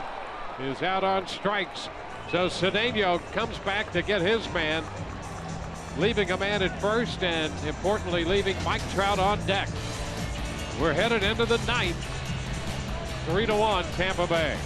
is out on strikes. So Cedeno comes back to get his man, leaving a man at first and importantly leaving Mike Trout on deck. We're headed into the 9th. 3-1 Tampa Bay.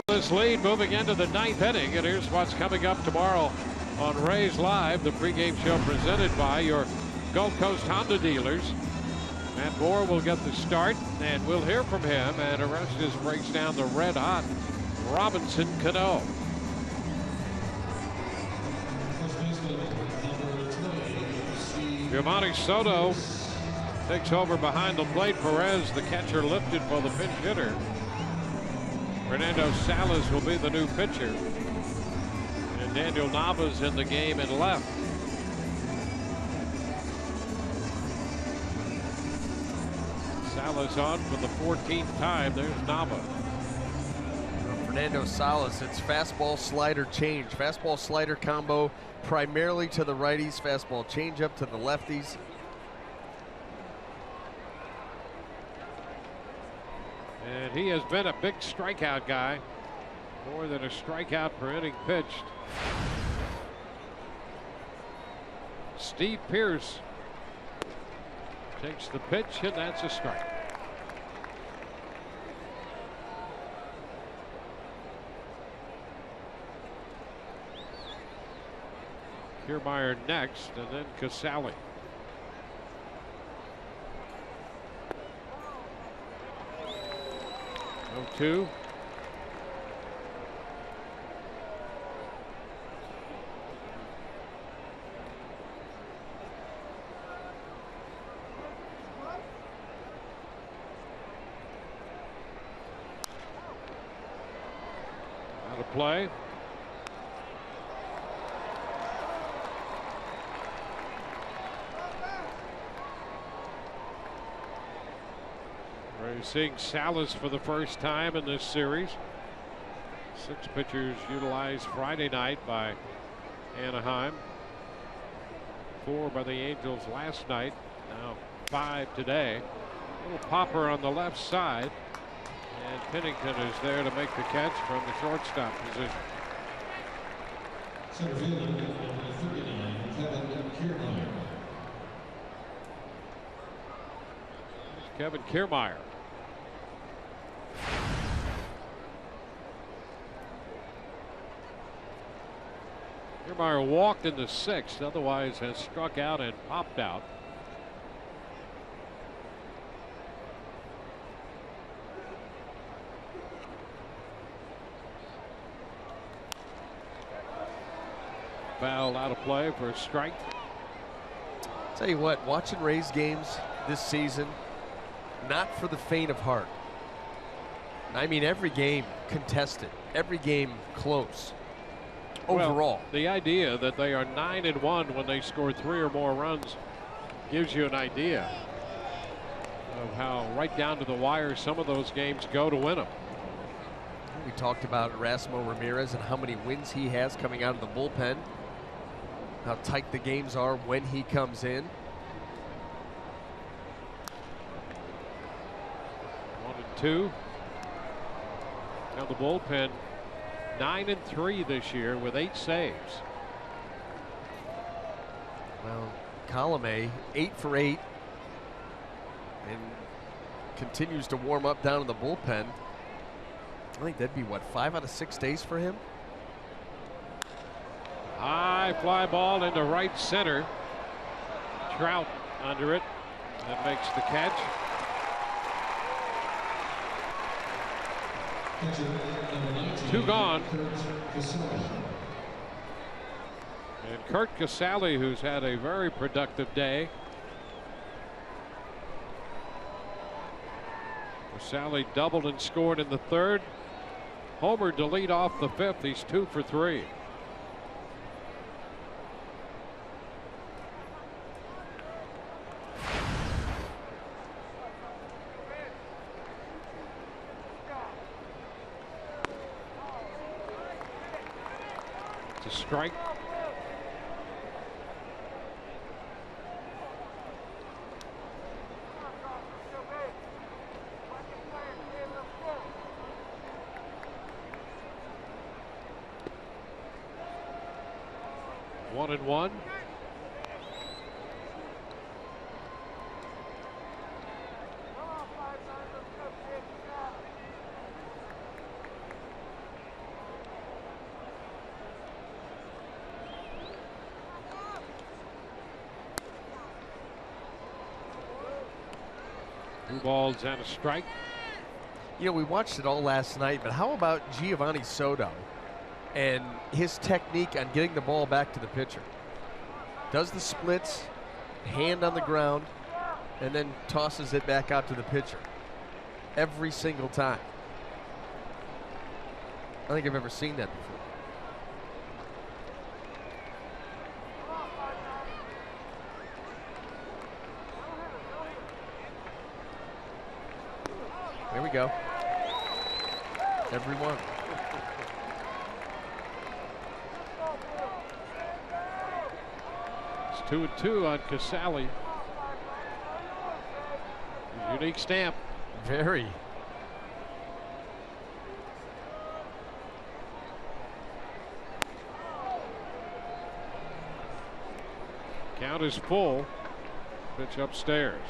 This lead moving into the 9th inning, and here's what's coming up tomorrow on Rays Live, the pregame show presented by your Gulf Coast Honda dealers. Matt Moore will get the start, and we'll hear from him, and Orestes breaks down the red-hot Robinson Cano. Giovanni Soto takes over behind the plate. Perez, the catcher, lifted for the pinch hitter. Fernando Salas will be the new pitcher. And Daniel Nava's in the game in left. Salas on for the 14th time. There's Nava. Fernando Salas, it's fastball slider change. Fastball slider combo primarily to the righties. Fastball changeup to the lefties. And he has been a big strikeout guy. More than a strikeout per inning pitched. Steve Pearce takes the pitch, and that's a strike. Kiermaier next, and then Casali. Oh, 2. Out of play. We're seeing Salas for the first time in this series. 6 pitchers utilized Friday night by Anaheim. 4 by the Angels last night. Now 5 today. A little popper on the left side. And Pennington is there to make the catch from the shortstop position. Center fielder, number 39, Kevin Kiermaier. Kevin Kiermaier. Kiermaier walked in the 6th, otherwise has struck out and popped out. Foul out of play for a strike. Tell you what, watching Rays games this season, not for the faint of heart. I mean, every game contested, every game close. Overall, well, the idea that they are 9-1 when they score 3 or more runs gives you an idea of how right down to the wire some of those games go to win them. We talked about Erasmo Ramirez and how many wins he has coming out of the bullpen, how tight the games are when he comes in. 1-2. Now the bullpen 9-3 this year with 8 saves. Well, Colome 8 for 8 and continues to warm up down in the bullpen. I think that'd be what, 5 out of 6 days for him. High fly ball into right center. Trout under it. That makes the catch. Two gone. And CURT CASALI, who's had a very productive day. CASALI doubled and scored in the 3rd. Homered to lead off the 5th. He's 2 for 3. It's a strike. One and one. Two balls and a strike. You know, we watched it all last night, but how about Giovanni Soto and his technique on getting the ball back to the pitcher? Does the splits, hand on the ground, and then tosses it back out to the pitcher every single time. I don't think I've ever seen that before. There we go. Everyone. It's 2-2 on CASALI. Unique stamp. Very. Count is full. Pitch upstairs.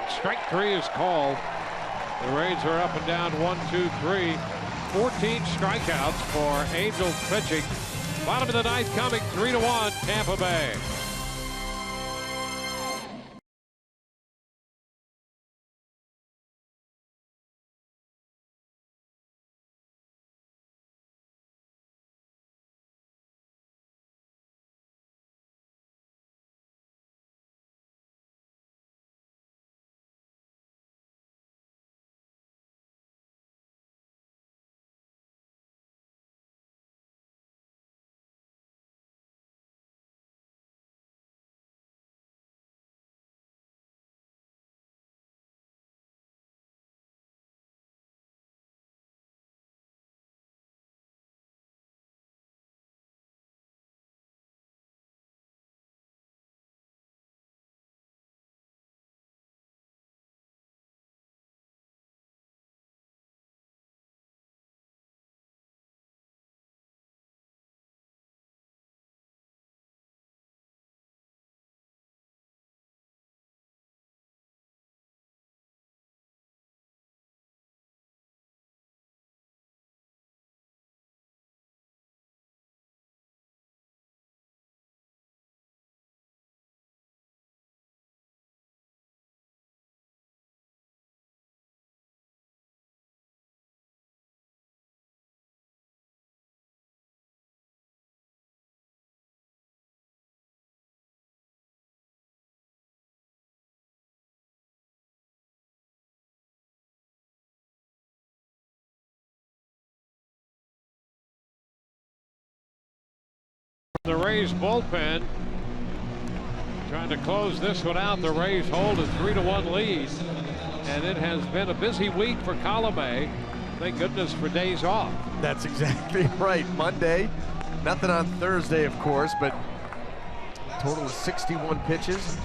Strike 3 is called. The Rays are up and down 1-2-3. 14 strikeouts for Angels pitching. Bottom of the 9th coming 3-1 Tampa Bay. The Rays bullpen trying to close this one out. The Rays hold a 3-1 lead, and it has been a busy week for Colomé. Thank goodness for days off. That's exactly right. Monday, nothing on Thursday, of course, but total of 61 pitches.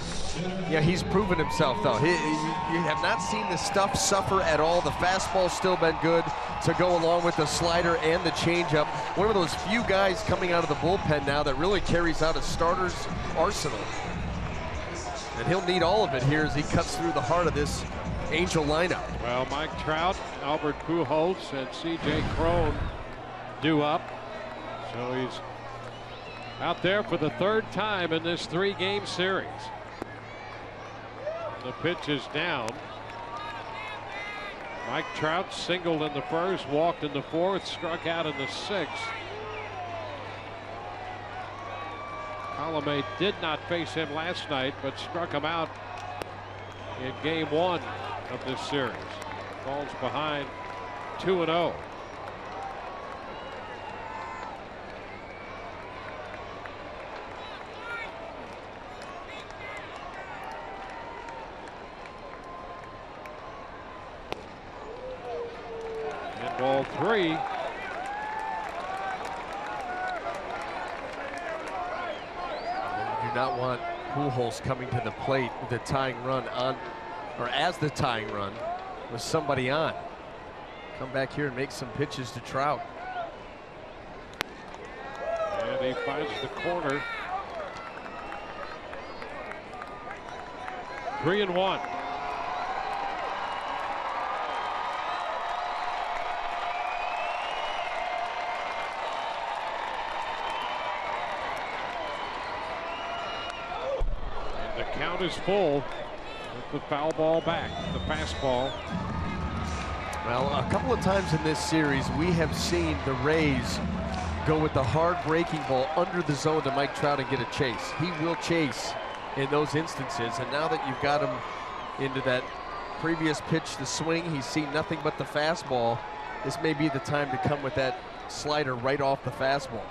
Yeah, he's proven himself, though. You have not seen the stuff suffer at all. The fastball's still been good to go along with the slider and the changeup. One of those few guys coming out of the bullpen now that really carries out a starter's arsenal. And he'll need all of it here as he cuts through the heart of this Angel lineup. Well, Mike Trout, Albert Pujols, and C.J. Cron due up. So he's out there for the third time in this 3-game series. The pitch is down. Mike Trout singled in the first, walked in the fourth, struck out in the sixth. Colomé did not face him last night, but struck him out in game 1 of this series. Falls behind 2-0. And ball 3. You do not want Pujols coming to the plate with the tying run on, or as the tying run with somebody on. Come back here and make some pitches to Trout. And he finds the corner. 3-1. And the count is full with the foul ball back, the fastball. Well, a couple of times in this series, we have seen the Rays go with the hard breaking ball under the zone to Mike Trout and get a chase. He will chase in those instances, and now that you've got him into that previous pitch, the swing, he's seen nothing but the fastball. This may be the time to come with that slider right off the fastball.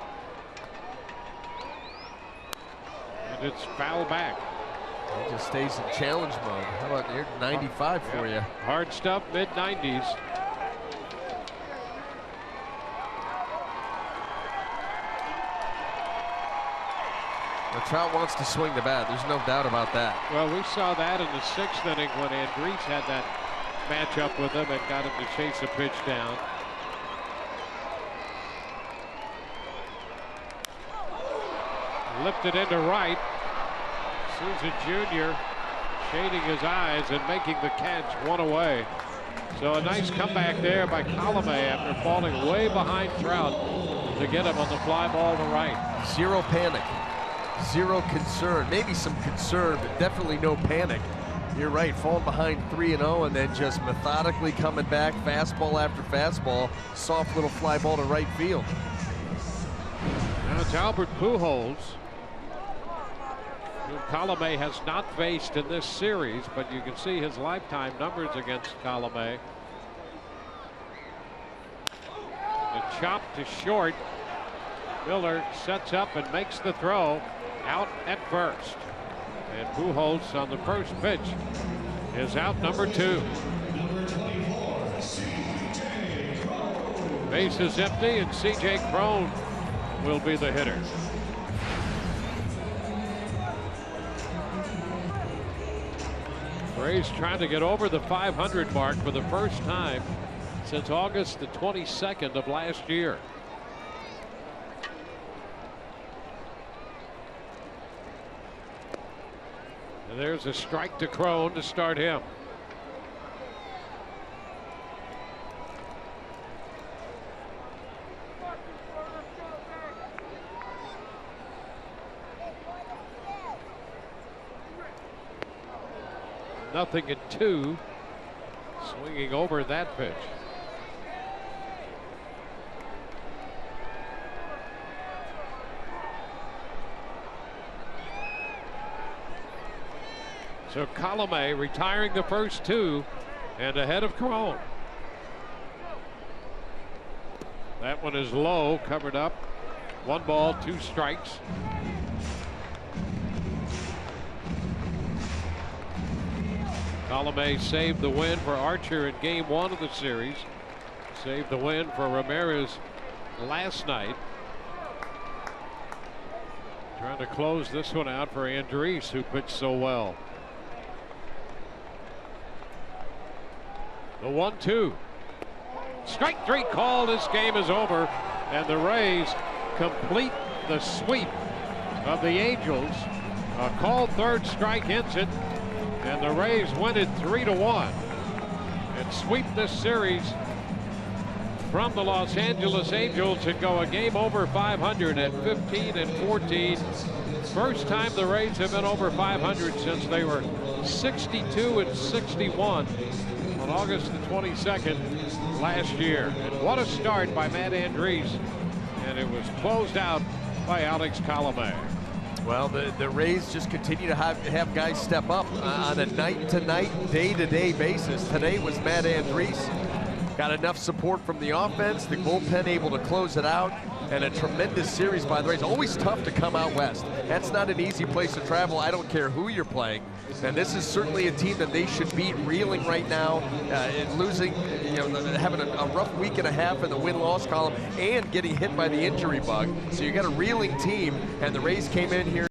And it's foul back. He just stays in challenge mode. How about near 95 for you? Hard stuff, mid-90s. The Trout wants to swing the bat. There's no doubt about that. Well, we saw that in the 6th inning when Andriese had that matchup with him and got him to chase a pitch down. Lifted into right. Souza Jr. shading his eyes and making the catch, 1 away. So a nice comeback there by Colomé after falling way behind Trout to get him on the fly ball to right. Zero panic, zero concern, maybe some concern, but definitely no panic. You're right, falling behind 3-0 and then just methodically coming back, fastball after fastball, soft little fly ball to right field. Now it's Albert Pujols, who Colomé has not faced in this series, but you can see his lifetime numbers against Colomé. The chop to short. Miller sets up and makes the throw out at first. And Pujols on the first pitch is out, number 2. Base is empty and C.J. Cron will be the hitter. Rays trying to get over the 500 mark for the first time since August the 22nd of last year. And there's a strike to Cron to start him. Nothing at 2. Swinging over that pitch. So Colomé retiring the first 2 and ahead of Cron. That one is low, covered up 1 ball, 2 strikes. Colomé saved the win for Archer in Game 1 of the series. Saved the win for Ramirez last night. Trying to close this one out for Andres, who pitched so well. The 1-2. Strike 3 call. This game is over, and the Rays complete the sweep of the Angels. A called third strike ends it, and the Rays win it 3-1 and sweep this series from the Los Angeles Angels and go a game over 500 at 15-14. First time the Rays have been over 500 since they were 62-61 on August the 22nd last year. And what a start by Matt Andres, and it was closed out by Alex Colomé. Well, the Rays just continue to have guys step up on a night-to-night, day-to-day basis. Today was Matt Andres. Got enough support from the offense, the bullpen able to close it out, and a tremendous series by the Rays. Always tough to come out west. That's not an easy place to travel. I don't care who you're playing. And this is certainly a team that they should beat, reeling right now, losing, having a rough week and a half in the win-loss column and getting hit by the injury bug. So you got a reeling team, and the Rays came in here